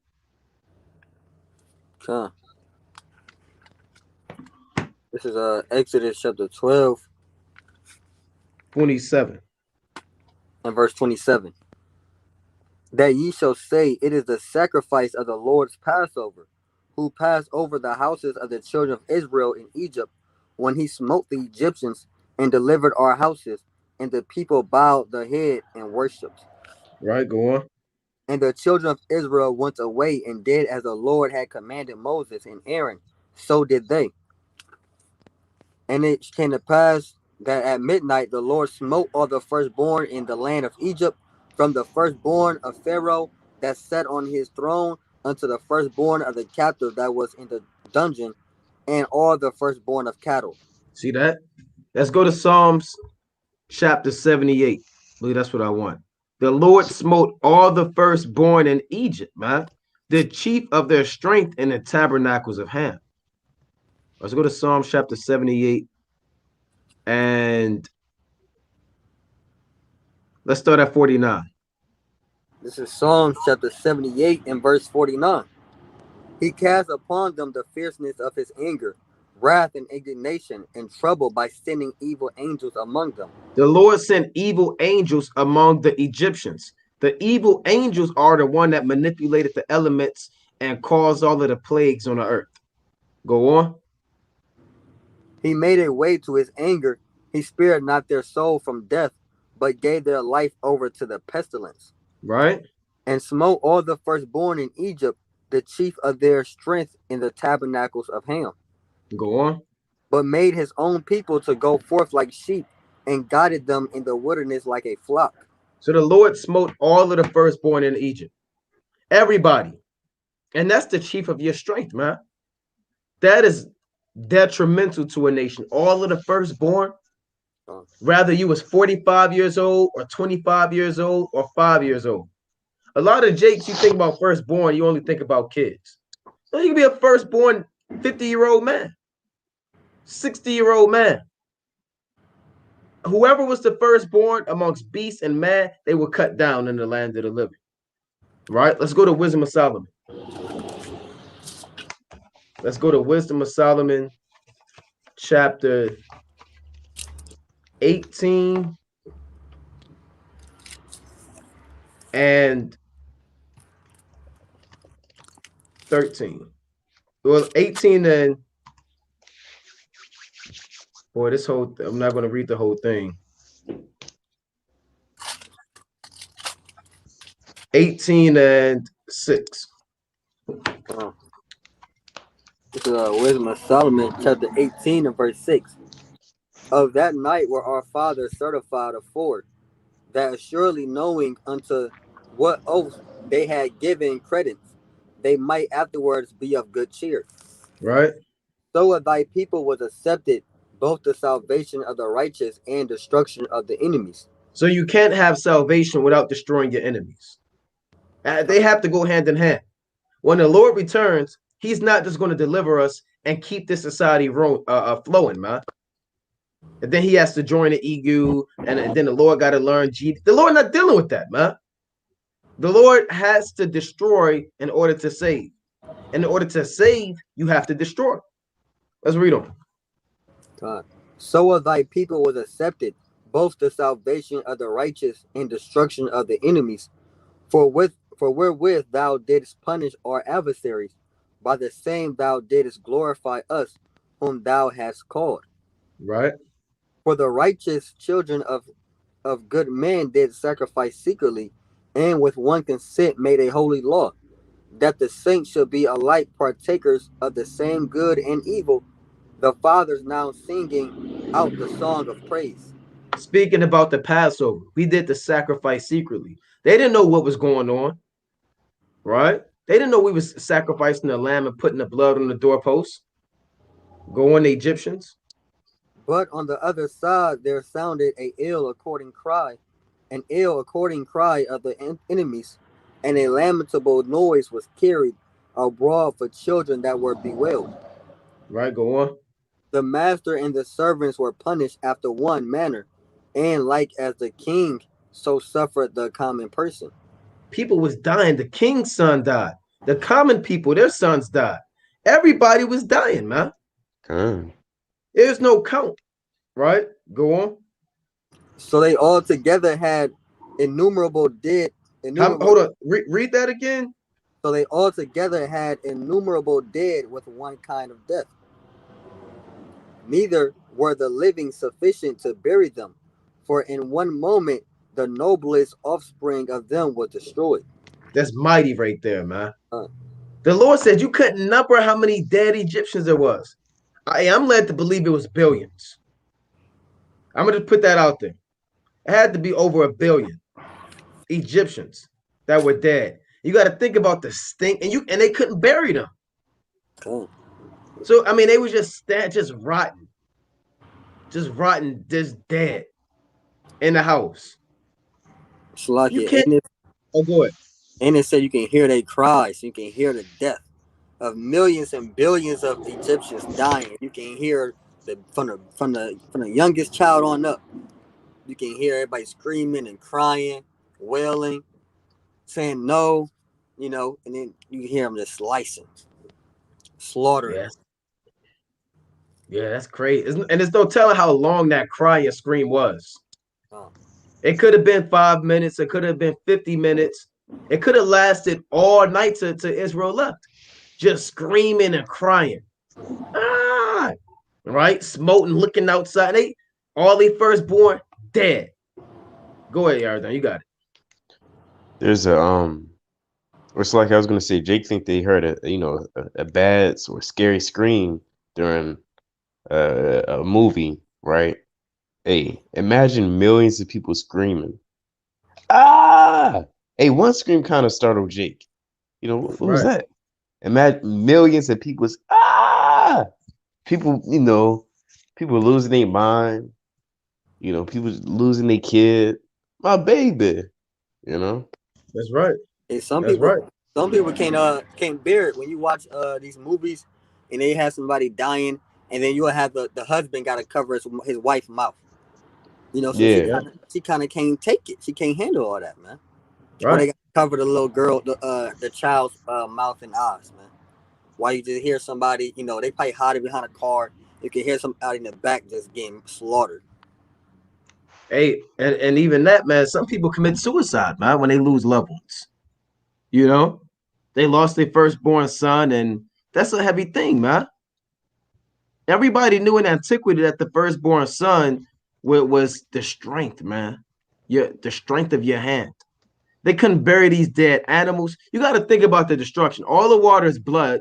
Okay. This is Exodus chapter 12 27. and verse 27. That ye shall say, it is the sacrifice of the Lord's Passover, who passed over the houses of the children of Israel in Egypt, when he smote the Egyptians and delivered our houses, and the people bowed their head and worshipped. Right, go on. And the children of Israel went away and did as the Lord had commanded Moses and Aaron, so did they. And it came to pass that at midnight the Lord smote all the firstborn in the land of Egypt, from the firstborn of Pharaoh that sat on his throne unto the firstborn of the captive that was in the dungeon, and all the firstborn of cattle. See that? Let's go to Psalms chapter 78. I believe that's what I want. The Lord smote all the firstborn in Egypt, man. The chief of their strength in the tabernacles of Ham. Let's go to Psalms chapter 78. And let's start at 49. This is Psalms chapter 78 and verse 49. He cast upon them the fierceness of his anger, wrath and indignation, and trouble by sending evil angels among them. The Lord sent evil angels among the Egyptians. The evil angels are the one that manipulated the elements and caused all of the plagues on the earth. Go on. He made a way to his anger. He spared not their soul from death, but gave their life over to the pestilence. Right. And smote all the firstborn in Egypt, the chief of their strength in the tabernacles of Ham. Go on. But made his own people to go forth like sheep, and guided them in the wilderness like a flock. So the Lord smote all of the firstborn in Egypt. Everybody. And that's the chief of your strength, man. That is detrimental to a nation. All of the firstborn, rather you was 45 years old or 25 years old or 5 years old. A lot of Jakes, you think about firstborn, you only think about kids. You can be a firstborn 50-year-old man, 60-year-old man. Whoever was the firstborn amongst beasts and man, they were cut down in the land of the living. Right? Let's go to Wisdom of Solomon. Let's go to Wisdom of Solomon, chapter 18 and 13. Well, 18 and boy, this whole I'm not going to read the whole thing. 18 and 6. This is Wisdom of Solomon, chapter 18 and verse 6. Of that night were our fathers certified afore, that assuredly knowing unto what oath they had given credence, they might afterwards be of good cheer. Right. So of thy people was accepted both the salvation of the righteous and destruction of the enemies. So you can't have salvation without destroying your enemies. They have to go hand in hand. When the Lord returns, he's not just going to deliver us and keep this society flowing, man. And then he has to join the EU, and then the Lord got to learn The Lord not dealing with that, man. The Lord has to destroy in order to save. In order to save, you have to destroy. Let's read on. So of thy people was accepted both the salvation of the righteous and destruction of the enemies. For wherewith thou didst punish our adversaries, by the same thou didst glorify us, whom thou hast called. Right. For the righteous children of good men did sacrifice secretly, and with one consent made a holy law, that the saints should be alike partakers of the same good and evil, the fathers now singing out the song of praise. Speaking about the Passover, we did the sacrifice secretly. They didn't know what was going on, right? They didn't know we was sacrificing the lamb and putting the blood on the doorpost. Go on, the Egyptians. But on the other side there sounded an ill according cry of the enemies, and a lamentable noise was carried abroad for children that were bewailed. Right, go on. The master and the servants were punished after one manner, and like as the king so suffered the common person. People was dying. The king's son died. The common people, their sons died. Everybody was dying, man. Con. There's no count, right? Go on. So they all together had innumerable dead. Hold on. Read that again. So they all together had innumerable dead with one kind of death. Neither were the living sufficient to bury them, for in one moment the noblest offspring of them was destroyed. That's mighty right there, man. Uh, The Lord said you couldn't number how many dead Egyptians there was. I'm led to believe it was billions. I'm going to put that out there. It had to be over 1 billion Egyptians that were dead. You got to think about the stink, and they couldn't bury them. Cool. So I mean, they were just rotten, just dead in the house. You can't. Oh, go ahead. And it said you can hear their cries, you can hear the death of millions and billions of Egyptians dying. You can hear from the youngest child on up. You can hear everybody screaming and crying, wailing, saying no, and then you hear them just slicing, slaughtering. Yes. Yeah, that's crazy. And there's no telling how long that cry and scream was. Oh. It could have been 5 minutes. It could have been 50 minutes. It could have lasted all night to Israel left. Just screaming and crying. Ah! Right? Smoting, looking outside. All they firstborn dead. Go ahead, Yardan. You got it. There's it's like I was gonna say, Jake think they heard a bad or scary scream during a movie, right? Hey, imagine millions of people screaming. Ah! Hey, one scream kind of startled Jake. What was that? Imagine millions of people's people, people losing their mind, people losing their kid, my baby, That's right. And some people can't bear it when you watch these movies and they have somebody dying and then you'll have the husband got to cover his wife's mouth. So she kind of can't take it. She can't handle all that, man. Right. Or they got to cover the little girl, the child's mouth and eyes, man. While you just hear somebody, they probably hiding behind a car. You can hear somebody in the back just getting slaughtered. Hey, and even that, man, some people commit suicide, man, when they lose loved ones. They lost their firstborn son, and that's a heavy thing, man. Everybody knew in antiquity that the firstborn son was the strength, man. The strength of your hand. They couldn't bury these dead animals. You got to think about the destruction. All the water is blood.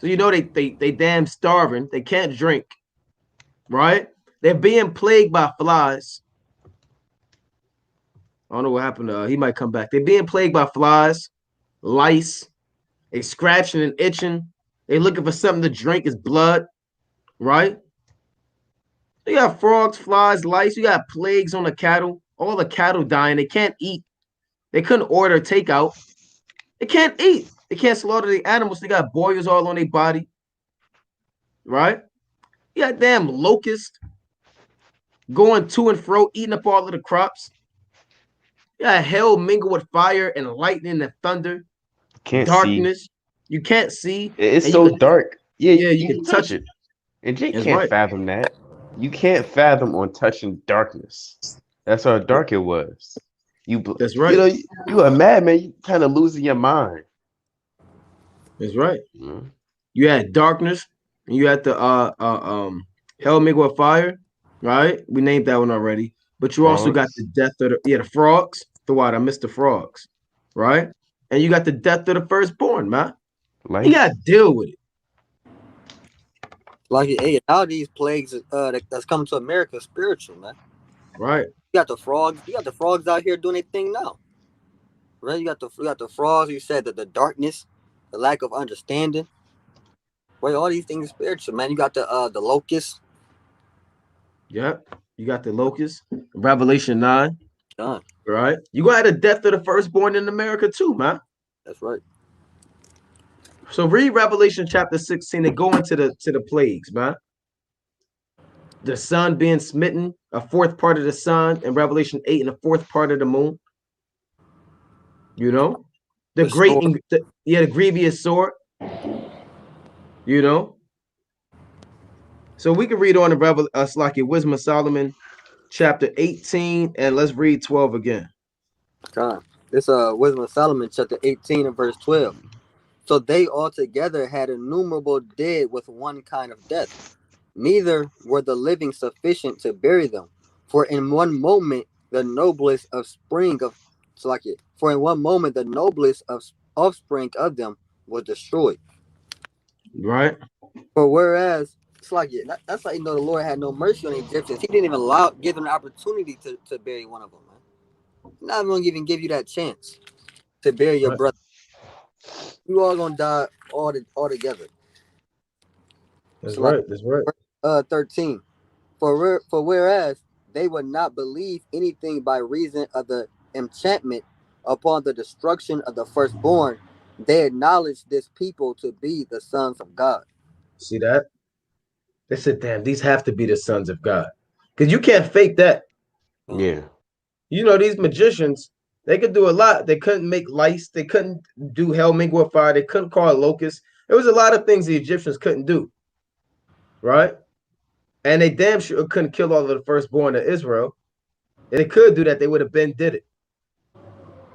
So they damn starving. They can't drink. Right? They're being plagued by flies. I don't know what happened. He might come back. They're being plagued by flies, lice. They scratching and itching. They looking for something to drink. It's blood. Right? You got frogs, flies, lice. You got plagues on the cattle. All the cattle dying. They can't eat. They couldn't order takeout. They can't eat. They can't slaughter the animals. They got boils all on their body. Right? You got damn locusts going to and fro, eating up all of the crops. You got hell mingled with fire and lightning and thunder. Can't darkness. See. You can't see. It's so dark. Yeah, you can touch it. And Jake can't fathom that. You can't fathom on touching darkness. That's how dark it was. That's right. You a madman. You kind of losing your mind. That's right. Mm-hmm. You had darkness, and you had the hell mingled with fire. Right? We named that one already. But you also got the death of the frogs. I missed the frogs. Right? And you got the death of the firstborn, man. You got to deal with it. Like, hey, now these plagues that's coming to America spiritual, man. Right. You got the frogs. You got the frogs out here doing their thing now. Right? You got the frogs. You said that the darkness, the lack of understanding. Right? All these things are spiritual, man. You got the locusts. Yep. You got the locusts. Revelation 9. Done. Right. You gonna have the death of the firstborn in America too, man. That's right. So read Revelation chapter 16 and go into the plagues, man. the sun being smitten, a fourth part of the sun in Revelation 8, and a fourth part of the moon. You know, the The sword. the grievous sword. You know, so we can read on the Wisdom of Solomon, chapter 18, and let's read 12 again. God. This Wisdom of Solomon, chapter 18 and verse 12. So they altogether had innumerable dead with one kind of death. Neither were the living sufficient to bury them. For in one moment the noblest offspring of offspring of them was destroyed. Right? For whereas that's like the Lord had no mercy on the Egyptians. He didn't even give them an opportunity to bury one of them, man. Not even give you that chance to bury your Right. brother. You all gonna die all together. That's So like right. That's right. 13. For whereas they would not believe anything by reason of the enchantment upon the destruction of the firstborn, they acknowledged this people to be the sons of God. See that? They said, damn, these have to be the sons of God. Because you can't fake that. Yeah. You know, these magicians, they could do a lot. They couldn't make lice. They couldn't do hell mingle with fire. They couldn't call locusts. There was a lot of things the Egyptians couldn't do. Right? And they damn sure couldn't kill all of the firstborn of Israel. And they could do that. They would have been did it.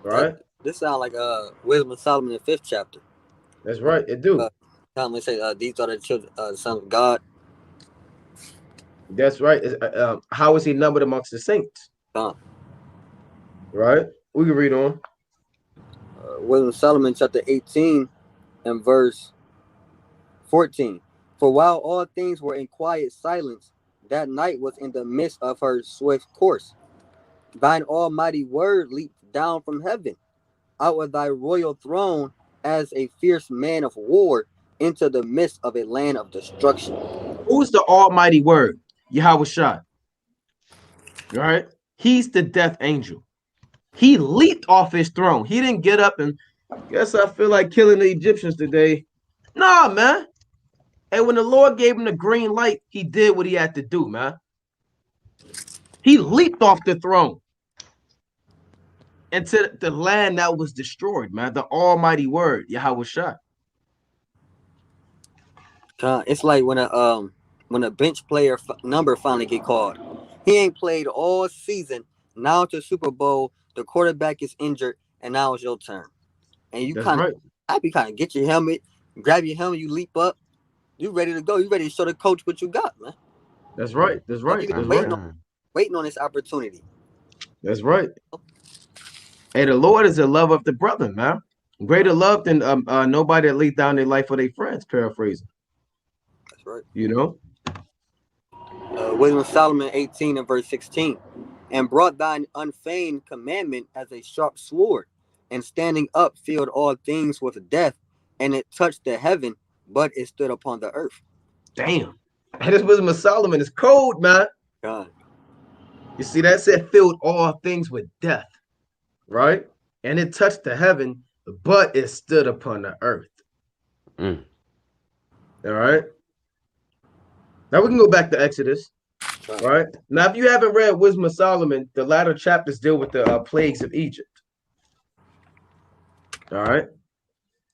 Right? This sounds like Wisdom of Solomon in the 5th chapter. That's right. It do. Solomon say these are the children, sons of God. That's right. How is he numbered amongst the saints? Right? We can read on. Wisdom of Solomon chapter 18 and verse 14. For while all things were in quiet silence, that night was in the midst of her swift course. Thine almighty word leaped down from heaven, out of thy royal throne, as a fierce man of war, into the midst of a land of destruction. Who's the almighty word? Yahweh Shai. Right? He's the death angel. He leaped off his throne. He didn't get up and guess I feel like killing the Egyptians today. Nah, man. And when the Lord gave him the green light, he did what he had to do, man. He leaped off the throne into the land that was destroyed, man. The almighty word, Yahweh Shai. It's like when a bench player number finally get called. He ain't played all season. Now to Super Bowl, the quarterback is injured, and now it's your turn. And you kind of happy, kind of get your helmet, grab your helmet, you leap up, you ready to go. You ready to show the coach what you got, man. That's right. That's right. That's waiting on this opportunity. That's right. Hey, the Lord is the love of the brother, man. Greater love than nobody that laid down their life for their friends, paraphrasing. That's right. You know? Wisdom of Solomon 18 and verse 16. And brought thine unfeigned commandment as a sharp sword, and standing up filled all things with death, and it touched the heaven, but it stood upon the earth. Damn. This Wisdom of Solomon is cold, man. God. You see, that said filled all things with death, right? And it touched the heaven, but it stood upon the earth. All right. Now we can go back to Exodus. All right. Now, if you haven't read Wisdom of Solomon, the latter chapters deal with the plagues of Egypt. All right.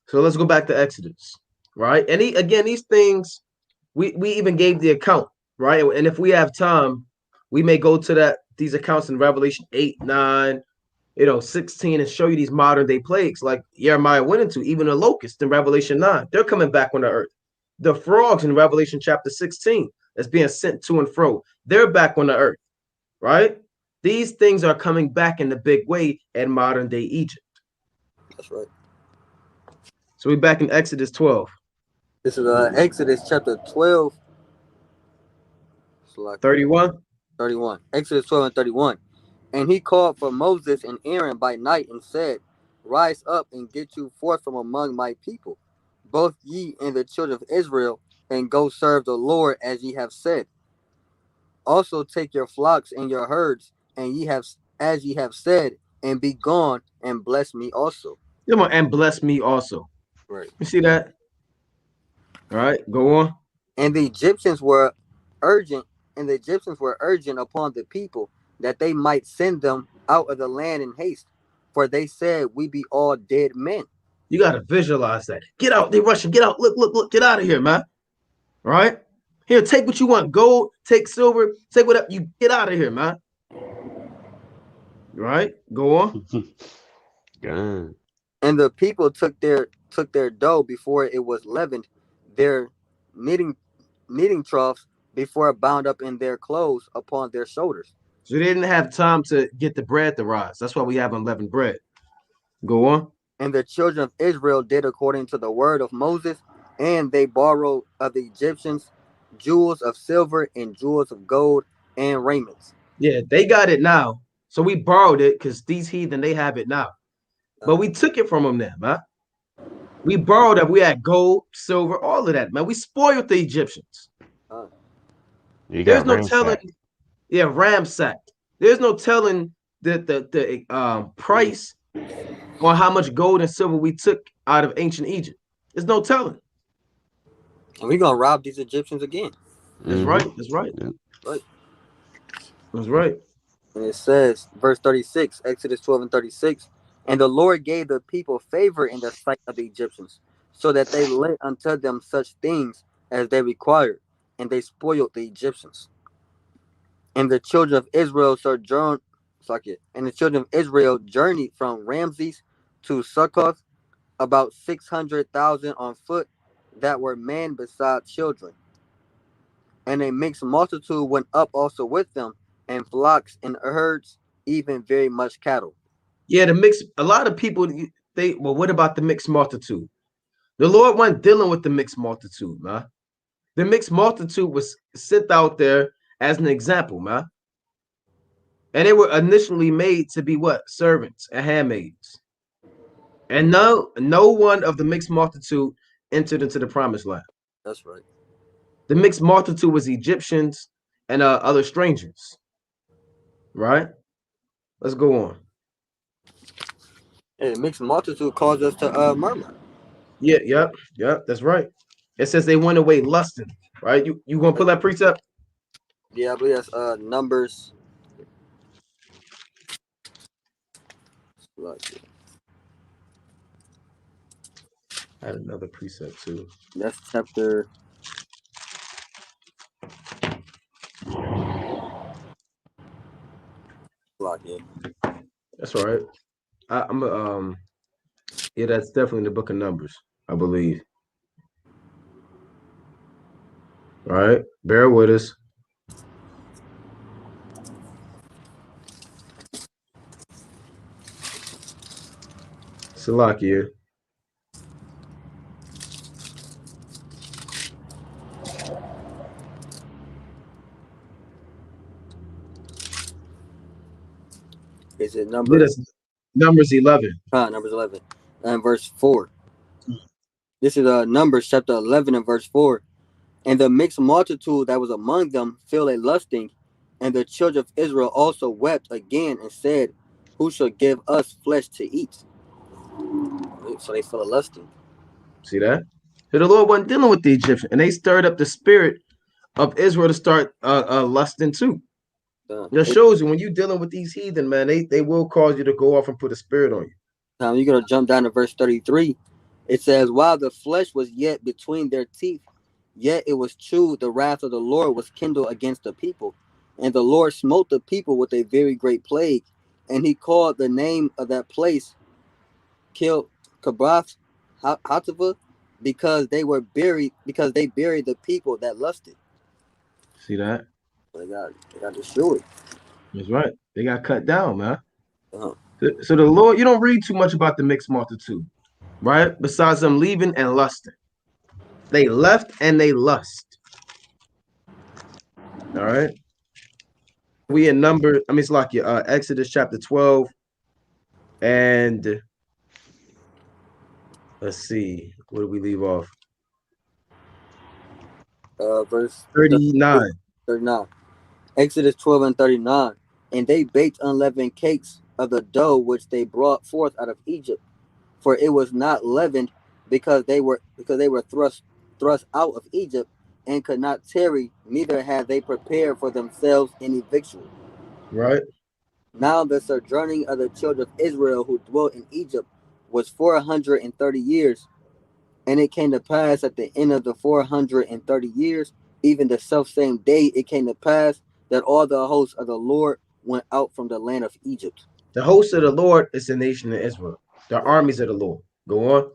So let's go back to Exodus. Right. And these things, we even gave the account, right? And if we have time, we may go to these accounts in Revelation 8, 9, 16, and show you these modern day plagues like Jeremiah went into, even the locusts in Revelation 9. They're coming back on the earth. The frogs in Revelation chapter 16 that's being sent to and fro. They're back on the earth, right? These things are coming back in the big way in modern day Egypt. That's right. So we're back in Exodus 12. This is Exodus chapter 12. 31. Exodus 12 and 31. And he called for Moses and Aaron by night and said, Rise up and get you forth from among my people, both ye and the children of Israel, and go serve the Lord as ye have said. Also take your flocks and your herds, and as ye have said, and be gone and bless me also. Come on, and bless me also. Right. You see that? All right, go on. And the Egyptians were urgent And the Egyptians were urging upon the people that they might send them out of the land in haste, for they said, "We be all dead men." You got to visualize that. Get out. They rushing. Get out. Look, look, look. Get out of here, man. Right? Here, take what you want. Gold, take silver, take whatever. You get out of here, man. Right? Go on. God. And the people took their dough before it was leavened, their knitting troughs before bound up in their clothes upon their shoulders. So they didn't have time to get the bread to rise. That's why we have unleavened bread. Go on. And the children of Israel did according to the word of Moses, and they borrowed of the Egyptians jewels of silver and jewels of gold and raiments. Yeah, they got it now. So we borrowed it because these heathen, they have it now. But we took it from them then, man. We borrowed it. We had gold, silver, all of that, man. We spoiled the Egyptians. You There's got no ransacked. telling. Yeah, ransacked. There's no telling the price on how much gold and silver we took out of ancient Egypt. There's no telling. And we're gonna rob these Egyptians again. That's right. That's right. Yeah. Right. That's right. And it says, verse 36, Exodus 12 and 36, and the Lord gave the people favor in the sight of the Egyptians, so that they lent unto them such things as they required, and they spoiled the Egyptians. And the children of Israel journeyed from Ramses to Succoth, about 600,000 on foot, that were men beside children. And a mixed multitude went up also with them, and flocks and herds, even very much cattle. Yeah, a lot of people, what about the mixed multitude? The Lord wasn't dealing with the mixed multitude, man. The mixed multitude was sent out there as an example, man. And they were initially made to be what? Servants and handmaids. And no one of the mixed multitude entered into the promised land. That's right. The mixed multitude was Egyptians and other strangers. Right? Let's go on. And the mixed multitude caused us to murmur. Yeah, yep, that's right. It says they went away lusting, right? You gonna pull that precept? Yeah, I believe that's Numbers. I had another precept too. That's chapter. That's all right. Yeah, that's definitely in the book of Numbers, I believe. All right, bear with us. Salakia. Is it Numbers? Numbers 11. Numbers 11 and verse 4. This is Numbers chapter 11 and verse 4. And the mixed multitude that was among them fell a lusting, and the children of Israel also wept again and said, "Who shall give us flesh to eat?" So they fell a lusting. See that? So the Lord wasn't dealing with the Egyptian, and they stirred up the spirit of Israel to start lusting too. That shows you when you're dealing with these heathen, man, they will cause you to go off and put a spirit on you. Now you're gonna jump down to verse 33. It says, "While the flesh was yet between their teeth, yet it was true, the wrath of the Lord was kindled against the people. And the Lord smote the people with a very great plague. And he called the name of that place Kabrath Hatava, because they buried the people that lusted." See that? They got destroyed. That's right. They got cut down, man. So the Lord, you don't read too much about the mixed multitude, right? Besides them leaving and lusting. They left and they lust. All right. We in it's like Exodus chapter 12. And let's see, where do we leave off? Verse 39. 39. Exodus 12 and 39. And they baked unleavened cakes of the dough which they brought forth out of Egypt, for it was not leavened, because they were thrust out of Egypt, and could not tarry, neither had they prepared for themselves any victual. Right. Now the sojourning of the children of Israel who dwelt in Egypt was 430 years. And it came to pass at the end of the 430 years, even the selfsame day it came to pass, that all the hosts of the Lord went out from the land of Egypt. The host of the Lord is the nation of Israel. The armies of the Lord. Go on.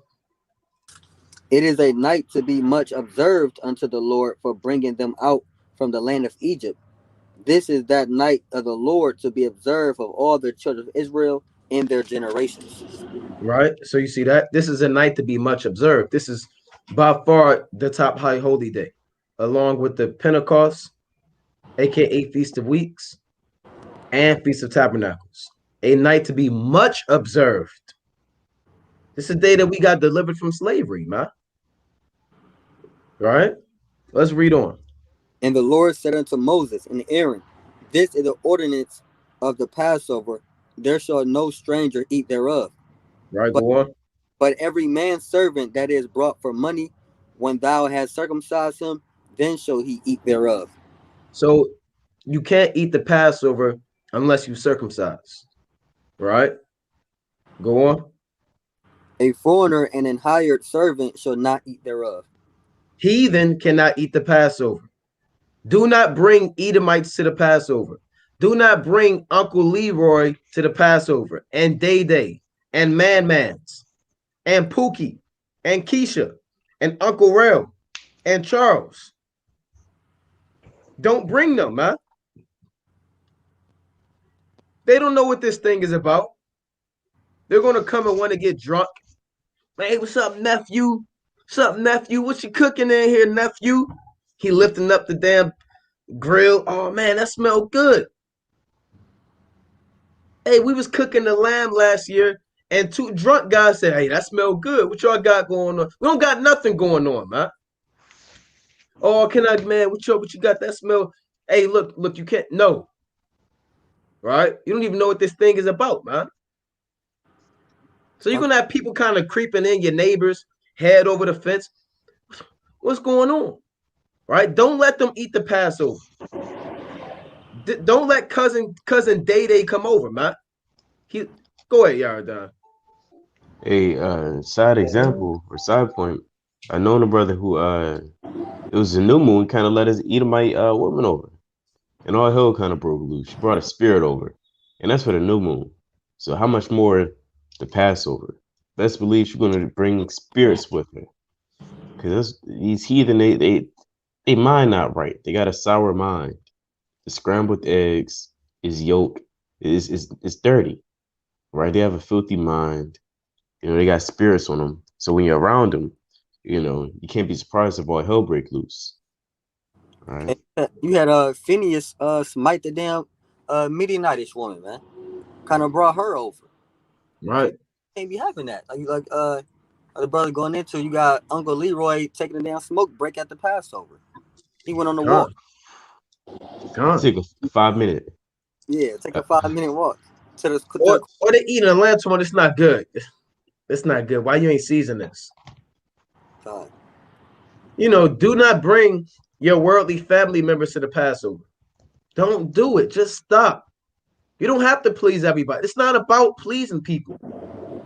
It is a night to be much observed unto the Lord for bringing them out from the land of Egypt. This is that night of the Lord to be observed of all the children of Israel in their generations. Right. So you see that this is a night to be much observed. This is by far the top high holy day, along with the Pentecost, aka Feast of Weeks, and Feast of Tabernacles. A night to be much observed. This is the day that we got delivered from slavery, man. Right? Let's read on. And the Lord said unto Moses and Aaron, This is the ordinance of the Passover. There shall no stranger eat thereof. Right, But, go on. but every man's servant that is brought for money, when thou hast circumcised him, then shall he eat thereof. So you can't eat the Passover unless you circumcise. Right? Go on. A foreigner and an hired servant shall not eat thereof. Heathen cannot eat the Passover. Do not bring Edomites to the Passover. Do not bring Uncle Leroy to the Passover, and Day Day, and Man Mans, and Pookie, and Keisha, and Uncle Rail, and Charles. Don't bring them, man. They don't know what this thing is about. They're going to come and want to get drunk. Hey, what's up, nephew? What's up, nephew? What you cooking in here, nephew? He lifting up the damn grill. Oh, man, that smelled good. Hey, we was cooking the lamb last year, and two drunk guys said, hey, that smelled good. What y'all got going on? We don't got nothing going on, man. Oh, can I, man, what you got that smell? Hey, look, you can't, no. Right? You don't even know what this thing is about, man. So you're going to have people kind of creeping in, your neighbors, head over the fence. What's going on? Right? Don't let them eat the Passover. Don't let cousin Day Day come over, man. Go ahead, Yaradan. A side example or side point, I known a brother who it was a new moon, kind of let his Edomite woman over, and all hell kind of broke loose. She brought a spirit over, and that's for the new moon. So how much more the Passover? Best believe she's going to bring spirits with her, because these heathen, they mind not right. They got a sour mind. The scrambled eggs is yolk is dirty, right? They have a filthy mind. You know, they got spirits on them. So when you're around them, you know, you can't be surprised if all hell break loose. Right? You had Phineas smite the damn Midianitish woman, man. Kind of brought her over. Right. Can't be having that. Like the brother going into, you got Uncle Leroy taking a damn smoke break at the Passover. He went on the walk. Take a 5 minute. Yeah, take a 5 minute walk to the. Or they eating a lantern one. It's not good. It's not good. Why you ain't season this? You know, do not bring your worldly family members to the Passover. Don't do it. Just stop. You don't have to please everybody. It's not about pleasing people.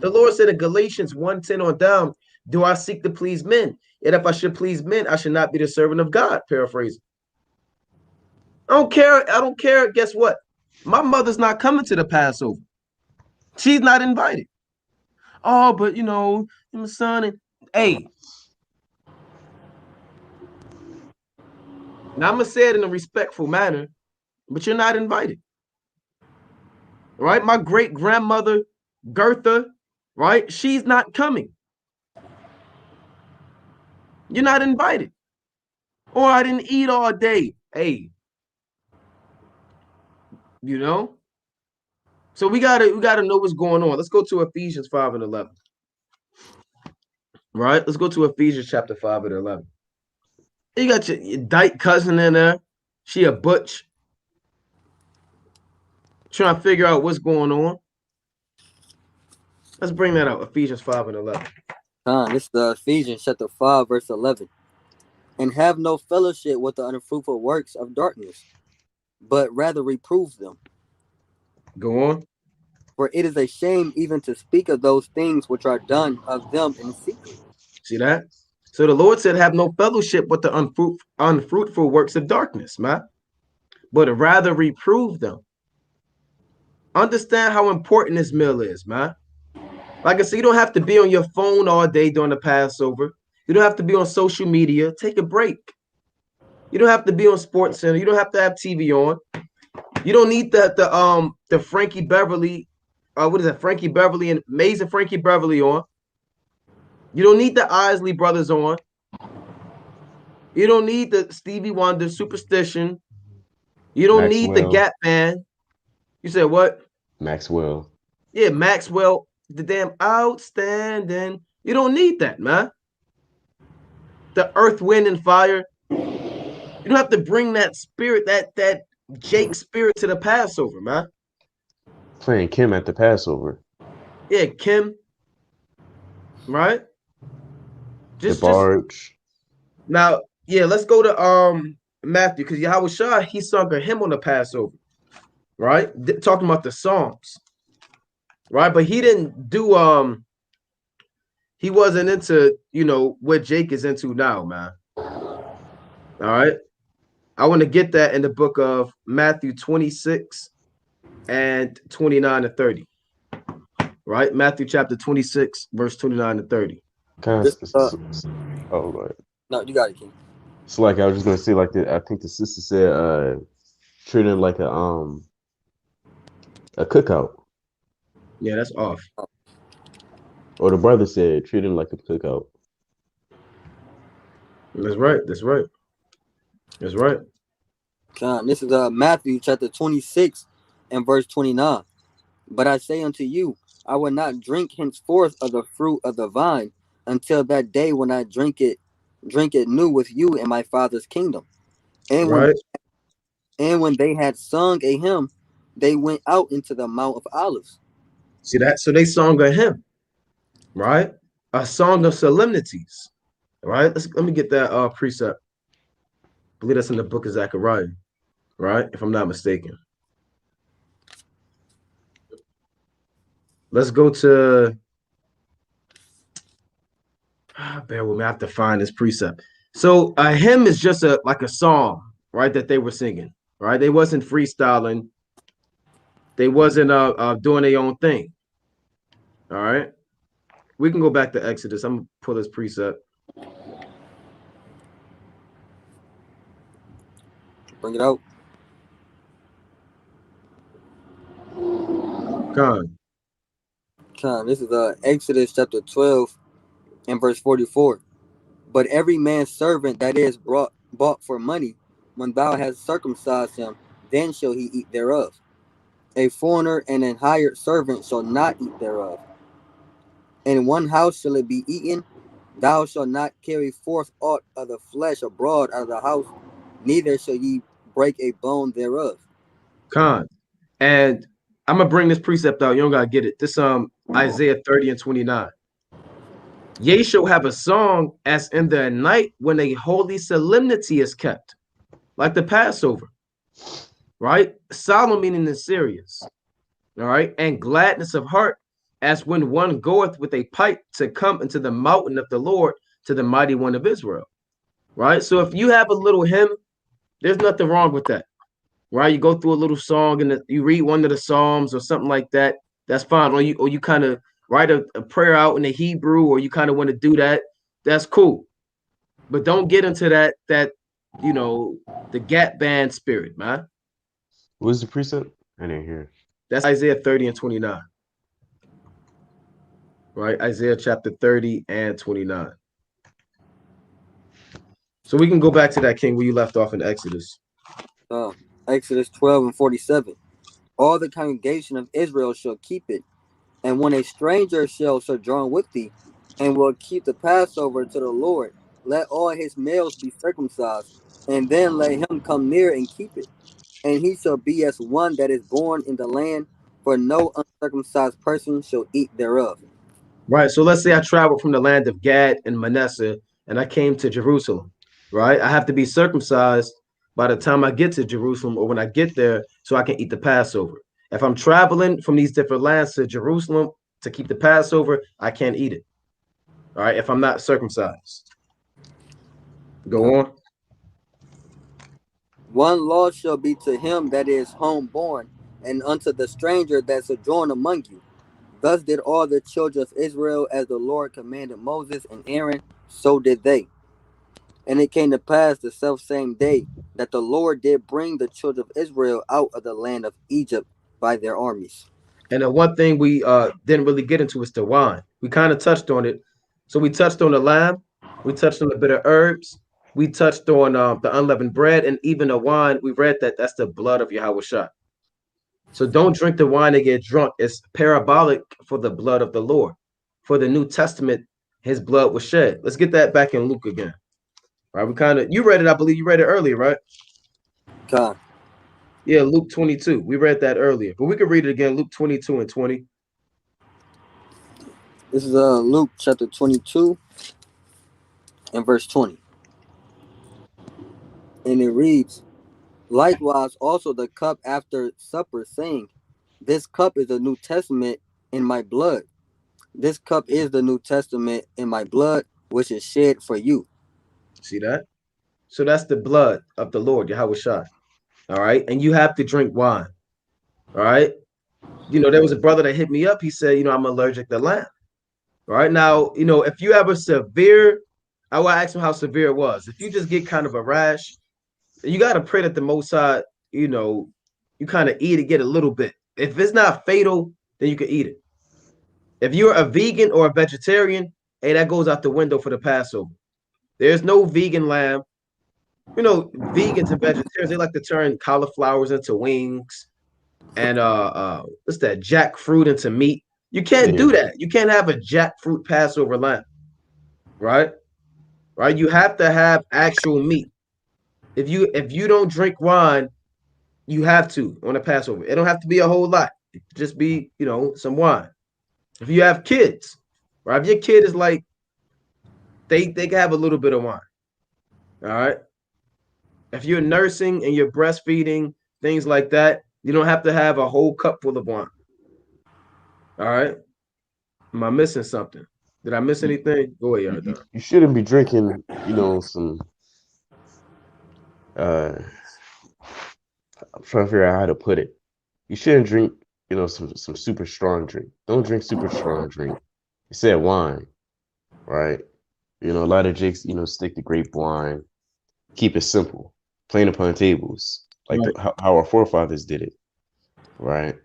The Lord said in Galatians 1:10 on down, do I seek to please men? Yet if I should please men, I should not be the servant of God. Paraphrasing. I don't care. Guess what? My mother's not coming to the Passover. She's not invited. Oh, but you know, my son and hey. Now I'm gonna say it in a respectful manner, but you're not invited. Right? My great grandmother, Gertha, right? She's not coming. You're not invited. Or I didn't eat all day. Hey, you know? So we gotta know what's going on. Let's go to Ephesians 5:11. Right? Let's go to Ephesians chapter 5:11. You got your dyke cousin in there. She a butch. Trying to figure out what's going on. Let's bring that out. Ephesians 5:11. This is Ephesians chapter 5, verse 11. and have no fellowship with the unfruitful works of darkness, but rather reprove them. Go on. For it is a shame even to speak of those things which are done of them in secret. See that? So the Lord said, have no fellowship with the unfruitful works of darkness, man, but rather reprove them. Understand how important this meal is, man. Like I said, you don't have to be on your phone all day during the Passover. You don't have to be on social media. Take a break. You don't have to be on Sports Center. You don't have to have TV on. You don't need the Frankie Beverly, what is that? Frankie Beverly and Amazing Frankie Beverly on. You don't need the Isley Brothers on. You don't need the Stevie Wonder Superstition. You don't need the Maxwell. Gap Band. You said what? Maxwell. Yeah, Maxwell, the damn outstanding. You don't need that, man. The Earth, Wind, and Fire. You don't have to bring that spirit, that Jake spirit to the Passover, man. Playing Kim at the Passover. Yeah, Kim. Right? The Barge. Now, yeah, let's go to Matthew, because Yahweh Shah, he sung a hymn on the Passover, right? Talking about the Psalms, right? But he didn't do he wasn't into, what Jake is into now, man. All right. I want to get that in the book of Matthew 26 and 29 to 30. Right? Matthew chapter 26, verse 29 to 30. Kind This, of, oh, go ahead. no, you got it, King. So like I was just gonna say, like I think the sister said, treat it like a cookout. Yeah, that's off. Or the brother said, treat him like a cookout. That's right. That's right. That's right. This is Matthew chapter 26 and verse 29. But I say unto you, I will not drink henceforth of the fruit of the vine until that day when I drink it new with you in my Father's kingdom. And Right. when they had sung a hymn, they went out into the Mount of Olives. See that? So they sung a hymn, right? A song of solemnities, right? Let me get that precept. I believe that's in the book of Zechariah, right? If I'm not mistaken. Let's go to, bear with me, I have to find this precept. So a hymn is just like a song, right, that they were singing, right? They wasn't freestyling. They wasn't doing their own thing. All right. We can go back to Exodus. I'm gonna pull this precept. Bring it out. This is Exodus chapter 12 and verse 44. But every man's servant that is bought for money, when thou hast circumcised him, then shall he eat thereof. A foreigner and an hired servant shall not eat thereof. In one house shall it be eaten. Thou shalt not carry forth aught of the flesh abroad out of the house, neither shall ye break a bone thereof. And I'm gonna bring this precept out. You don't gotta get it. This Isaiah 30 and 29. Ye shall have a song as in the night when a holy solemnity is kept, like the Passover, right? Solemn meaning is serious, all right, and gladness of heart, as when one goeth with a pipe to come into the mountain of the Lord, to the mighty one of Israel, right? So if you have a little hymn, there's nothing wrong with that, right? You go through a little song and you read one of the Psalms or something like that. That's fine. Or you kind of write a prayer out in the Hebrew, or you kind of want to do that. That's cool. But don't get into that the Gap Band spirit, man. What's the precept? I didn't hear. That's Isaiah 30 and 29. Right? Isaiah chapter 30 and 29. So we can go back to that, King, where you left off in Exodus. Exodus 12 and 47. All the congregation of Israel shall keep it. And when a stranger shall sojourn with thee, and will keep the Passover to the Lord, let all his males be circumcised, and then let him come near and keep it. And he shall be as one that is born in the land, for no uncircumcised person shall eat thereof. Right. So let's say I traveled from the land of Gad and Manasseh, and I came to Jerusalem. right? I have to be circumcised by the time I get to Jerusalem or when I get there so I can eat the Passover. If I'm traveling from these different lands to Jerusalem to keep the Passover, I can't eat it. All right, if I'm not circumcised. Go on. One law shall be to him that is homeborn, and unto the stranger that sojourn among you. Thus did all the children of Israel, as the Lord commanded Moses and Aaron, so did they. And it came to pass the selfsame day that the Lord did bring the children of Israel out of the land of Egypt by their armies. And the one thing we didn't really get into is the wine. We kind of touched on it. So we touched on the lamb, we touched on the bitter herbs, we touched on the unleavened bread, and even the wine. We read that that's the blood of Yahweh Shah. So don't drink the wine and get drunk. It's parabolic for the blood of the Lord. For the New Testament, his blood was shed. Let's get that back in Luke again. All right, we kind of, you read it, I believe you read it earlier, right? God. Yeah, Luke 22. We read that earlier, but we could read it again, Luke 22 and 20. This is Luke chapter 22 and verse 20. And it reads, likewise also the cup after supper, saying, this cup is the New Testament in my blood. This cup is the New Testament in my blood, which is shed for you. See that? So that's the blood of the Lord, Yahweh Shai. All right. And you have to drink wine. All right. You know, there was a brother that hit me up. He said, you know, I'm allergic to lamb. All right. Now, you know, if you have a severe, I will ask him how severe it was. If you just get kind of a rash, you got to pray that the Most High, you know, you kind of eat it, get a little bit. If it's not fatal, then you can eat it. If you're a vegan or a vegetarian, hey, that goes out the window for the Passover. There's no vegan lamb. You know, vegans and vegetarians, they like to turn cauliflowers into wings and what's that, jackfruit into meat. You can't do that. You can't have a jackfruit Passover lamb, right? Right? You have to have actual meat. If you don't drink wine, you have to on a Passover. It don't have to be a whole lot. It just be, you know, some wine. If you have kids, right? If your kid is like, they can have a little bit of wine. All right. If you're nursing and you're breastfeeding, things like that, you don't have to have a whole cup full of wine. All right. Am I missing something? Did I miss anything? Go ahead, Yardar. You shouldn't be drinking, you know, some I'm trying to figure out how to put it. You shouldn't drink, you know, some super strong drink. Don't drink super strong drink. You said wine, right? You know, a lot of jakes, you know, stick to grape wine. Keep it simple, plain upon tables, like Right. how our forefathers did it, right?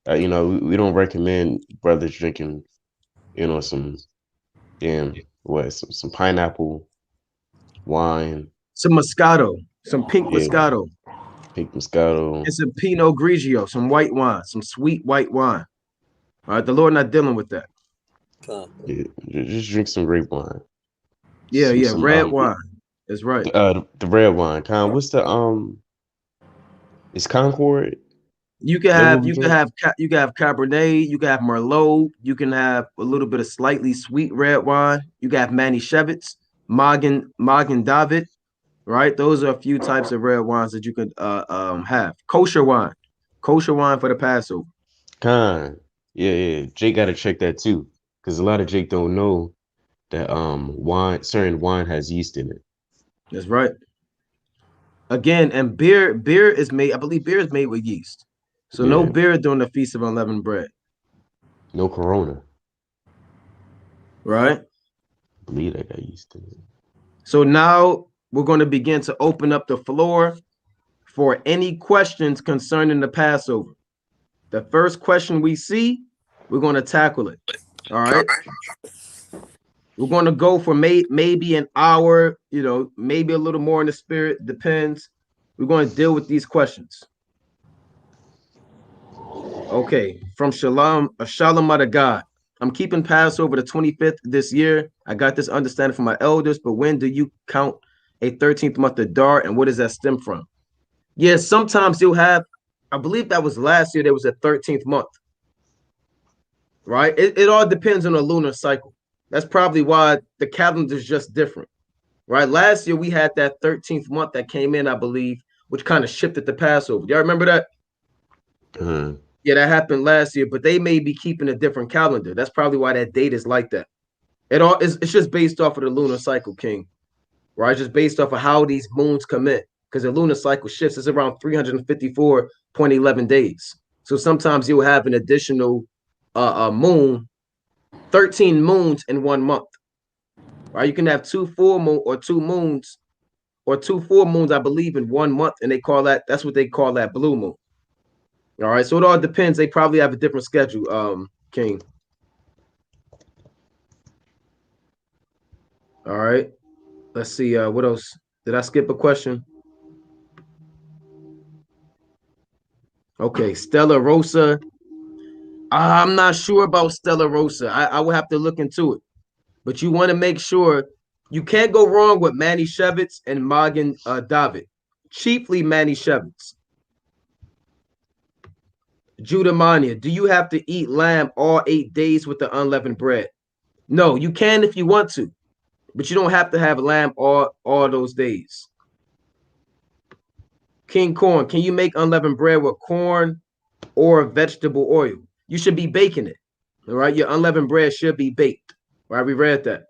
You know, we don't recommend brothers drinking, you know, some pineapple wine, Some Moscato, some pink yeah, Moscato, pink Moscato. and some Pinot Grigio, some white wine, some sweet white wine. All right. The Lord not dealing with that. Yeah, just drink some grape wine. Yeah, yeah. Some Red wine. That's right. the red wine. What's the Is Concord? You can That what have we you can drink? have you can have Cabernet, you can have Merlot, you can have a little bit of slightly sweet red wine. You can have Manischewitz, Magen David, right? Those are a few types of red wines that you could have. Kosher wine for the Passover. Yeah. Jake got to check that too, because a lot of Jake don't know that certain wine has yeast in it. That's right. Again, and beer is made. I believe beer is made with yeast. So no Yeah, beer during the Feast of Unleavened Bread, no Corona. right? I believe that got yeast in it. So now we're going to begin to open up the floor for any questions concerning the Passover. The first question we see, we're going to tackle it. All right. We're going to go for maybe an hour, you know, maybe a little more in the spirit, depends. We're going to deal with these questions. Okay, from Shalom, a Shalom to God. I'm keeping Passover the 25th this year. I got this understanding from my elders, but when do you count a 13th month of Dar, and what does that stem from? Yeah, sometimes you'll have, I believe that was last year, there was a 13th month, right? It all depends on the lunar cycle. That's probably why the calendar is just different, right? Last year we had that 13th month that came in, I believe, which kind of shifted the Passover. Y'all remember that? Yeah, that happened last year, but they may be keeping a different calendar. That's probably why that date is like that. It's just based off of the lunar cycle, King, right? Just based off of how these moons come in, because the lunar cycle shifts. It's around 354.11 days. So sometimes you'll have an additional moon, 13 moons in 1 month, right? You can have 2 full moon or 2 moons or 2 full moons, I believe, in 1 month, and that's what they call that blue moon. All right, so it all depends. They probably have a different schedule, King. All right, let's see. What else? Did I skip a question? Okay, Stella Rosa. I'm not sure about Stella Rosa. I will have to look into it. But you want to make sure you can't go wrong with Manny Shevitz and Magen David. Chiefly Manny Shevitz. Judamania, do you have to eat lamb all 8 days with the unleavened bread? No, you can if you want to, but you don't have to have lamb all those days. King Corn, can you make unleavened bread with corn or vegetable oil? You should be baking it. All right, your unleavened bread should be baked. All right, we read that.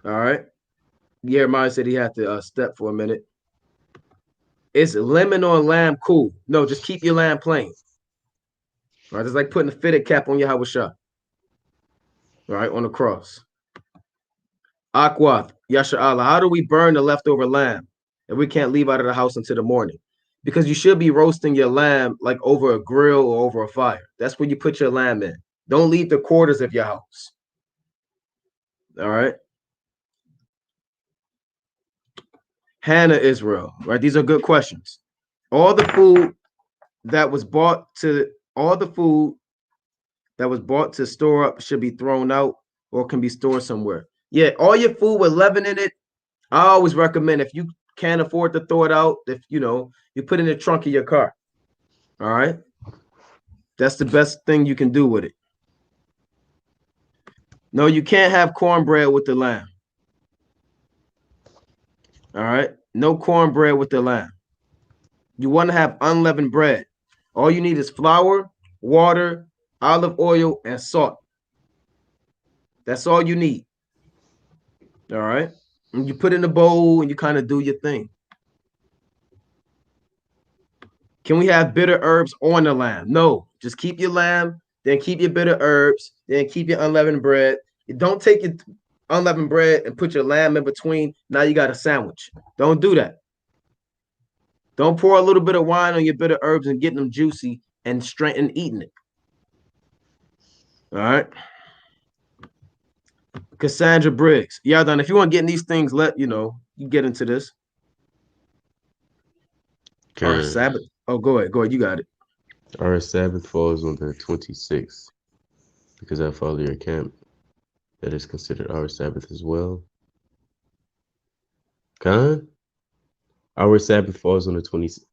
All right. Jeremiah said he had to step for a minute. Is lemon on lamb cool? No, just keep your lamb plain. All right, it's like putting a fitted cap on your Hawashah. All right, on the cross. Aquath, Yasha Allah, how do we burn the leftover lamb if we can't leave out of the house until the morning? Because you should be roasting your lamb like over a grill or over a fire. That's where you put your lamb in. Don't leave the quarters of your house. All right. Hannah Israel, right? These are good questions. All the food that was bought to store up should be thrown out or can be stored somewhere. Yeah, all your food with leaven in it, I always recommend if you can't afford to throw it out, if you put it in the trunk of your car. All right. That's the best thing you can do with it. No, you can't have cornbread with the lamb. All right. No cornbread with the lamb. You want to have unleavened bread. All you need is flour, water, olive oil, and salt. That's all you need. All right. And you put in a bowl and you kind of do your thing. Can we have bitter herbs on the lamb? No, just keep your lamb, then keep your bitter herbs, then keep your unleavened bread. Don't take your unleavened bread and put your lamb in between. Now you got a sandwich. Don't do that. Don't pour a little bit of wine on your bitter herbs and get them juicy and straight and eating it. All right. Cassandra Briggs. Yeah, done. If you want to get in these things, you get into this. Our Sabbath. Oh, go ahead. You got it. Our Sabbath falls on the 26th because I follow your camp. That is considered our Sabbath as well. Khan? Our Sabbath falls on the 26th.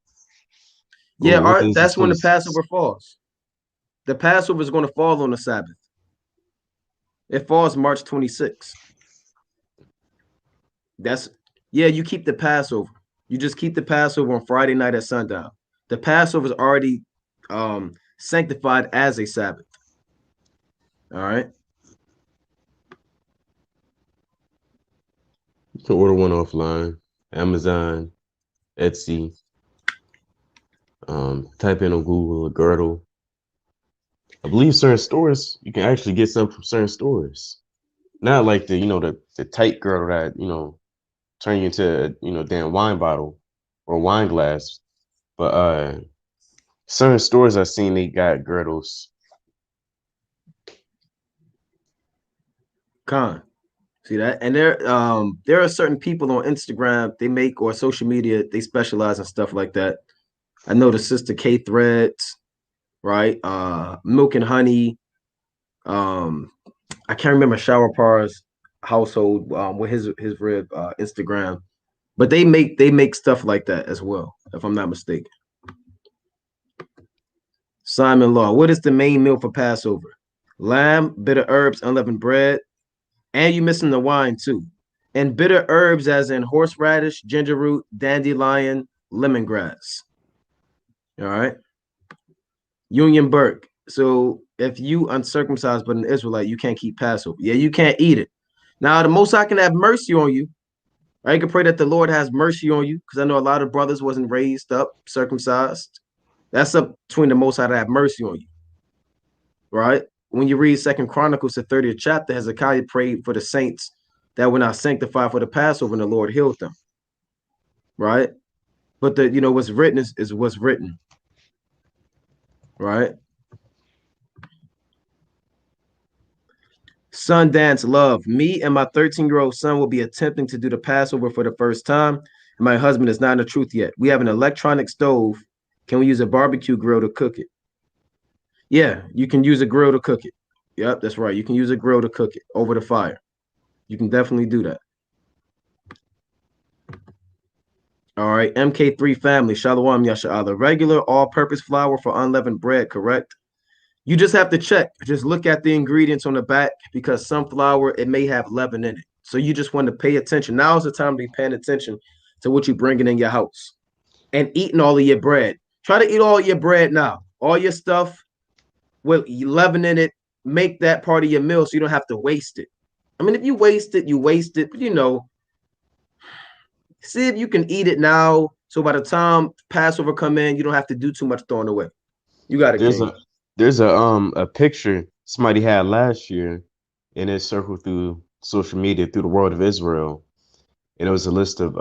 Yeah, that's when the Passover falls. The Passover is going to fall on the Sabbath. It falls March 26th. You keep the Passover. You just keep the Passover on Friday night at sundown. The Passover is already sanctified as a Sabbath. All right. You can order one offline, Amazon, Etsy. Type in on Google a girdle. I believe certain stores you can actually get some from certain stores. Not like the tight girdle that turn you into a damn wine bottle or wine glass. But certain stores I've seen they got girdles. Con. See that? And there are certain people on Instagram they make or social media, they specialize in stuff like that. I know the sister K Threads, right? Milk and Honey. I can't remember Shower Par's household with his rib Instagram, but they make stuff like that as well, if I'm not mistaken. Simon Law, what is the main meal for Passover? lamb, bitter herbs, unleavened bread, and you missing the wine too. And bitter herbs as in horseradish, ginger root, dandelion, lemongrass. All right. Union Burke. So if you uncircumcised but an Israelite, you can't keep Passover. Yeah, you can't eat it. Now the Most High can have mercy on you. I can pray that the Lord has mercy on you, because I know a lot of brothers wasn't raised up circumcised. That's up between the Most High to have mercy on you, right? When you read Second Chronicles, the 30th chapter, Hezekiah prayed for the saints that were not sanctified for the Passover, and the Lord healed them, right? But what's written is what's written, right? Sundance Love. Me and my 13-year-old son will be attempting to do the Passover for the first time. And my husband is not in the truth yet. We have an electronic stove. Can we use a barbecue grill to cook it? Yeah, you can use a grill to cook it. Yep, that's right. You can use a grill to cook it over the fire. You can definitely do that. All right, MK3 family. Shalom Yasha'Allah. Regular all-purpose flour for unleavened bread, correct? You just have to check. Just look at the ingredients on the back, because some flour, it may have leaven in it. So you just want to pay attention. Now is the time to be paying attention to what you're bringing in your house and eating all of your bread. Try to eat all your bread now. All your stuff with leaven in it, make that part of your meal so you don't have to waste it. I mean, if you waste it, you waste it. But see if you can eat it now. So by the time Passover come in, you don't have to do too much throwing away. You got it, King. There's a picture somebody had last year, and it circled through social media through the world of Israel, and it was a list of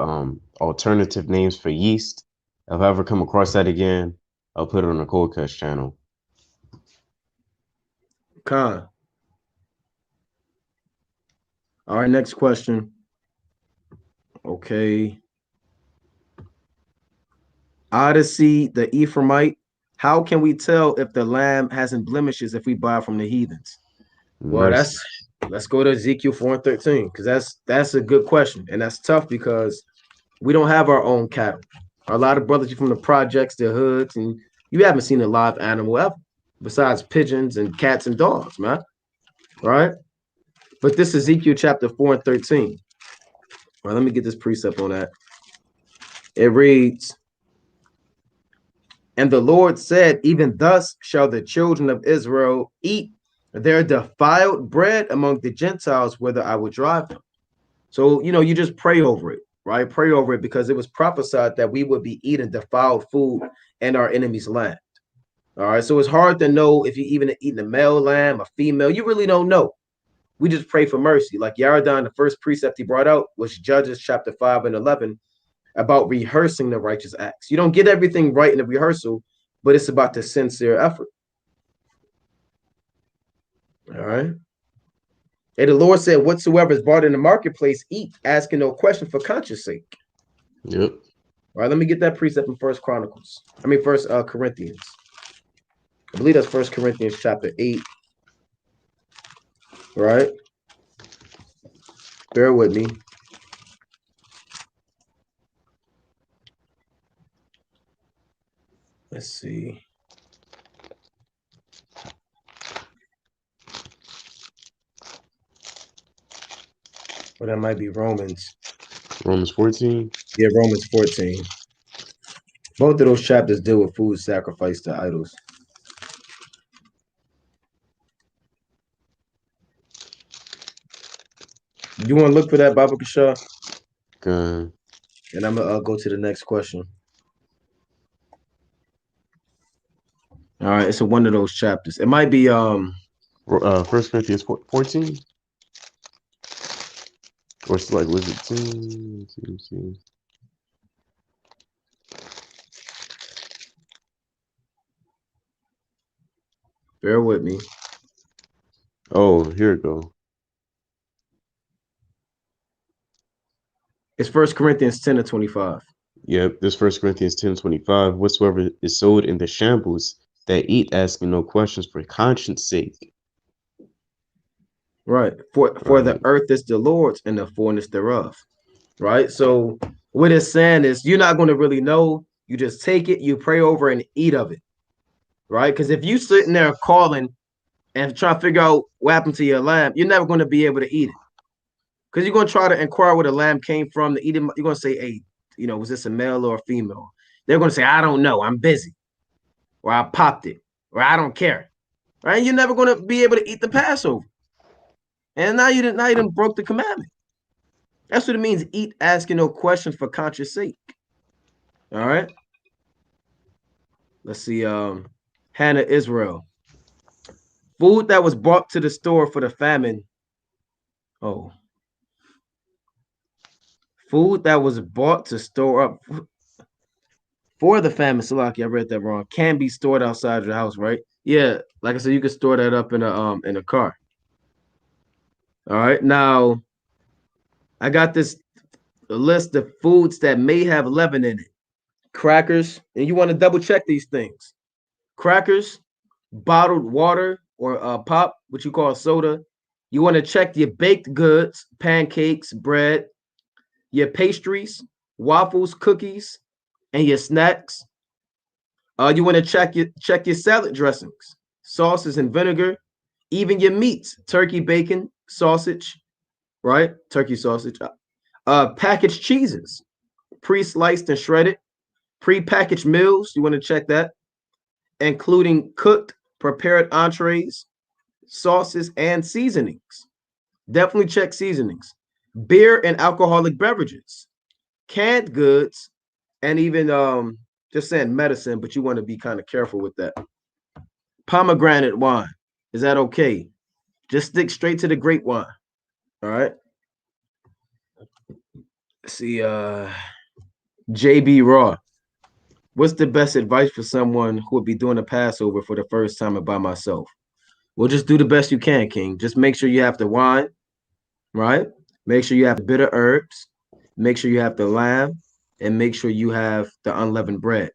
alternative names for yeast. If I ever come across that again, I'll put it on the Cold Cuts channel. Khan. All right, next question. Okay. Odyssey, the Ephraimite. How can we tell if the lamb hasn't blemishes if we buy from the heathens? Well, let's go to Ezekiel 4:13, because that's a good question, and that's tough because we don't have our own cattle. A lot of brothers from the projects, the hoods, and you haven't seen a live animal ever, besides pigeons and cats and dogs, man. Right? But this is Ezekiel chapter 4:13. All right, let me get this precept on that. It reads, and the Lord said, even thus shall the children of Israel eat their defiled bread among the Gentiles, whither I would drive them. So, you just pray over it, right? Pray over it, because it was prophesied that we would be eating defiled food in our enemy's land. All right. So it's hard to know if you're even eating a male lamb, a female. You really don't know. We just pray for mercy. Like Yaradan, the first precept he brought out was Judges chapter 5 and 11 about rehearsing the righteous acts. You don't get everything right in the rehearsal, but it's about the sincere effort. All right. And the Lord said, whatsoever is bought in the marketplace, eat, asking no question for conscience sake. Yep. All right, let me get that precept in First Corinthians. I believe that's First Corinthians chapter 8. Right? Bear with me. Let's see. Well, that might be Romans. Romans 14. Yeah, Romans 14. Both of those chapters deal with food sacrificed to idols. You want to look for that, Baba Kasha? Good. And I'm gonna go to the next question. All right, it's one of those chapters. It might be 1 Corinthians 14. Or it's like, was it 2? Bear with me. Oh, here it go. It's 1 Corinthians 10 and 25. Yep, this 1 Corinthians 10:25. Whatsoever is sold in the shambles, that eat, asking no questions for conscience sake. Right. For the earth is the Lord's and the fullness thereof. Right. So what it's saying is you're not going to really know. You just take it, you pray over and eat of it. Right. Because if you sitting there calling and try to figure out what happened to your lamb, you're never going to be able to eat it. Because you're going to try to inquire where the lamb came from to eat it. You're going to say, hey, was this a male or a female? They're going to say, I don't know. I'm busy. Or I popped it. Or I don't care. Right? You're never going to be able to eat the Passover. And now you didn't broke the commandment. That's what it means, eat asking no questions for conscience sake. All right. Let's see. Hannah Israel. Food that was brought to the store for the famine. Oh. Food that was bought to store up for the famine, Salaki, I read that wrong, can be stored outside your house, right? Yeah, like I said, you can store that up in a car. All right. Now, I got this list of foods that may have leaven in it. Crackers, and you want to double check these things. Crackers, bottled water or pop, what you call soda. You want to check your baked goods, pancakes, bread, your pastries, waffles, cookies, and your snacks. You want to check your salad dressings, sauces and vinegar, even your meats, turkey, bacon, sausage, right? Turkey sausage. Packaged cheeses, pre-sliced and shredded, pre-packaged meals. You want to check that, including cooked, prepared entrees, sauces, and seasonings. Definitely check seasonings. Beer and alcoholic beverages, canned goods, and even just saying medicine, but you want to be kind of careful with that. Pomegranate wine, is that okay? Just stick straight to the grape wine. All right. Let's see, JB Raw. What's the best advice for someone who would be doing a Passover for the first time and by myself? Well, just do the best you can, King. Just make sure you have the wine, right? Make sure you have the bitter herbs. Make sure you have the lamb, and make sure you have the unleavened bread,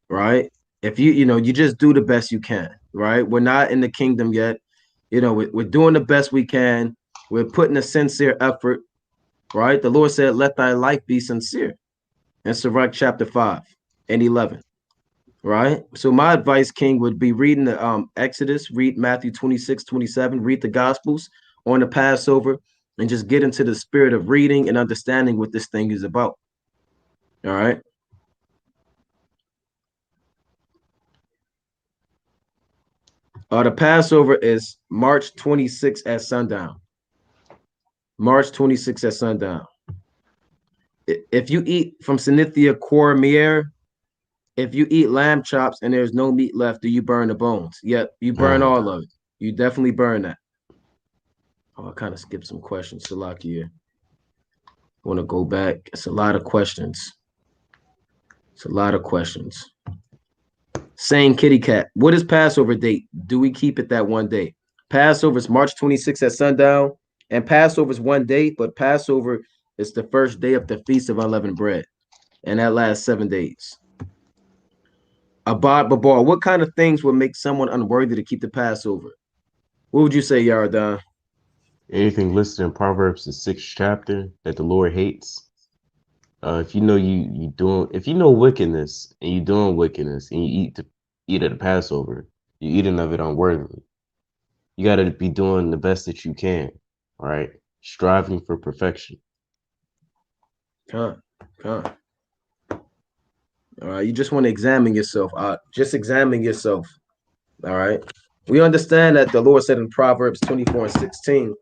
right? If you just do the best you can, right? We're not in the kingdom yet. We're doing the best we can. We're putting a sincere effort, right? The Lord said, let thy life be sincere. In Sirach chapter 5 and 11, right? So my advice, King, would be reading the Exodus, read Matthew 26-27, read the Gospels on the Passover, and just get into the spirit of reading and understanding what this thing is about. All right. The Passover is March 26th at sundown. March 26th at sundown. If you eat from Sinithia Cormier, if you eat lamb chops and there's no meat left, do you burn the bones? Yep, you burn all of it. You definitely burn that. Oh, I kind of skipped some questions, Salakia. I want to go back. It's a lot of questions. It's a lot of questions. Saying Kitty Cat, what is Passover date? Do we keep it that one day? Passover is March 26th at sundown, and Passover is one day, but Passover is the first day of the Feast of Unleavened Bread, and that lasts 7 days. Abad Babar, what kind of things would make someone unworthy to keep the Passover? What would you say, Yaradan? Anything listed in Proverbs, the 6th chapter, that the Lord hates. If you know if you know wickedness and you're doing wickedness and you eat at the Passover, you're eating of it unworthily. You got to be doing the best that you can, all right? Striving for perfection. All right, you just want to examine yourself. Just examine yourself. All right. We understand that the Lord said in Proverbs 24:16,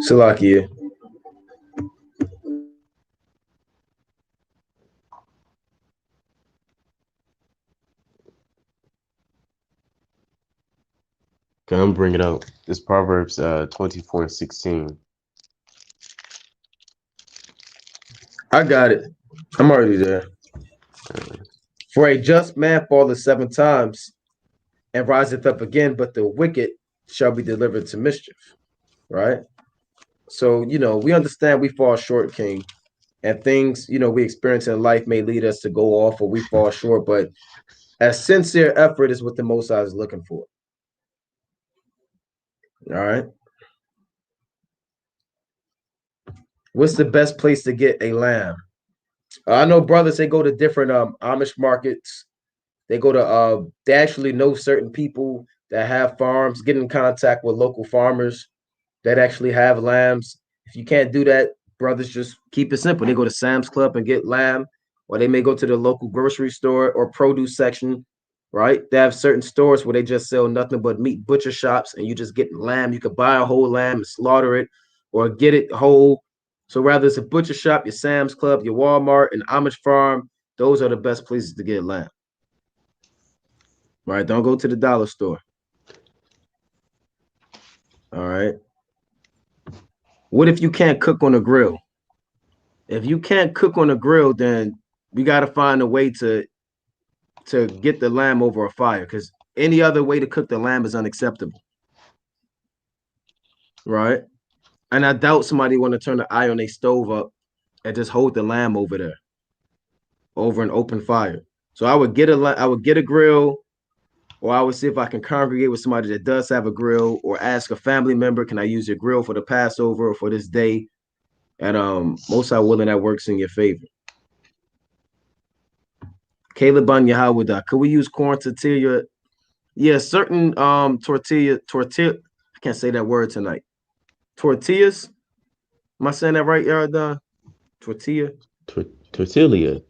Salakia, Come bring it out. This Proverbs 24:16. I got it. I'm already there. For a just man falleth 7 times and riseth up again, but the wicked shall be delivered to mischief. Right? So, we understand we fall short, King, and things, we experience in life may lead us to go off or we fall short, but a sincere effort is what the Most High is looking for. All right. What's the best place to get a lamb? I know brothers, they go to different Amish markets. They go to they actually know certain people that have farms, get in contact with local farmers that actually have lambs. If you can't do that, brothers, just keep it simple. They go to Sam's Club and get lamb, or they may go to the local grocery store or produce section, right? They have certain stores where they just sell nothing but meat, butcher shops, and you just get lamb. You could buy a whole lamb and slaughter it or get it whole. So rather it's a butcher shop, your Sam's Club, your Walmart, and Amish farm, those are the best places to get lamb. Right? Don't go to the dollar store. All right. What if you can't cook on a grill? If you can't cook on a grill, then we got to find a way to get the lamb over a fire, because any other way to cook the lamb is unacceptable. Right? And I doubt somebody want to turn the eye on their stove up and just hold the lamb over there, over an open fire. So I would get a grill, or I would see if I can congregate with somebody that does have a grill, or ask a family member, can I use your grill for the Passover or for this day? And most are willing, that works in your favor. Caleb on Yahweh, could we use corn tortilla? Yeah, certain tortilla. I can't say that word tonight. Tortillas. Am I saying that right, Yaradan? Tortilla. Tortilla.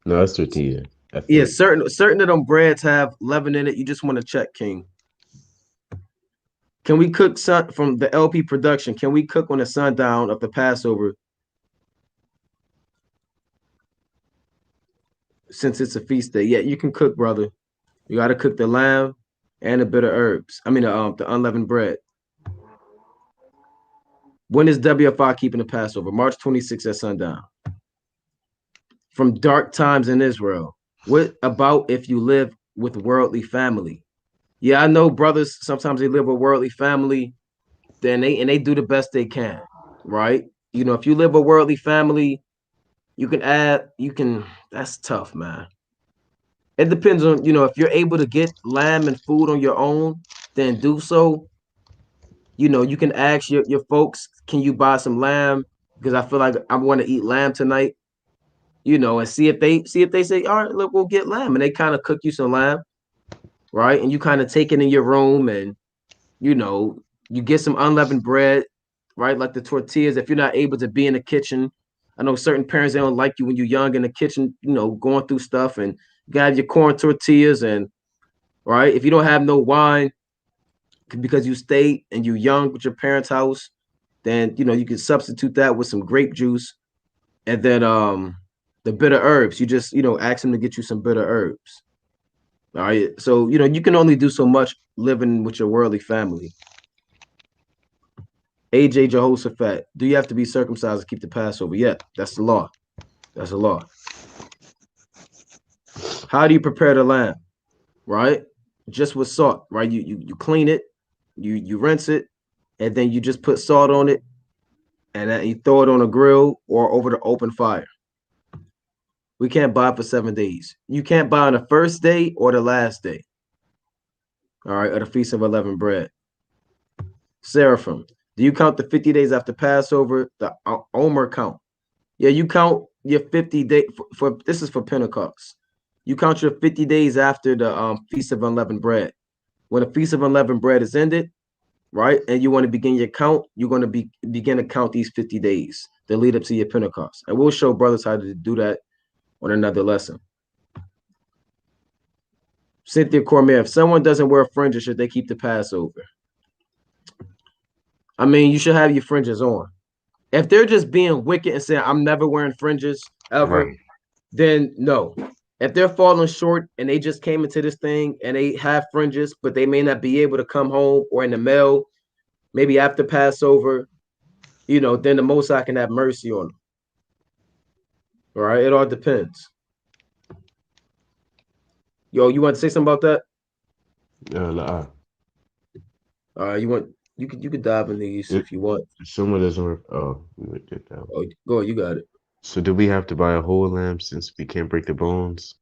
No, it's tortilla. Yeah, certain of them breads have leaven in it. You just want to check, King. Can we cook from the LP production? Can we cook on the sundown of the Passover? Since it's a feast day. Yeah, you can cook, brother. You got to cook the lamb and the bitter herbs. I mean, the unleavened bread. When is WFI keeping the Passover? March 26th at sundown. From dark times in Israel. What about if you live with worldly family? Yeah, I know brothers, sometimes they live with worldly family, then they do the best they can, right? You know, if you live with worldly family, that's tough, man. It depends on, if you're able to get lamb and food on your own, then do so. You can ask your folks, can you buy some lamb? Because I feel like I want to eat lamb tonight, and see if they say, all right, look, we'll get lamb. And they kind of cook you some lamb, right? And you kind of take it in your room, and, you get some unleavened bread, right? Like the tortillas, if you're not able to be in the kitchen. I know certain parents, they don't like you when you're young in the kitchen, going through stuff, and you got your corn tortillas, and right. If you don't have no wine because you stayed and you're young with your parents' house, then you can substitute that with some grape juice, and then the bitter herbs. You just ask them to get you some bitter herbs. All right. So you can only do so much living with your worldly family. AJ Jehoshaphat, do you have to be circumcised to keep the Passover? Yeah, that's the law. That's the law. How do you prepare the lamb? Right? Just with salt, right? You clean it, you rinse it, and then you just put salt on it, and then you throw it on a grill or over the open fire. We can't buy for 7 days. You can't buy on the first day or the last day. All right, or the Feast of Unleavened Bread. Seraphim, do you count the 50 days after Passover, the Omer count? Yeah, you count your 50 days for this is for Pentecost. You count your 50 days after the Feast of Unleavened Bread. When the Feast of Unleavened Bread is ended, right, and you want to begin your count, you're going to begin to count these 50 days that lead up to your Pentecost. And we'll show brothers how to do that on another lesson. Cynthia Cormier, if someone doesn't wear fringes, should they keep the Passover? I mean, you should have your fringes on. If they're just being wicked and saying, I'm never wearing fringes ever, right, then no. If they're falling short and they just came into this thing and they have fringes, but they may not be able to come home or in the mail, maybe after Passover, then the Most High can have mercy on them. All right, it all depends. Yo, you want to say something about that? Nah. You could dive in these if you want. Someone doesn't work. Oh, get that. Oh, go ahead, you got it. So do we have to buy a whole lamb since we can't break the bones?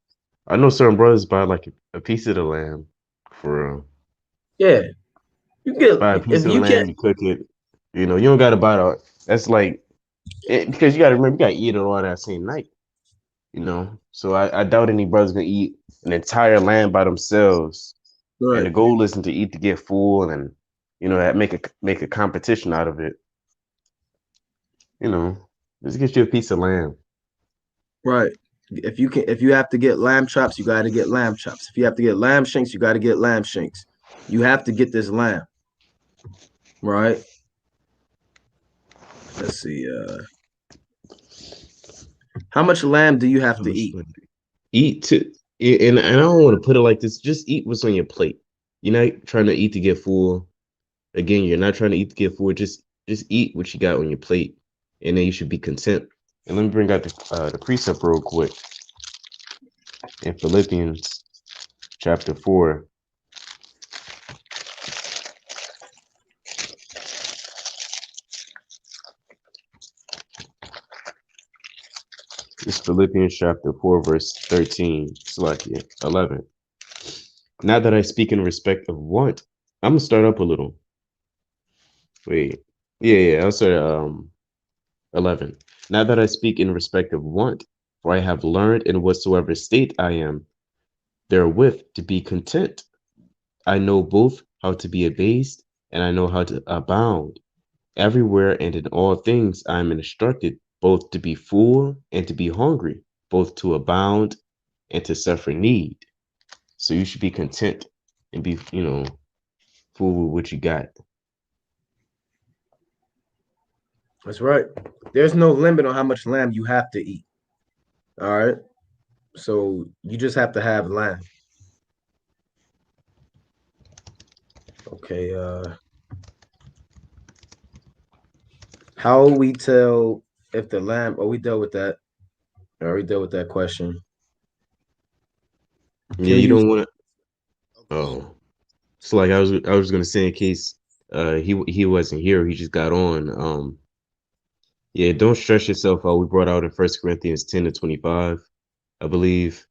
I know certain brothers buy like a piece of the lamb for yeah. You can buy a piece of the lamb, you cook it. You don't gotta buy it. That's like because you gotta remember, you gotta eat it all that same night. You know, so I doubt any brother's gonna eat an entire lamb by themselves. And Right, the goal isn't to eat to get full and make a competition out of it. You know, just get you a piece of lamb. right. If you have to get lamb chops, you got to get lamb chops. If you have to get lamb shanks, you got to get lamb shanks. You have to get this lamb, right? Let's see. How much lamb do you have How to much eat? lamb? Eat to and I don't want to put it like this. Just eat what's on your plate. You're not trying to eat to get full. Again, you're not trying to eat to get full. Just eat what you got on your plate, and then you should be content. And let me bring out the precept real quick in Philippians chapter 4. It's Philippians chapter 4, verse 13. Salakia 11. Not that I speak in respect of want. I'm gonna start up a little. Wait. Yeah, I'll start at 11. Not that I speak in respect of want, for I have learned in whatsoever state I am therewith to be content. I know both how to be abased, and I know how to abound. Everywhere and in all things I am instructed both to be full and to be hungry, both to abound and to suffer need. So you should be content and be, full with what you got. That's right. There's no limit on how much lamb you have to eat. All right. So you just have to have lamb. Okay. How we tell if the lamb? Oh, we dealt with that. I already dealt with that question. Yeah, Can we you use? don't want to. Oh, so like I was gonna say in case he wasn't here, he just got on. Yeah, don't stress yourself out. We brought out in 1 Corinthians 10-25, I believe.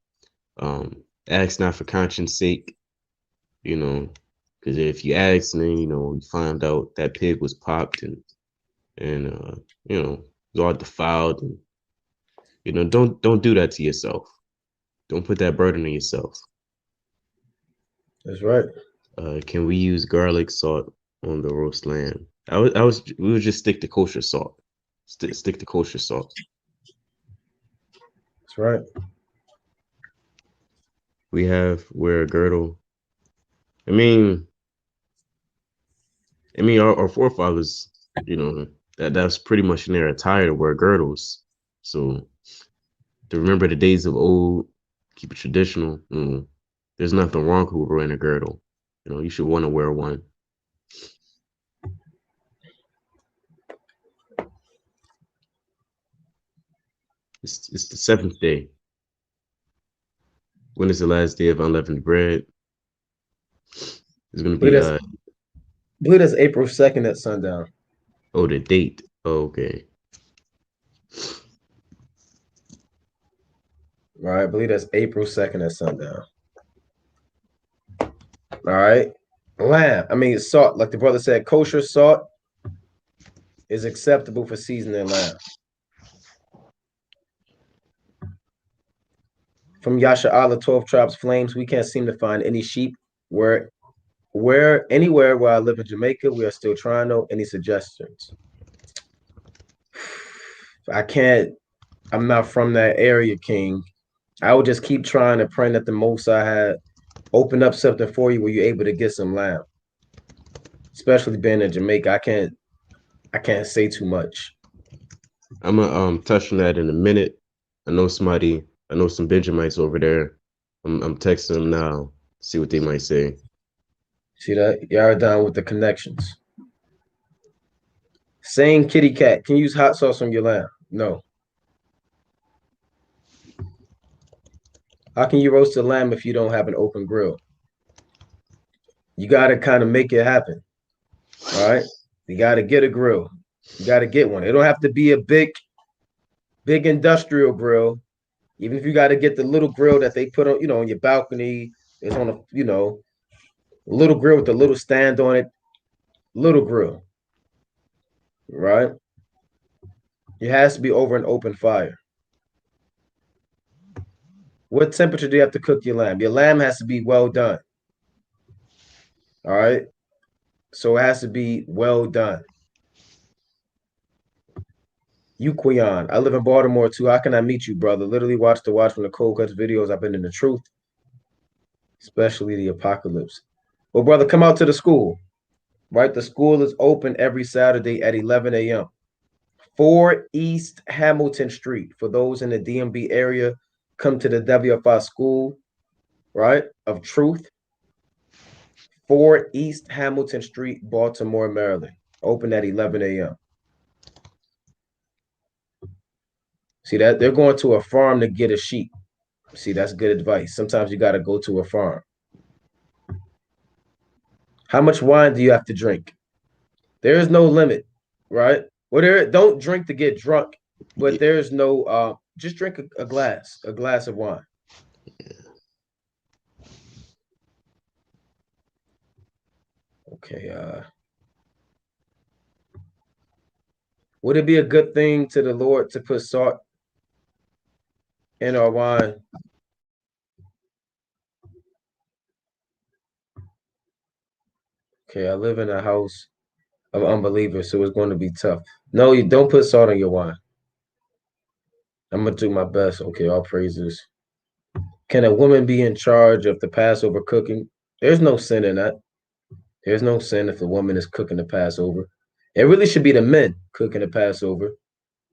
Ask not for conscience sake, because if you ask and then you find out that pig was popped and was all defiled, and don't do that to yourself. Don't put that burden on yourself. That's right. Can we use garlic salt on the roast lamb? We would just stick to kosher salt. Stick to kosher salt. That's right. We wear a girdle. I mean, our forefathers, that's pretty much in their attire to wear girdles. So to remember the days of old, keep it traditional. There's nothing wrong with wearing a girdle. You should want to wear one. It's the seventh day. When is the last day of unleavened bread? It's gonna Believe be that's believe that's April 2nd at sundown. the date. Oh, okay. Right. I believe that's April 2nd at sundown. All right. Lamb. I mean salt. Like the brother said, kosher salt is acceptable for seasoning lamb. From Yasha Allah, 12 Tribes Flames, we can't seem to find any sheep where anywhere where I live in Jamaica. We are still trying to. Any suggestions? I can't. I'm not from that area, King. I would just keep trying to pray that the Most I had open up something for you where you're able to get some lamb. Especially being in Jamaica, I can't say too much. I'm gonna touch on that in a minute. I know some Benjamites over there. I'm texting them now, see what they might say. See that? Y'all are down with the connections. Saying kitty cat, can you use hot sauce on your lamb? No. How can you roast a lamb if you don't have an open grill? You got to kind of make it happen. All right. You got to get a grill. You got to get one. It don't have to be a big industrial grill. Even if you got to get the little grill that they put on, on your balcony, it's on a little grill with a little stand on it, little grill, right? It has to be over an open fire. What temperature do you have to cook your lamb? Your lamb has to be well done. All right. So it has to be well done. You, Queon. I live in Baltimore too. How can I meet you, brother? Literally watch from the Cold Cuts videos. I've been in the truth, especially the apocalypse. Well, brother, come out to the school. Right? The school is open every Saturday at 11 a.m. 4 East Hamilton Street. For those in the DMV area, come to the WFI School, right, of Truth. 4 East Hamilton Street, Baltimore, Maryland. Open at 11 a.m. See that? They're going to a farm to get a sheep. See, that's good advice. Sometimes you got to go to a farm. How much wine do you have to drink? There is no limit, right? Well, don't drink to get drunk, but there's no just drink a glass of wine. Okay, would it be a good thing to the Lord to put salt in our wine? Okay, I live in a house of unbelievers, so it's going to be tough. No, you don't put salt in your wine. I'm gonna do my best. Okay, all praises. Can a woman be in charge of the Passover cooking? There's no sin in that. There's no sin if a woman is cooking the Passover. It really should be the men cooking the Passover,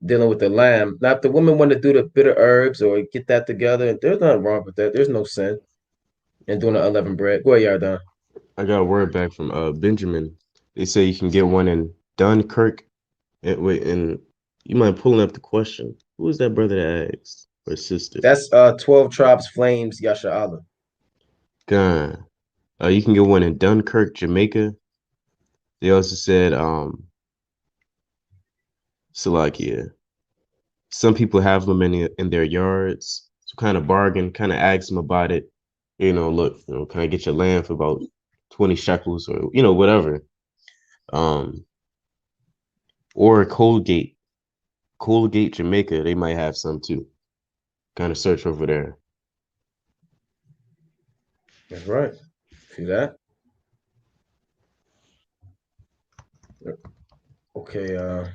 dealing with the lamb. Now, if the woman want to do the bitter herbs or get that together, there's nothing wrong with that. There's no sin in doing the unleavened bread. Go ahead, Yardan. I got a word back from Benjamin. They say you can get one in Dunkirk. And you mind pulling up the question? Who was that brother that asked or sister? That's 12 Tribes Flames, Yasha Allah. God. You can get one in Dunkirk, Jamaica. They also said Salakia. Some people have them in their yards. So kind of bargain, kind of ask them about it. Look, can I get your land for about 20 shekels or whatever. Or Colgate, Jamaica, they might have some too. Kind of search over there. That's right. See that? Okay. All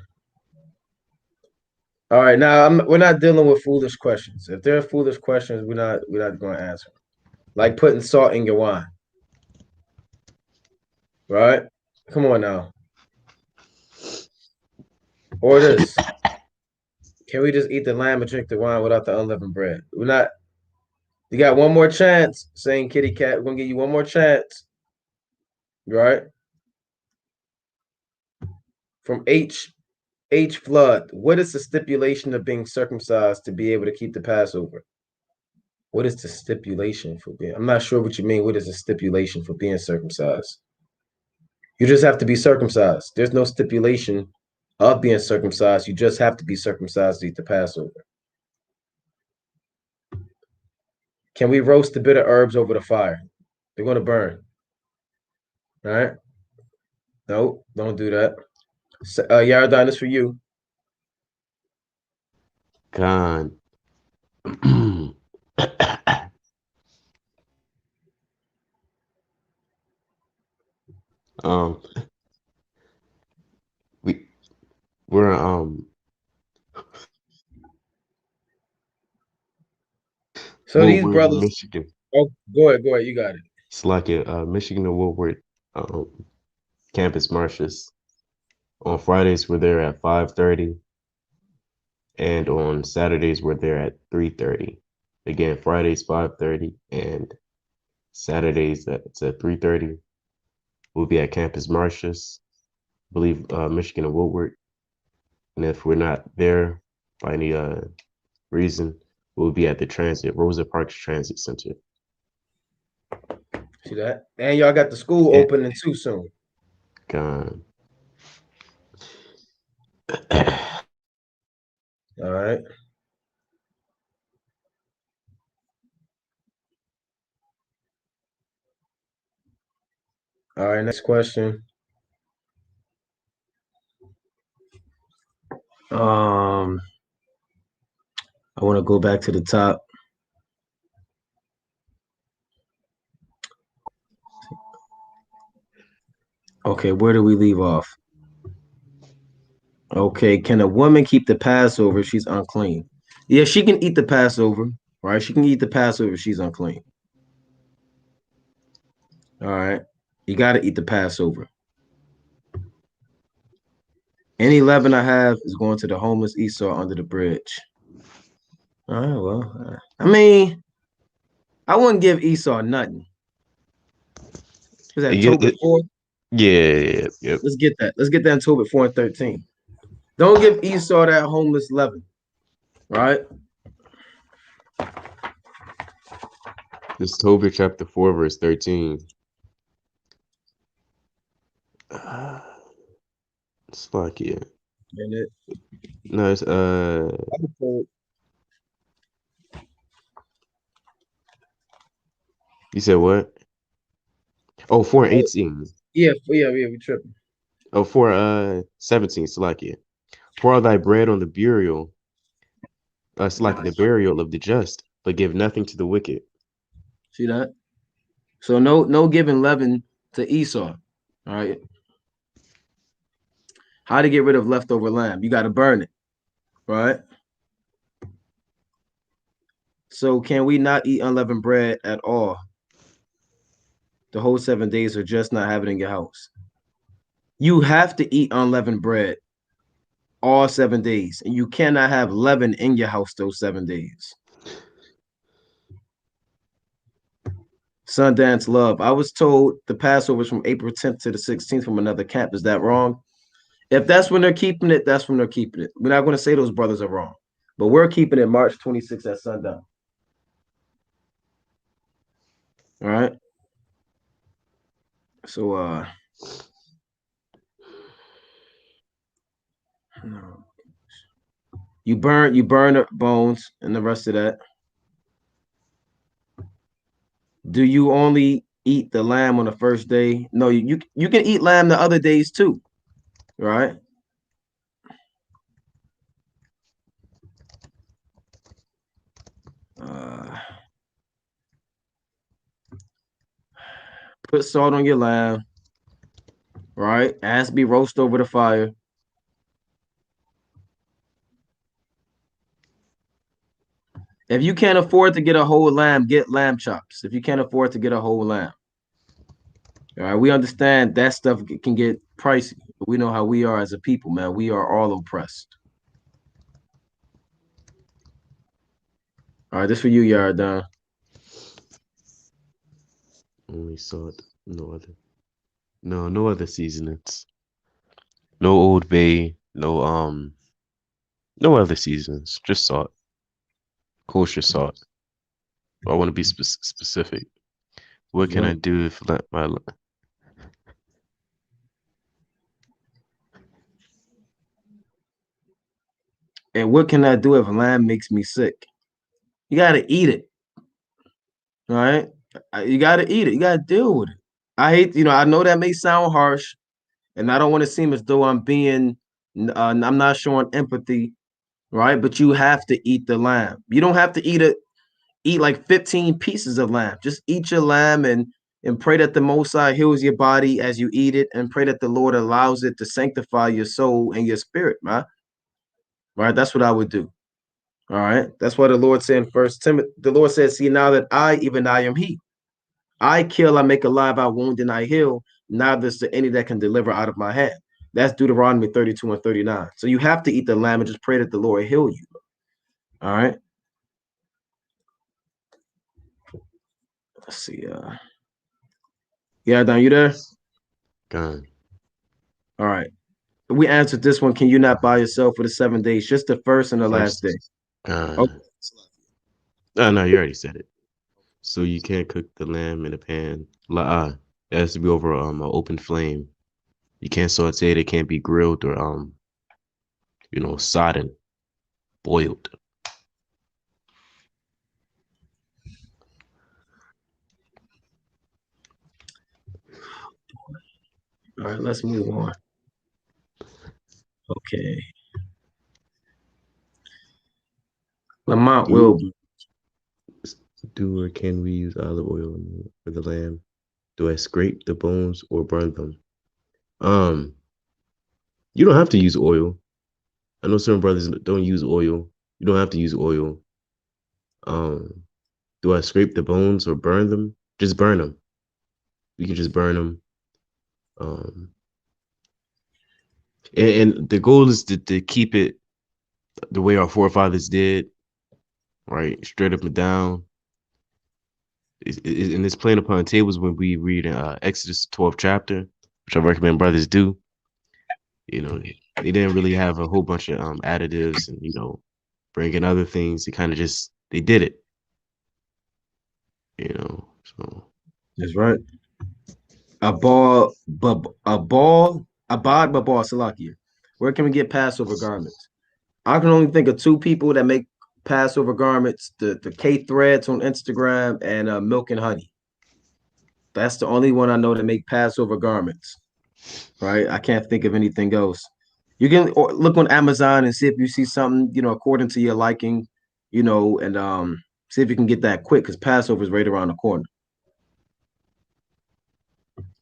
right. Now we're not dealing with foolish questions. If there are foolish questions, we're not going to answer. Like putting salt in your wine. Right? Come on now. Or this. Can we just eat the lamb and drink the wine without the unleavened bread? We're not. You got one more chance, saying kitty cat. We're gonna give you one more chance. Right? From H Flood. What is the stipulation of being circumcised to be able to keep the Passover? What is the stipulation for being? I'm not sure what you mean. What is the stipulation for being circumcised? You just have to be circumcised. There's no stipulation of being circumcised. You just have to be circumcised to eat the Passover. Can we roast the bitter herbs over the fire? They're going to burn. All right? No, don't do that. Yaradon, this for you. God. um, we're So these Woodward in brothers. Michigan. Oh, go ahead. You got it. It's like a Michigan and Woodward campus marches. On Fridays we're there at 5:30, and on Saturdays we're there at 3:30. Again, Fridays 5:30 and Saturdays it's at 3:30. We'll be at campus marches. I believe Michigan and Woodward. And if we're not there by any reason, we'll be at the Rosa Parks Transit Center. See that? And y'all got the school opening too soon. God. All right. All right, next question. I want to go back to the top. Okay, where do we leave off? Okay, can a woman keep the Passover if she's unclean? Yeah, she can eat the Passover, right? She can eat the Passover if she's unclean. All right. You got to eat the Passover. Any leaven I have is going to the homeless Esau under the bridge. All right, well, I mean, I wouldn't give Esau nothing. Was that Tobit 4? Yeah. Let's get that. Let's get that in Tobit 4 and 13. Don't give Esau that homeless leaven, right? This Tobit chapter 4, verse 13. It's like, yeah. And it, No, it's you said what? Oh, 4 and 18. yeah, we tripping. Oh, 4 17, Salakia. Pour out thy bread on the burial, Salakia, the burial of the just, but give nothing to the wicked. See that? So no giving leaven to Esau. All right. How to get rid of leftover lamb? You got to burn it, right? So can we not eat unleavened bread at all? The whole 7 days, or just not have it in your house? You have to eat unleavened bread all 7 days, and you cannot have leaven in your house those 7 days. Sundance Love. I was told the Passover is from April 10th to the 16th from another camp. Is that wrong? If that's when they're keeping it, that's when they're keeping it. We're not going to say those brothers are wrong, but we're keeping it March 26th at sundown. All right. So you burn the bones and the rest of that. Do you only eat the lamb on the first day? No, you can eat lamb the other days too, right? Put salt on your lamb, right? It has to be roasted over the fire. If you can't afford to get a whole lamb, get lamb chops. If you can't afford to get a whole lamb, all right. We understand that stuff can get pricey, but we know how we are as a people, man. We are all oppressed. All right, this for you, Yardan. Only salt, no other. No other seasonings. No Old Bay, no other seasons. Just salt. Kosher salt. I want to be specific. What can I do if my And what can I do if lamb makes me sick? You gotta eat it. All right. You gotta eat it. You gotta deal with it. I hate, I know that may sound harsh, and I don't want to seem as though I'm being, I'm not showing empathy, right? But you have to eat the lamb. You don't have to eat like 15 pieces of lamb. Just eat your lamb and pray that the Most High heals your body as you eat it, and pray that the Lord allows it to sanctify your soul and your spirit, man. Right? That's what I would do. All right. That's why the Lord said in First Timothy, the Lord says, "See now that even I am He. I kill, I make alive, I wound, and I heal. Neither is there any that can deliver out of my hand." That's Deuteronomy 32 and 39. So you have to eat the lamb and just pray that the Lord heal you. All right. Let's see. Yeah, Don, you there? gone? All right. We answered this one. Can you not buy yourself for the 7 days? Just the first and the last day. Gone. Okay. No, you already said it. So you can't cook the lamb in a pan. It has to be over an open flame. You can't saute it. It can't be grilled or sodden, boiled. All right, let's move on. Okay. Lamont will Do or can we use olive oil for the lamb? Do I scrape the bones or burn them? Um, you don't have to use oil. I know certain brothers don't use oil. You don't have to use oil. Um, do I scrape the bones or burn them? Just burn them. You can just burn them. Um, and the goal is to keep it the way our forefathers did, right? Straight up and down. And it's plain upon tables when we read Exodus 12th chapter, which I recommend brothers do. You know, they didn't really have a whole bunch of additives and bringing other things. They kind of just they did it. So That's right. Abad Babal Salakia. Where can we get Passover garments? I can only think of two people that make Passover garments: the K Threads on Instagram and Milk and Honey. That's the only one I know that make Passover garments. Right? I can't think of anything else. You can look on Amazon and see if you see something, according to your liking, and see if you can get that quick because Passover is right around the corner.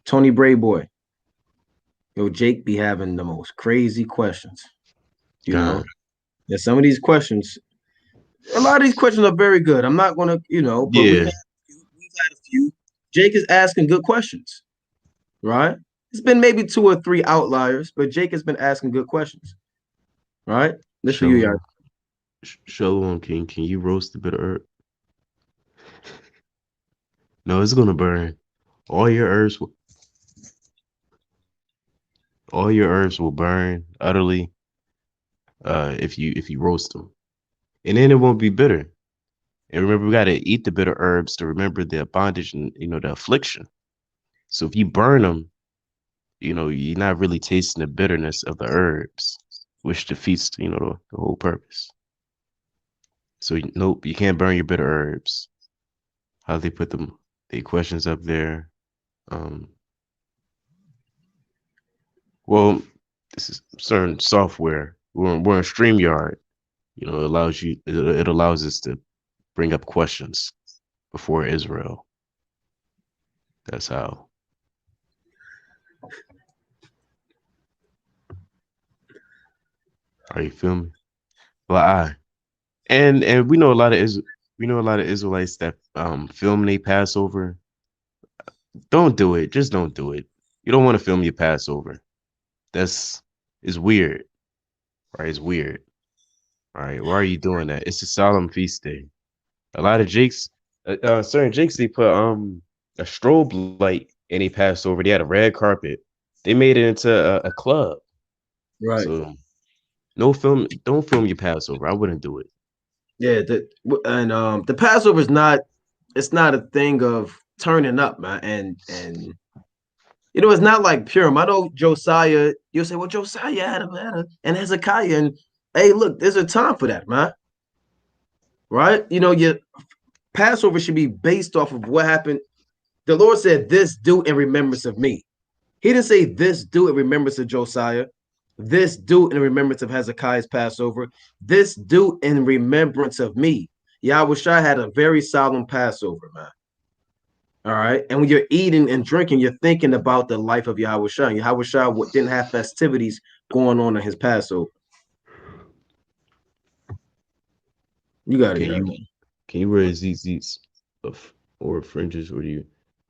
Tony Brayboy. Jake be having the most crazy questions. God, And some of these questions, a lot of these questions are very good. I'm not gonna, but we've yeah, had a few. Jake is asking good questions, right? It's been maybe 2 or 3 outliers, but Jake has been asking good questions, right? This for you, y'all. Shalom, Shalom King. Can you roast a bit of herb? No, it's gonna burn. All your herbs, all your herbs will burn utterly. If you roast them, and then it won't be bitter. And remember, we gotta eat the bitter herbs to remember the bondage and the affliction. So if you burn them, you're not really tasting the bitterness of the herbs, which defeats the whole purpose. So nope, you can't burn your bitter herbs. How they put them, the questions up there. Well, this is certain software. We're in StreamYard. It allows you. It allows us to bring up questions before Israel. That's how. Are you feel me? Well, and we know a lot of Israelites that film their Passover. Don't do it. Just don't do it. You don't want to film your Passover. That's It's weird, right? It's weird. All right, why are you doing that? It's a solemn feast day. A lot of Jakes, certain Jakes, they put a strobe light in a Passover. They had a red carpet. They made it into a club. Right. So no film, don't film your Passover. I wouldn't do it. Yeah. The Passover is not. It's not a thing of turning up, man, and it's not like Purim. I know Josiah. You'll say, well, Josiah had and Hezekiah, and hey, look, there's a time for that, man. Right? Your Passover should be based off of what happened. The Lord said, "This do in remembrance of me." He didn't say, "This do in remembrance of Josiah." This do in remembrance of Hezekiah's Passover. This do in remembrance of me. Yahweh Shai had a very solemn Passover, man. All right. And when you're eating and drinking, you're thinking about the life of Yahweh Shai. Yahweh Shai didn't have festivities going on in his Passover. You got it, Can yeah. you wear zits of or fringes, or you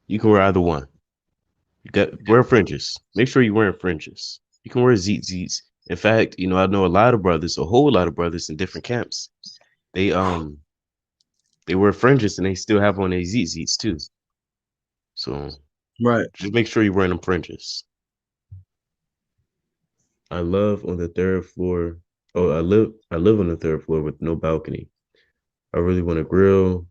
can wear either one. You got wear fringes. Make sure you're wearing fringes. You can wear zits. In fact, I know a lot of brothers, a whole lot of brothers in different camps. They wear fringes and they still have on their zits too. So Right. just make sure you're wearing them fringes. I love on the third floor. Oh, I live on the third floor with no balcony. I really want to grill.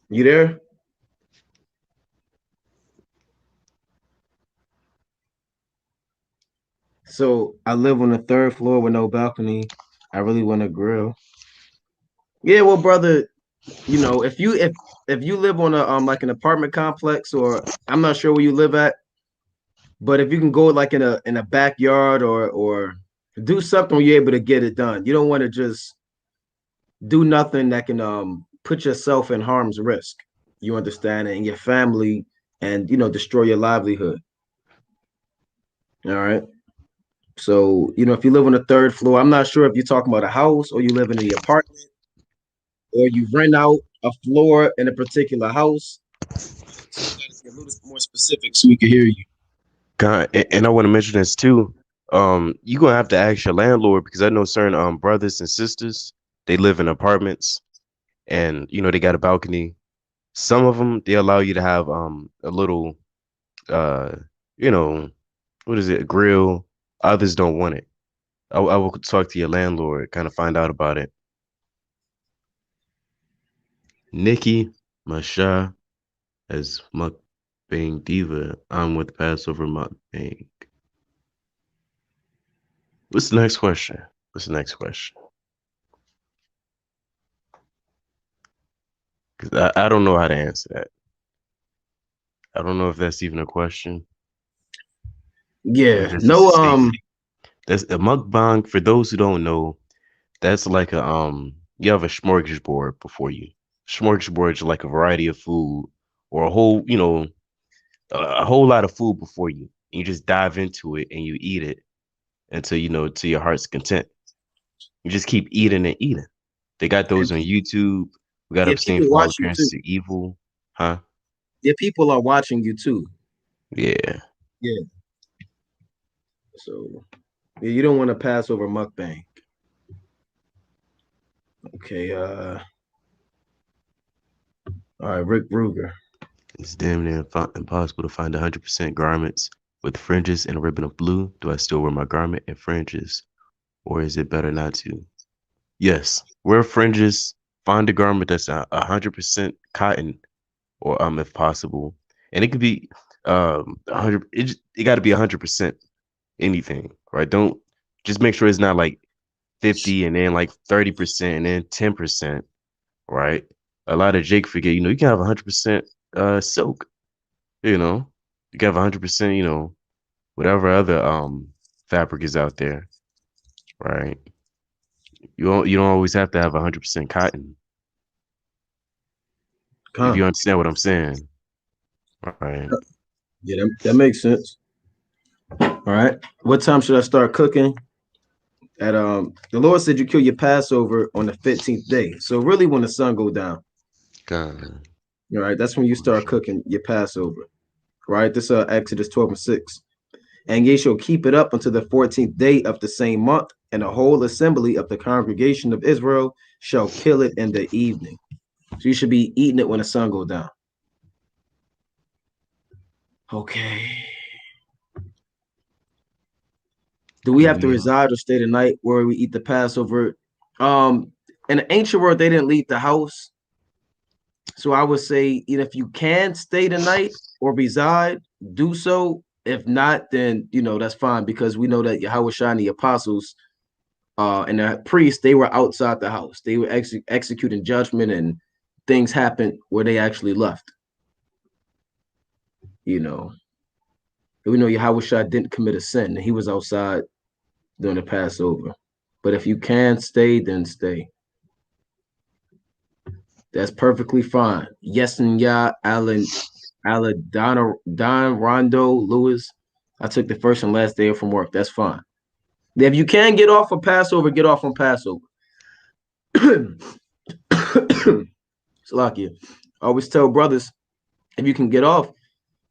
You there? So I live on the third floor with no balcony. I really want to grill. Yeah, well, brother, if you live on a like an apartment complex, or I'm not sure where you live at, but if you can go like in a backyard or do something when you're able to get it done. You don't want to just do nothing that can put yourself in harm's risk. You understand it, and your family, and destroy your livelihood. All right. So if you live on the third floor, I'm not sure if you're talking about a house or you live in the apartment or you rent out a floor in a particular house. So you got to be a little more specific so we can hear you. God, and I want to mention this too. You're gonna have to ask your landlord because I know certain brothers and sisters, they live in apartments and they got a balcony. Some of them they allow you to have a little uh you know what is it, a grill. Others don't want it. I will talk to your landlord, kind of find out about it. Nikki Masha as Mukbang Diva. I'm with Passover Mukbang. What's the next question? What's the next question? 'Cause I don't know how to answer that. I don't know if that's even a question or Yeah. just a No. statement. That's a mukbang. For those who don't know, that's like a you have a smorgasbord before you. Smorgasbord is like a variety of food or a whole, a whole lot of food before you. And you just dive into it and you eat it until to your heart's content. You just keep eating and eating. They got And those on YouTube. We got to yeah, abstain people from all watch you too. appearances of evil. Huh? Yeah, people are watching you too. Yeah. Yeah. So yeah, you don't want to pass over mukbang. Okay. All right, Rick Ruger. It's damn near impossible to find 100% garments with fringes and a ribbon of blue. Do I still wear my garment and fringes, or is it better not to? Yes, wear fringes. Find a garment that's 100% cotton, or if possible, and it could be 100. It got to be 100% anything, right? Don't just make sure it's not like 50 and then like 30% and then 10%, right? A lot of Jake forget. You can have 100% silk. You can have 100%. Whatever other fabric is out there, right? You don't always have to have 100% cotton. If you Come. understand what I'm saying, right? Yeah, that makes sense. All right. What time should I start cooking? At the Lord said you kill your Passover on the 15th day. So really when the sun go down. God. All right, that's when you start cooking your Passover. Right? This Exodus 12:6. And ye shall keep it up until the 14th day of the same month, and the whole assembly of the congregation of Israel shall kill it in the evening. So you should be eating it when the sun go down. Okay. Do we Do have to we? reside or stay the night where we eat the Passover? Um, in the ancient world, they didn't leave the house. So I would say, if you can stay the night or reside, do so. If not, then that's fine because we know that Yahweh and the apostles and the priests, they were outside the house. They were executing judgment, and things happened where they actually left. You know, we know Yahweh didn't commit a sin. He was outside during the Passover. But if you can stay, then stay. That's perfectly fine. Yes and yeah, Don Rondo Lewis. I took the first and last day from work. That's fine. If you can get off of Passover, get off on Passover. Salakia. I always tell brothers if you can get off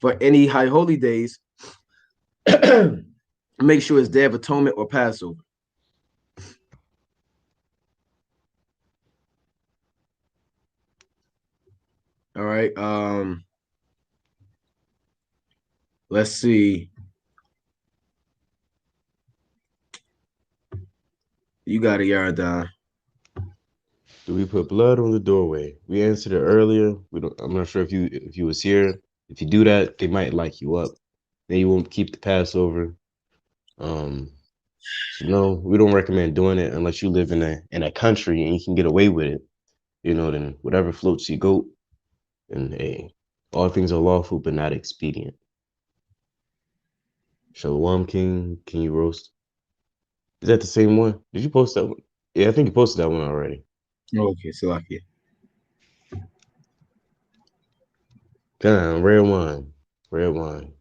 for any high holy days, make sure it's Day of Atonement or Passover. All right. Let's see. You got a yard down. Do we put blood on the doorway? We answered it earlier. We don't. I'm not sure if you was here. If you do that, they might lock you up. Then you won't keep the Passover. Um. So no, we don't recommend doing it unless you live in a country and you can get away with it. Then whatever floats your goat. And hey, all things are lawful but not expedient. Shalom, King. Can you roast? Is that the same one? Did you post that one? Yeah, I think you posted that one already. Okay, Salakia. Damn, red wine. Red wine.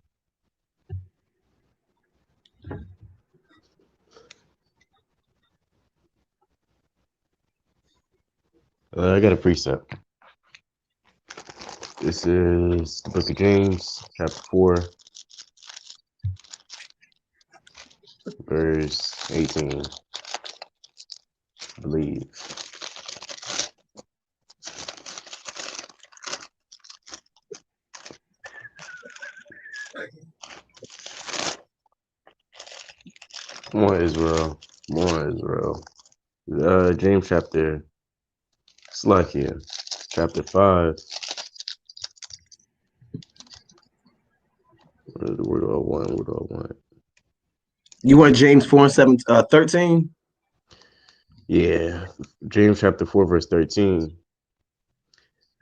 I got a precept. This is the book of James, chapter 4, verse 18, I believe. Come on, Israel. Come on, Israel. James chapter, Slakia, chapter 5. Where do I want? What do I want? You want James 4 and 7, 13? Yeah, James chapter 4, verse 13.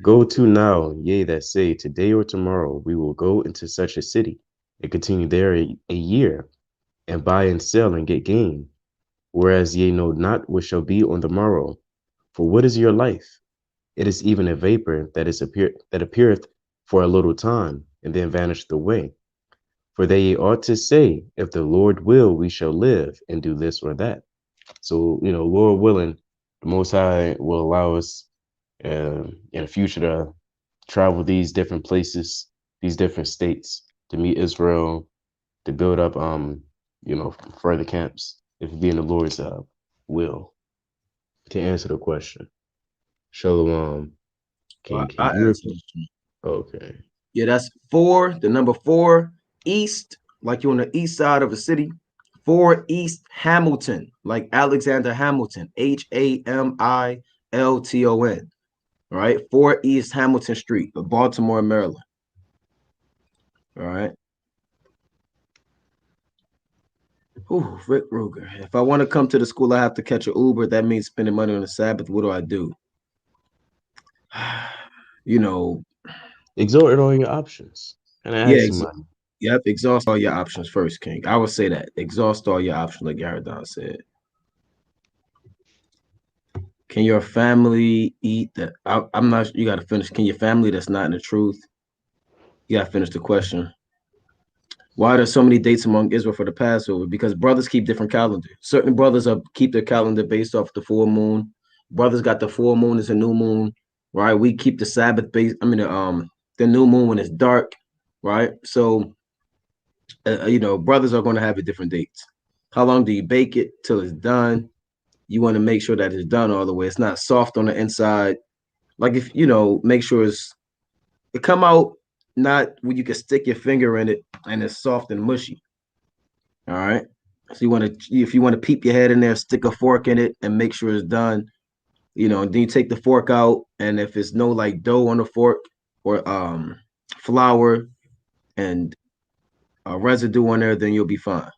Go to now, ye that say, today or tomorrow we will go into such a city, and continue there a year, and buy and sell and get gain. Whereas ye know not what shall be on the morrow. For what is your life? It is even a vapor that appeareth for a little time, and then vanisheth away. For they ought to say, if the Lord will, we shall live and do this or that. So, Lord willing, the Most High will allow us in the future to travel these different places, these different states, to meet Israel, to build up, further camps, if it be in the Lord's will. To answer the question, Shalom. Can I you answered. repeat? Okay. Yeah, that's 4, the number 4, east, like you're on the east side of a city. 4 East Hamilton, like Alexander Hamilton, Hamilton. All right, 4 East Hamilton Street, Baltimore, Maryland. All right. Ooh, Rick Ruger. If I want to come to the school, I have to catch an Uber. That means spending money on the Sabbath. What do I do? You know, Exhort all your options and yeah, ask somebody. yep. Exhaust all your options first, King. I would say that. Exhaust all your options, like Yaradon said. Can your family eat that? I'm not. You got to finish. Can your family that's not in the truth? You got to finish the question. Why are there so many dates among Israel for the Passover? Because brothers keep different calendars. Certain brothers keep their calendar based off the full moon. Brothers got the full moon as a new moon, right? We keep the Sabbath based. The new moon when it's dark, right? So, brothers are going to have a different dates. How long do you bake it till it's done? You want to make sure that it's done all the way. It's not soft on the inside. Like if make sure it come out not when you can stick your finger in it and it's soft and mushy. All right. So if you want to peep your head in there, stick a fork in it and make sure it's done. Then you take the fork out, and if it's no like dough on the fork or flour and residue on there, then you'll be fine.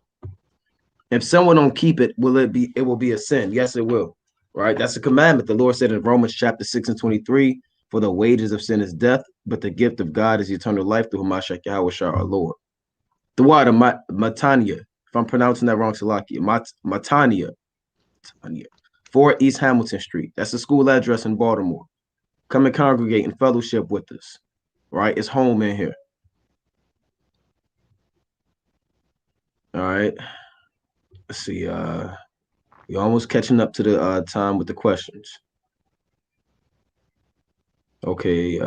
If someone don't keep it, it will be a sin? Yes, it will. Right? That's a commandment. The Lord said in Romans chapter 6 and 23, for the wages of sin is death, but the gift of God is eternal life through Hamashiach Yahweh Shah our Lord. The water, Matania, if I'm pronouncing that wrong, Salakia, Matania, 4 East Hamilton Street. That's the school address in Baltimore. Come and congregate and fellowship with us. Right? It's home in here. All right. Let's see. You're almost catching up to the time with the questions. Okay.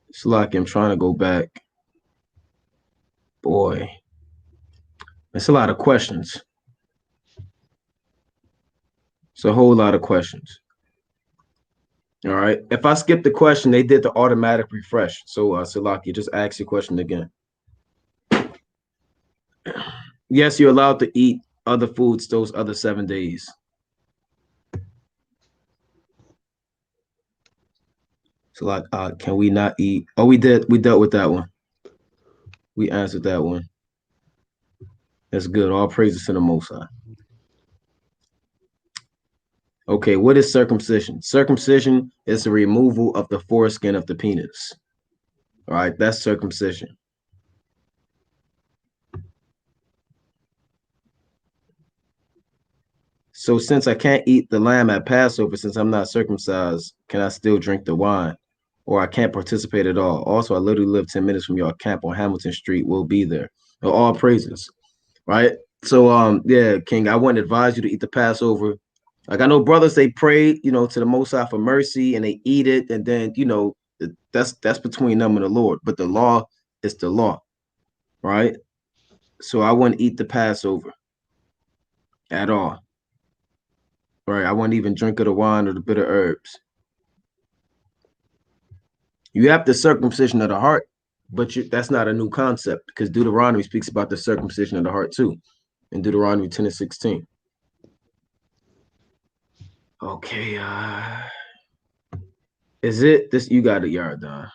It's like I'm trying to go back. Boy, it's a lot of questions. It's a whole lot of questions. All right. If I skip the question, they did the automatic refresh. So, Salaki, just ask your question again. Yes, you're allowed to eat other foods those other 7 days. So, like, can we not eat? Oh, we did. We dealt with that one. We answered that one. That's good. All praises to the Most High. Okay, what is circumcision? Circumcision is the removal of the foreskin of the penis. All right, that's circumcision. So since I can't eat the lamb at Passover, since I'm not circumcised, can I still drink the wine? Or I can't participate at all. Also, I literally live 10 minutes from your camp on Hamilton Street. We'll be there. All praises, right? So yeah, King, I wouldn't advise you to eat the Passover. Like I know brothers, they pray, to the Most High for mercy and they eat it, and then that's between them and the Lord. But the law is the law, right? So I wouldn't eat the Passover at all. Right. I wouldn't even drink of the wine or the bitter herbs. You have the circumcision of the heart, but that's not a new concept because Deuteronomy speaks about the circumcision of the heart too, in Deuteronomy 10 and 16. Okay, is it this? You got it, Yardan.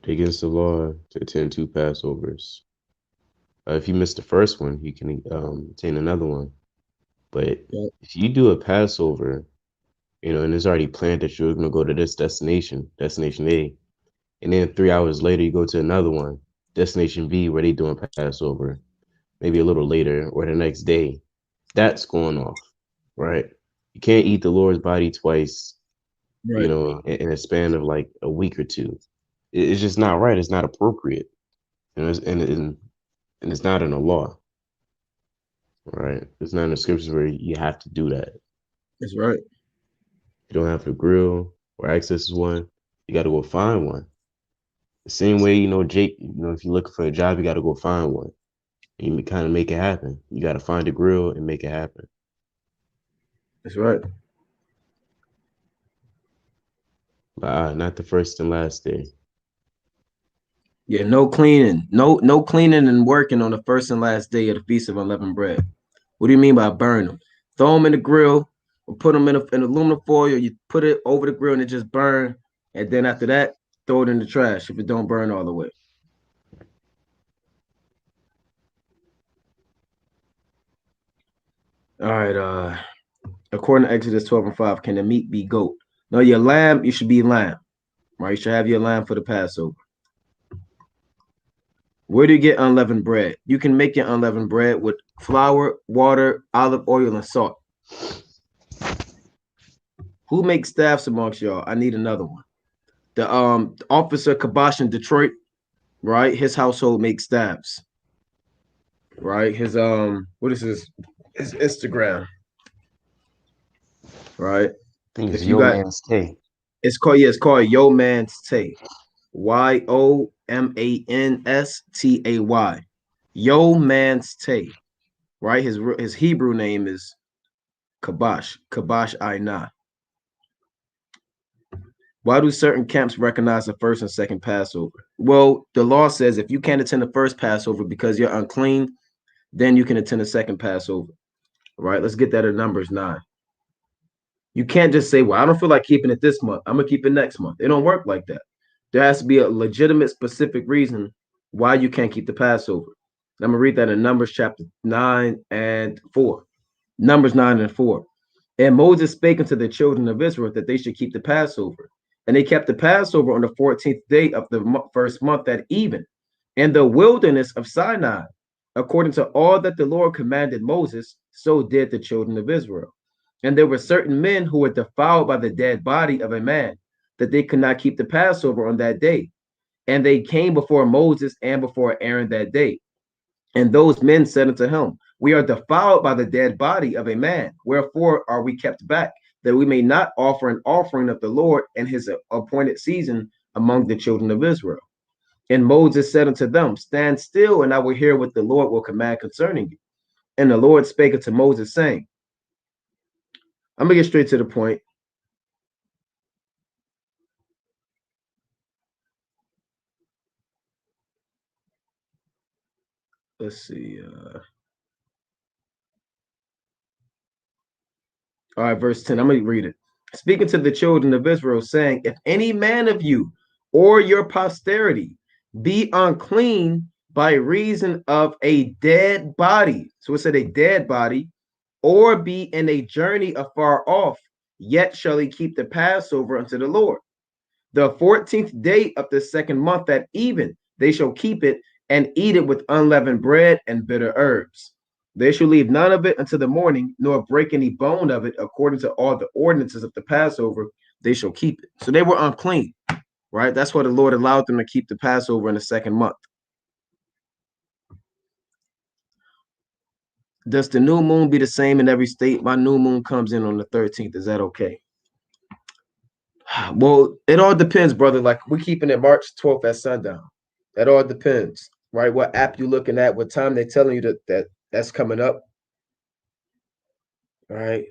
Against the law to attend 2 Passovers. If you miss the first one, you can attend another one. But if you do a Passover, and it's already planned that you're going to go to this destination A, and then 3 hours later you go to another one, destination B, where they doing Passover, maybe a little later or the next day, that's going off, right? You can't eat the Lord's body twice, Right. in a span of like a week or two. It's just not right. It's not appropriate, and it's not in the law, right? It's not in the scriptures where you have to do that. That's right. You don't have to grill or access one. You got to go find one. The same way, Jake, if you're looking for a job, you got to go find one. And you kind of make it happen. You got to find a grill and make it happen. That's right. But not the first and last day. Yeah, no cleaning, no cleaning and working on the first and last day of the Feast of Unleavened Bread. What do you mean by burn them? Throw them in the grill, or put them in aluminum foil. You put it over the grill and it just burn. And then after that, throw it in the trash if it don't burn all the way. All right. According to Exodus 12 and 5, can the meat be goat? No, your lamb, you should be lamb, right? You should have your lamb for the Passover. Where do you get unleavened bread? You can make your unleavened bread with flour, water, olive oil, and salt. Who makes staffs amongst y'all? I need another one. The officer Kabosh in Detroit, right? His household makes staffs. Right? His what is his Instagram? Right? I think it's If you got Man's Tay. it's called Yo Man's Tay. YOMANSTAY. Yo Man's Tay. Right? His Hebrew name is Kabosh Aina. Why do certain camps recognize the first and second Passover? Well, the law says if you can't attend the first Passover because you're unclean, then you can attend the second Passover. All right, let's get that in Numbers 9. You can't just say, well, I don't feel like keeping it this month. I'm going to keep it next month. It don't work like that. There has to be a legitimate, specific reason why you can't keep the Passover. I'm going to read that in Numbers chapter 9 and 4. Numbers 9 and 4. And Moses spake unto the children of Israel that they should keep the Passover. And they kept the Passover on the 14th day of the first month at even, in the wilderness of Sinai. According to all that the Lord commanded Moses, so did the children of Israel. And there were certain men who were defiled by the dead body of a man, that they could not keep the Passover on that day. And they came before Moses and before Aaron that day. And those men said unto him, we are defiled by the dead body of a man. Wherefore are we kept back, that we may not offer an offering of the Lord in his appointed season among the children of Israel. And Moses said unto them, stand still, and I will hear what the Lord will command concerning you. And the Lord spake unto Moses, saying, I'm going to get straight to the point. Let's see. All right, verse 10. I'm going to read it. Speaking to the children of Israel, saying, if any man of you or your posterity be unclean by reason of a dead body, so it said a dead body, or be in a journey afar off, yet shall he keep the Passover unto the Lord. The 14th day of the second month at even, they shall keep it and eat it with unleavened bread and bitter herbs. They shall leave none of it until the morning, nor break any bone of it, according to all the ordinances of the Passover, they shall keep it. So they were unclean, right? That's why the Lord allowed them to keep the Passover in the second month. Does the new moon be the same in every state? My new moon comes in on the 13th. Is that okay? Well, it all depends, brother. Like we're keeping it March 12th at sundown. That all depends, right? What app you looking at, what time they're telling you that's coming up. All right.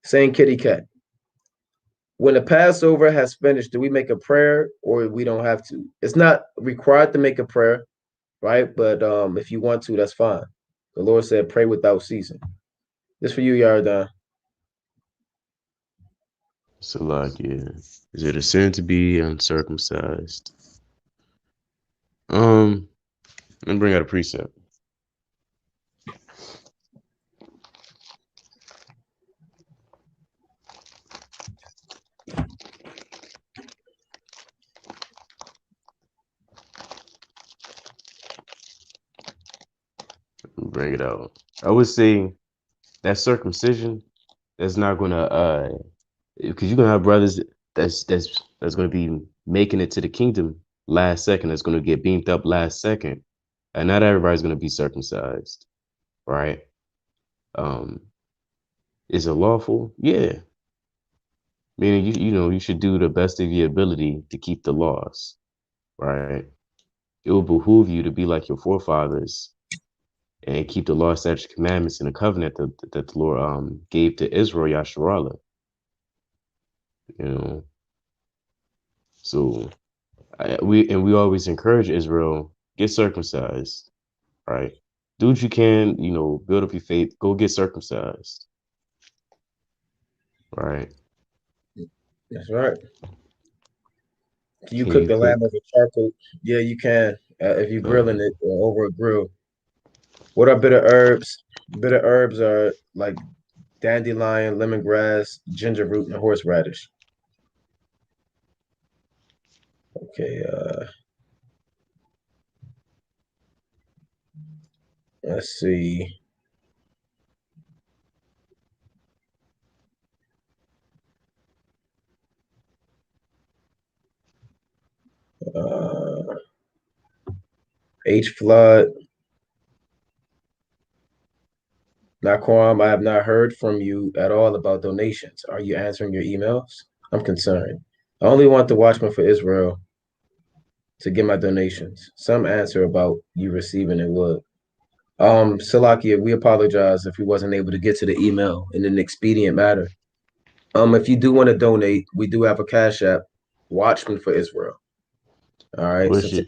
Saying kitty cat. When the Passover has finished, do we make a prayer or we don't have to? It's not required to make a prayer, right? But if you want to, that's fine. The Lord said, pray without ceasing. This for you, Yardan. Salakia. Is it a sin to be uncircumcised? Let me bring out a precept. Bring it out. I would say that circumcision that's not gonna because you're gonna have brothers that's gonna be making it to the kingdom last second, that's gonna get beamed up last second. And not everybody's gonna be circumcised, right? Is it lawful? Yeah. Meaning you should do the best of your ability to keep the laws, right? It will behoove you to be like your forefathers and keep the law, statutes, commandments, and the covenant that the Lord gave to Israel, Yasharallah. So we always encourage Israel, get circumcised, right? Do what you can, build up your faith, go get circumcised, right? That's right. Can you Can cook you the lamb cook? over charcoal? Yeah, you can. If you're grilling Um, it over a grill. What are bitter herbs? Bitter herbs are like dandelion, lemongrass, ginger root, and horseradish. Okay, let's see. Uh, H Flood, Naquam, I have not heard from you at all about donations. Are you answering your emails? I'm concerned. I only want the Watchman for Israel to get my donations. Some answer about you receiving it would. Salakia, we apologize if we wasn't able to get to the email in an expedient matter. If you do want to donate, we do have a cash app, Watchman for Israel. All right. what's your,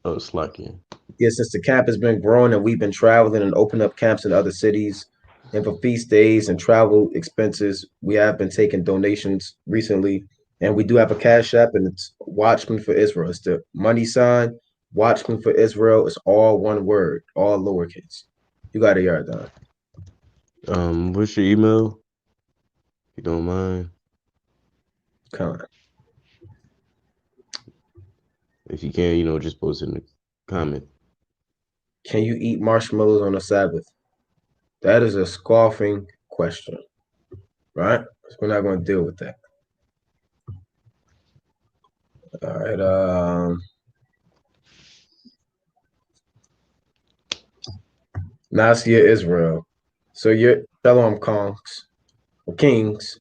oh, Slakia. Yeah, since the camp has been growing and we've been traveling and open up camps in other cities, and for feast days and travel expenses, we have been taking donations recently. And we do have a cash app, and it's Watchman for Israel. It's the money sign, Watchman for Israel. It's all one word, all lowercase. You got it, Yardan. What's your email? If you don't mind. Come on. If you can, just post it in the comment. Can you eat marshmallows on the Sabbath? That is a scoffing question, right? So we're not going to deal with that. All right. Nasir Israel. So you're Shalom Kongs or Kings.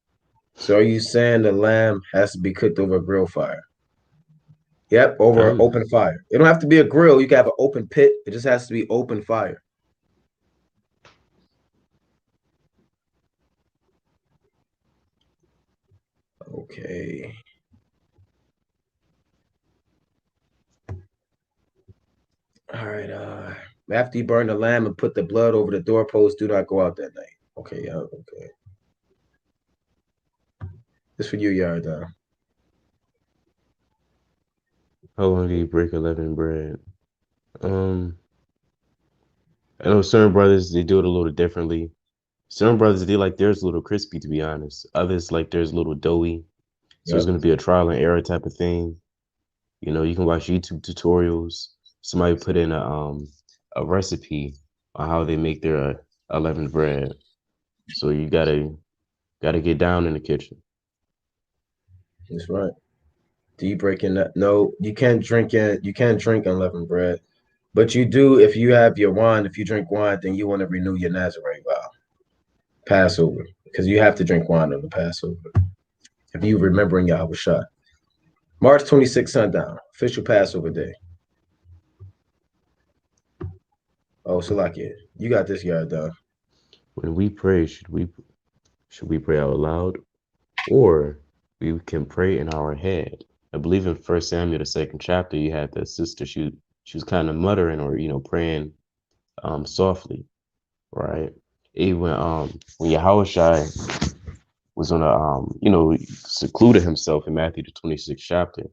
So are you saying the lamb has to be cooked over a grill fire? Yep, over an Um, open fire. It don't have to be a grill. You can have an open pit. It just has to be open fire. Okay. All right. After you burn the lamb and put the blood over the doorpost, do not go out that night. Okay. Yeah. Okay. This for you, Yarda. how long do you break 11 bread? Um, I know certain brothers, they do it a little differently. Some brothers, they like theirs a little crispy, to be honest. Others like theirs a little doughy. So it's Yep. going to be a trial and error type of thing. You can watch YouTube tutorials. Somebody put in a recipe on how they make their unleavened bread. So you gotta get down in the kitchen. That's right. Do you break in that? No, you can't drink it. You can't drink unleavened bread. But you do if you have your wine. If you drink wine, then you want to renew your Nazarene vow, Passover, because you have to drink wine on the Passover. If you remembering Yahweh Shai. March 26th sundown, official Passover day. Oh, Salakia, you got this yard done. When we pray, should we pray out loud, or we can pray in our head? I believe in 1 Samuel, the 2nd chapter, you had that sister. She was kind of muttering or praying softly, right? Even when Yahushua was on a secluded himself in Matthew the 26th chapter,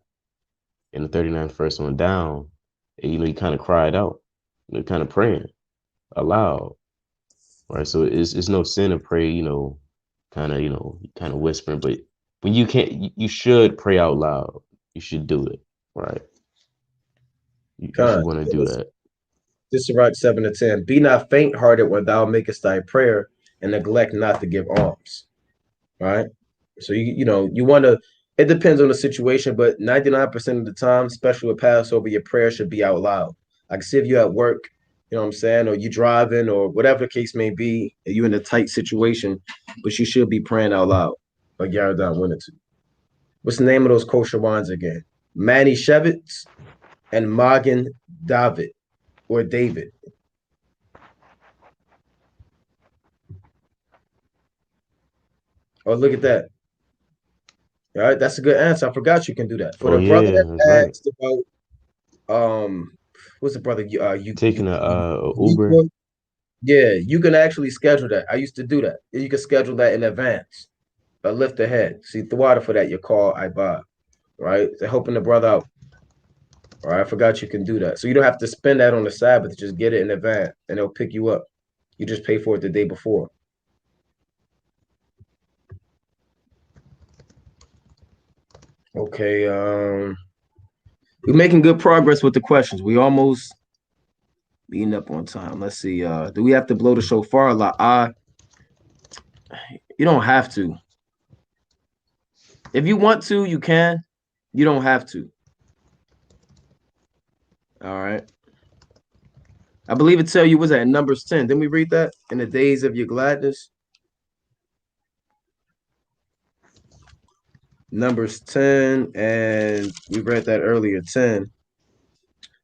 in the 39th verse on down, and, he kind of cried out, kind of praying aloud, right? So it's no sin to pray, kind of whispering, but when you can't, you should pray out loud. You should do it, right? You should want to do that. This is Sirach 7-10. Be not faint-hearted when thou makest thy prayer, and neglect not to give alms. Right? So you want to. It depends on the situation, but 99% of the time, especially with Passover, your prayer should be out loud. Like, see if you're at work, you know what I'm saying, or you driving, or whatever the case may be, and you're in a tight situation, but you should be praying out loud, like Yaradan wanted to. What's the name of those kosher wines again? Manny Shevitz and Magen David or David. Oh, look at that. All right, that's a good answer. I forgot you can do that. For the brother that asked about what's the brother you taking a Uber? Yeah, you can actually schedule that. I used to do that. You can schedule that in advance. Lift ahead. See the water for that you call I buy. Right? They're helping the brother out. All right, I forgot you can do that. So you don't have to spend that on the Sabbath, just get it in advance and they'll pick you up. You just pay for it the day before. Okay, we're making good progress with the questions. We almost being up on time. Let's see. Do we have to blow the shofar? You don't have to. If you want to, you can. You don't have to. All right. I believe it tell you was at Numbers 10. Didn't we read that? In the days of your gladness. Numbers 10, and we read that earlier, 10.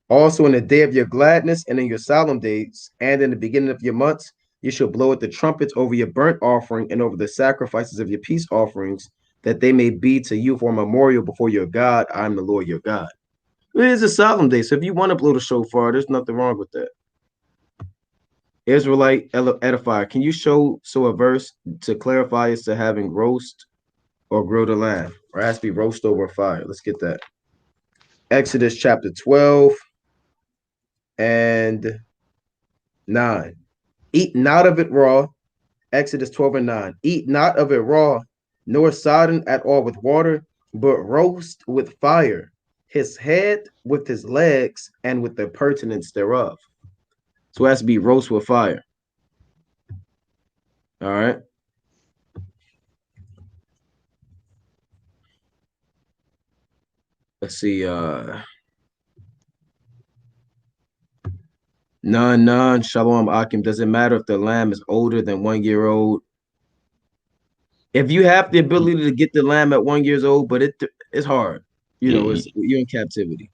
Also in the day of your gladness and in your solemn days and in the beginning of your months, you shall blow at the trumpets over your burnt offering and over the sacrifices of your peace offerings, that they may be to you for a memorial before your God. I am the Lord your God. It is a solemn day, so if you want to blow the shofar, there's nothing wrong with that. Israelite edifier, can you show a verse to clarify as to having roast or grill the lamb? Or it has to be roast over fire. Let's get that. Exodus chapter 12 and 9. Eat not of it raw. Exodus 12 and 9. Eat not of it raw, nor sodden at all with water, but roast with fire, his head with his legs, and with the pertinence thereof. So it has to be roast with fire. All right. Let's see. None. Shalom Akim. Does it matter if the lamb is older than 1 year old? If you have the ability to get the lamb at 1 year old, but it's hard. You're in captivity.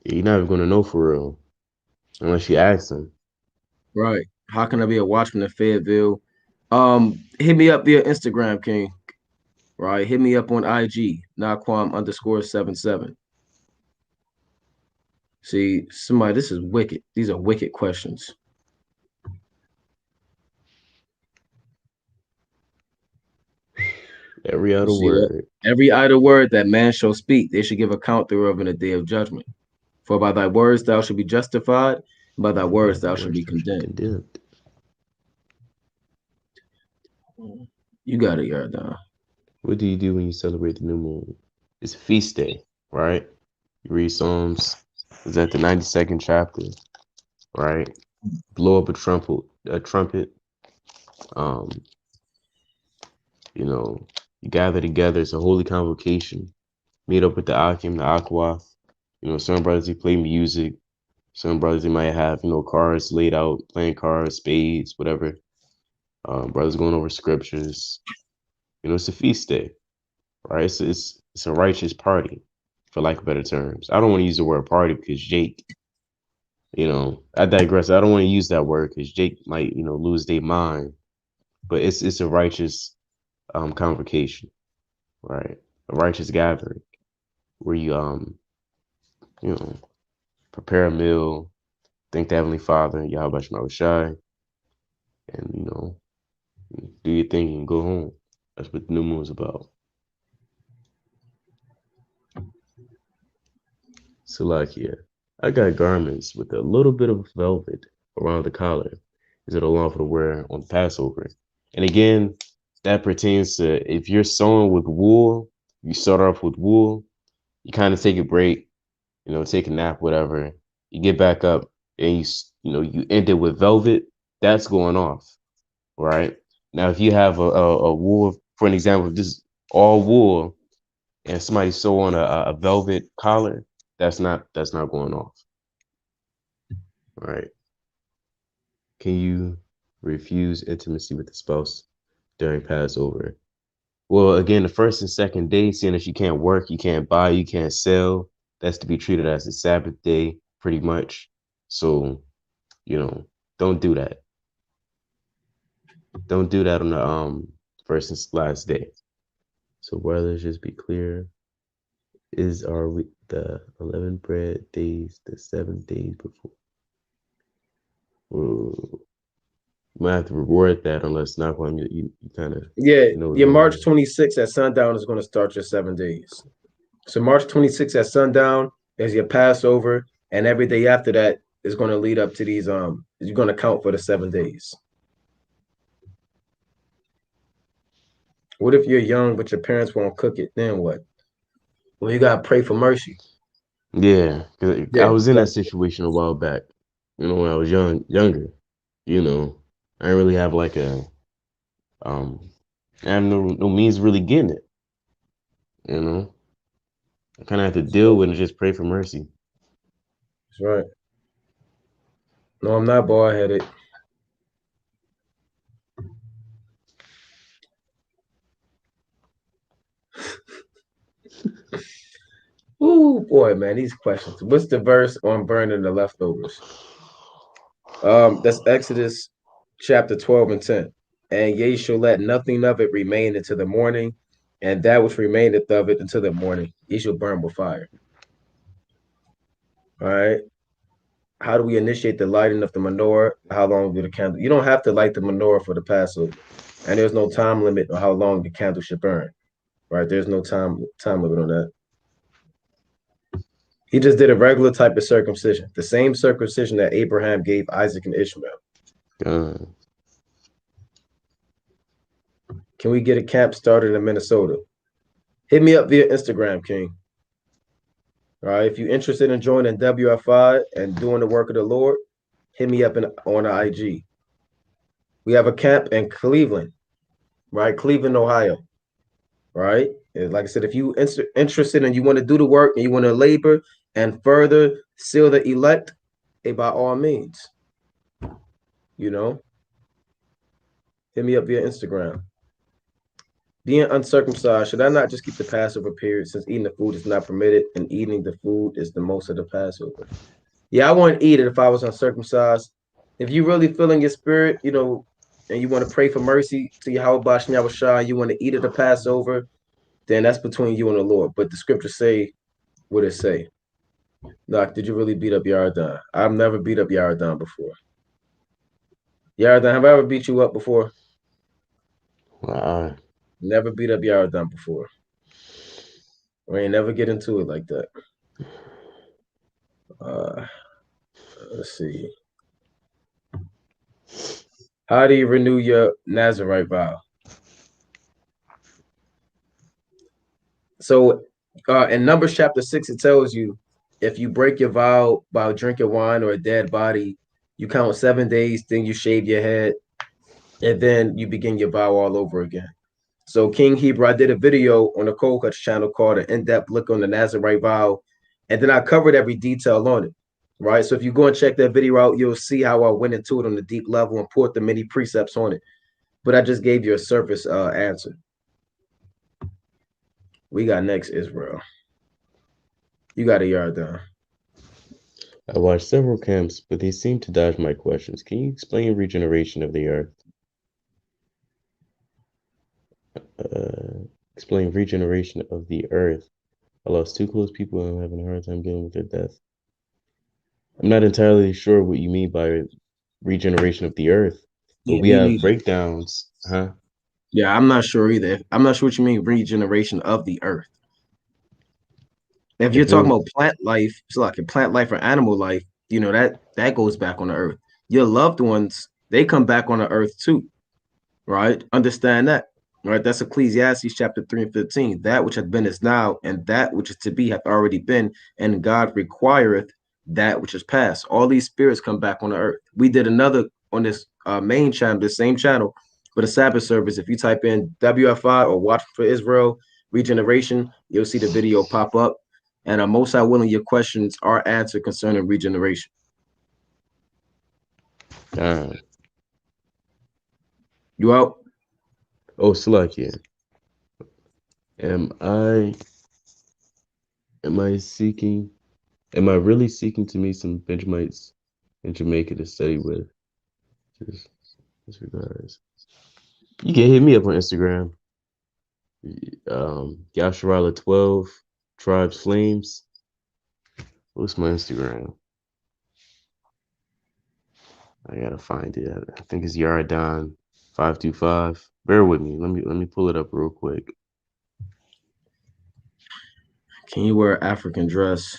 You're not even gonna know for real unless you ask them. Right. How can I be a watchman in Fayetteville? Hit me up via Instagram, King. Right. Hit me up on IG, Naquam_77. See, somebody, this is wicked. These are wicked questions. Every other word. Every idle word that man shall speak, they should give account thereof in the day of judgment. For by thy words thou shalt be justified, and by thy words thou shalt be condemned. You got it, Yardan. What do you do when you celebrate the new moon? It's a feast day, right? You read Psalms is at the 92nd chapter, right? Blow up a trumpet. Um, you know, you gather together. It's a holy convocation. Meet up with the Akim, the Aqua. You know, some brothers they play music. Some brothers they might have, you know, cards laid out, playing cards, spades, whatever. Brothers going over scriptures. You know, it's a feast day, right? It's a righteous party, for lack of better terms. I don't want to use the word party because Jake, you know, I digress. I don't want to use that word because Jake might, you know, lose their mind. But it's a righteous convocation, right? A righteous gathering where you know, prepare a meal, thank the Heavenly Father, Yahweh Shema Shai, and you know, do your thing and go home. That's what the new moon is about. Salakia. I got garments with a little bit of velvet around the collar. Is it allowed for to wear on Passover? And again, that pertains to if you're sewing with wool, you start off with wool, you kind of take a break, you know, take a nap, whatever. You get back up and you know, you end it with velvet, that's going off, right? Now, if you have a wool, for an example, if this is all wool and somebody sew on a velvet collar, that's not going off, right? Can you refuse intimacy with the spouse during Passover? Well, again, the first and second day, seeing that you can't work, you can't buy, you can't sell, that's to be treated as a Sabbath day, pretty much. So, you know, don't do that. Don't do that on the first and last day. So, brothers, just be clear. Are we the 11 bread days, the 7 days before? Ooh. You might have to reward that unless not one you kind of your March 26th at sundown is going to start your 7 days. So March 26th at sundown is your Passover, and every day after that is going to lead up to these you're going to count for the 7 days. What if you're young but your parents won't cook it? Then what? Well, you gotta pray for mercy. Yeah, I was in that situation a while back. You know, when I was younger. You know, I didn't really have like I have no means of really getting it. You know, I kind of have to deal with it and just pray for mercy. That's right. No, I'm not bald headed. Ooh, boy, man, these questions. What's the verse on burning the leftovers? That's Exodus chapter 12 and 10. And ye shall let nothing of it remain until the morning, and that which remaineth of it until the morning, ye shall burn with fire. All right. How do we initiate the lighting of the menorah? How long do the candle? You don't have to light the menorah for the Passover, and there's no time limit on how long the candle should burn. Right? There's no time limit on that. He just did a regular type of circumcision, the same circumcision that Abraham gave Isaac and Ishmael. Can we get a camp started in Minnesota? Hit me up via Instagram, King. All right. If you're interested in joining WFI and doing the work of the Lord, hit me up on the IG. We have a camp in Cleveland, right? Cleveland, Ohio, right? And like I said, if you interested and you want to do the work and you want to labor and further seal the elect, by all means, you know, hit me up via Instagram. Being uncircumcised, should I not just keep the Passover period since eating the food is not permitted and eating the food is the most of the Passover? Yeah, I wouldn't eat it if I was uncircumcised. If you really feel in your spirit, you know, and you want to pray for mercy to Yahweh Bashem Yahushua, you want to eat at the Passover, then that's between you and the Lord. But the scriptures say what it say. Doc, did you really beat up Yaradan? I've never beat up Yaradan before. Yaradan, have I ever beat you up before? Never beat up Yaradan before. We ain't never get into it like that. Let's see. How do you renew your Nazarite vow? So in Numbers chapter 6, it tells you if you break your vow by drinking wine or a dead body, you count 7 days, then you shave your head, and then you begin your vow all over again. So King Hebrew, I did a video on the Cold Cuts channel called an in-depth look on the Nazarite vow, and then I covered every detail on it. Right. So if you go and check that video out, you'll see how I went into it on the deep level and poured the many precepts on it. But I just gave you a surface answer. We got next Israel. You got a yard down. I watched several camps, but they seem to dodge my questions. Can you explain regeneration of the earth? Explain regeneration of the earth. I lost 2 close people and I'm having a hard time dealing with their death. I'm not entirely sure what you mean by regeneration of the earth, but Yeah, we me have neither. breakdowns, huh? Yeah, I'm not sure either. I'm not sure what you mean regeneration of the earth. If you're If talking it, about plant life, so like a plant life or animal life, you know, that goes back on the earth. Your loved ones, they come back on the earth too, right? Understand that, right? That's Ecclesiastes chapter 3 and 15. That which hath been is now, and that which is to be hath already been, and God requireth that which is past. All these spirits come back on the earth. We did another on this main channel, the same channel, for the Sabbath service. If you type in WFI or Watch for Israel Regeneration, you'll see the video pop up. And most I willing, your questions are answered concerning regeneration. You out? oh, Salakia. Am I really seeking to meet some Benjamites in Jamaica to study with? Just disregards. You can hit me up on Instagram. Yasharala 12 Tribes Flames. What's my Instagram? I gotta find it. I think it's Yaradon 525. Bear with me. Let me pull it up real quick. Can you wear African dress?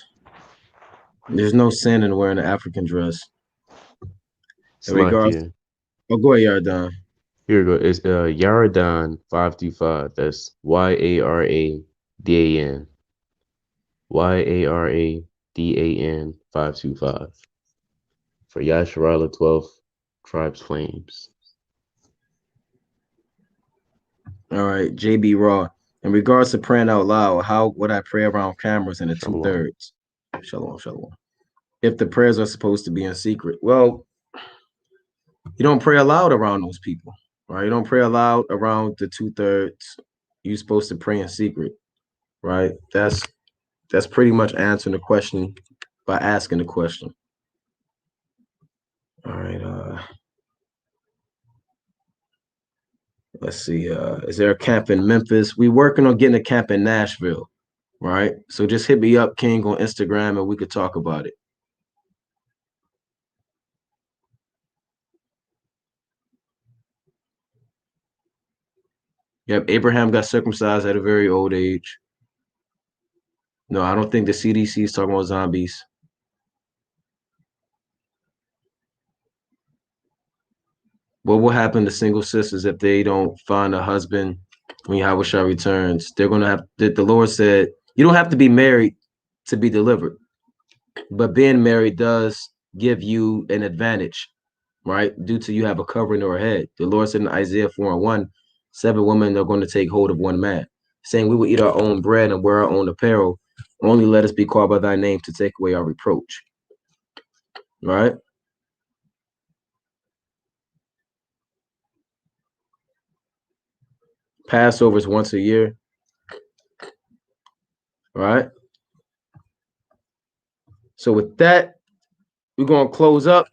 There's no sin in wearing an African dress. In regards, Slakia. go ahead, Yardan. Here we go. It's Yaradon 525. That's YARADAN. YARADAN 525. For Yasharala 12 Tribes Flames. All right, JB Raw. In regards to praying out loud, how would I pray around cameras in the Shalom. 2/3? Shalom, shalom. If the prayers are supposed to be in secret, well, you don't pray aloud around those people, right? You don't pray aloud around the 2/3. You're supposed to pray in secret, right? That's pretty much answering the question by asking the question. All right. Let's see. Is there a camp in Memphis? We're working on getting a camp in Nashville, right? So just hit me up, King, on Instagram, and we could talk about it. Yep, Abraham got circumcised at a very old age. No, I don't think the CDC is talking about zombies. What will happen to single sisters if they don't find a husband when Yahweh returns? They're going to have, the Lord said, you don't have to be married to be delivered, but being married does give you an advantage, right? Due to you have a covering or a head. The Lord said in Isaiah 4:1, 7 women are going to take hold of one man, saying, we will eat our own bread and wear our own apparel. Only let us be called by thy name to take away our reproach. Right? Passover is once a year. Right? So with that, we're going to close up,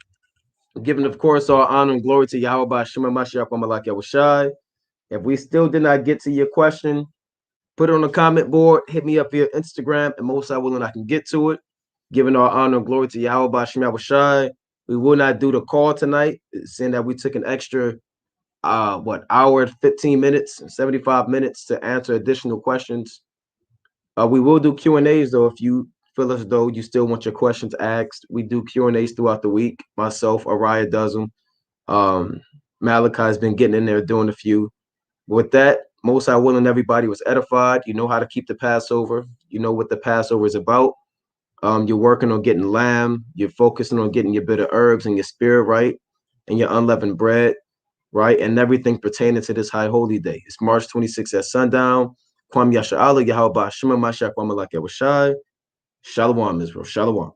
giving, of course, all honor and glory to Yahweh by Shema Mashiach Malak Yahushai. If we still did not get to your question, put it on the comment board, hit me up via Instagram, and most I will and I can get to it. Giving our honor and glory to Yahweh by Shema Yahushai. We will not do the call tonight, saying that we took an extra hour, 15 minutes, 75 minutes to answer additional questions. We will do Q&As though. If you feel as though you still want your questions asked, we do Q&As throughout the week. Myself, Araya does them. Malachi's been getting in there doing a few. With that, most I will and everybody was edified. You know how to keep the Passover. You know what the Passover is about. You're working on getting lamb. You're focusing on getting your bitter herbs and your spirit right, and your unleavened bread right, and everything pertaining to this high holy day. It's March 26th at sundown. Kwam Yasha'Allah Yahweh Shema Mashiach Wamalak Yahweh Shalom, Israel. Shalom.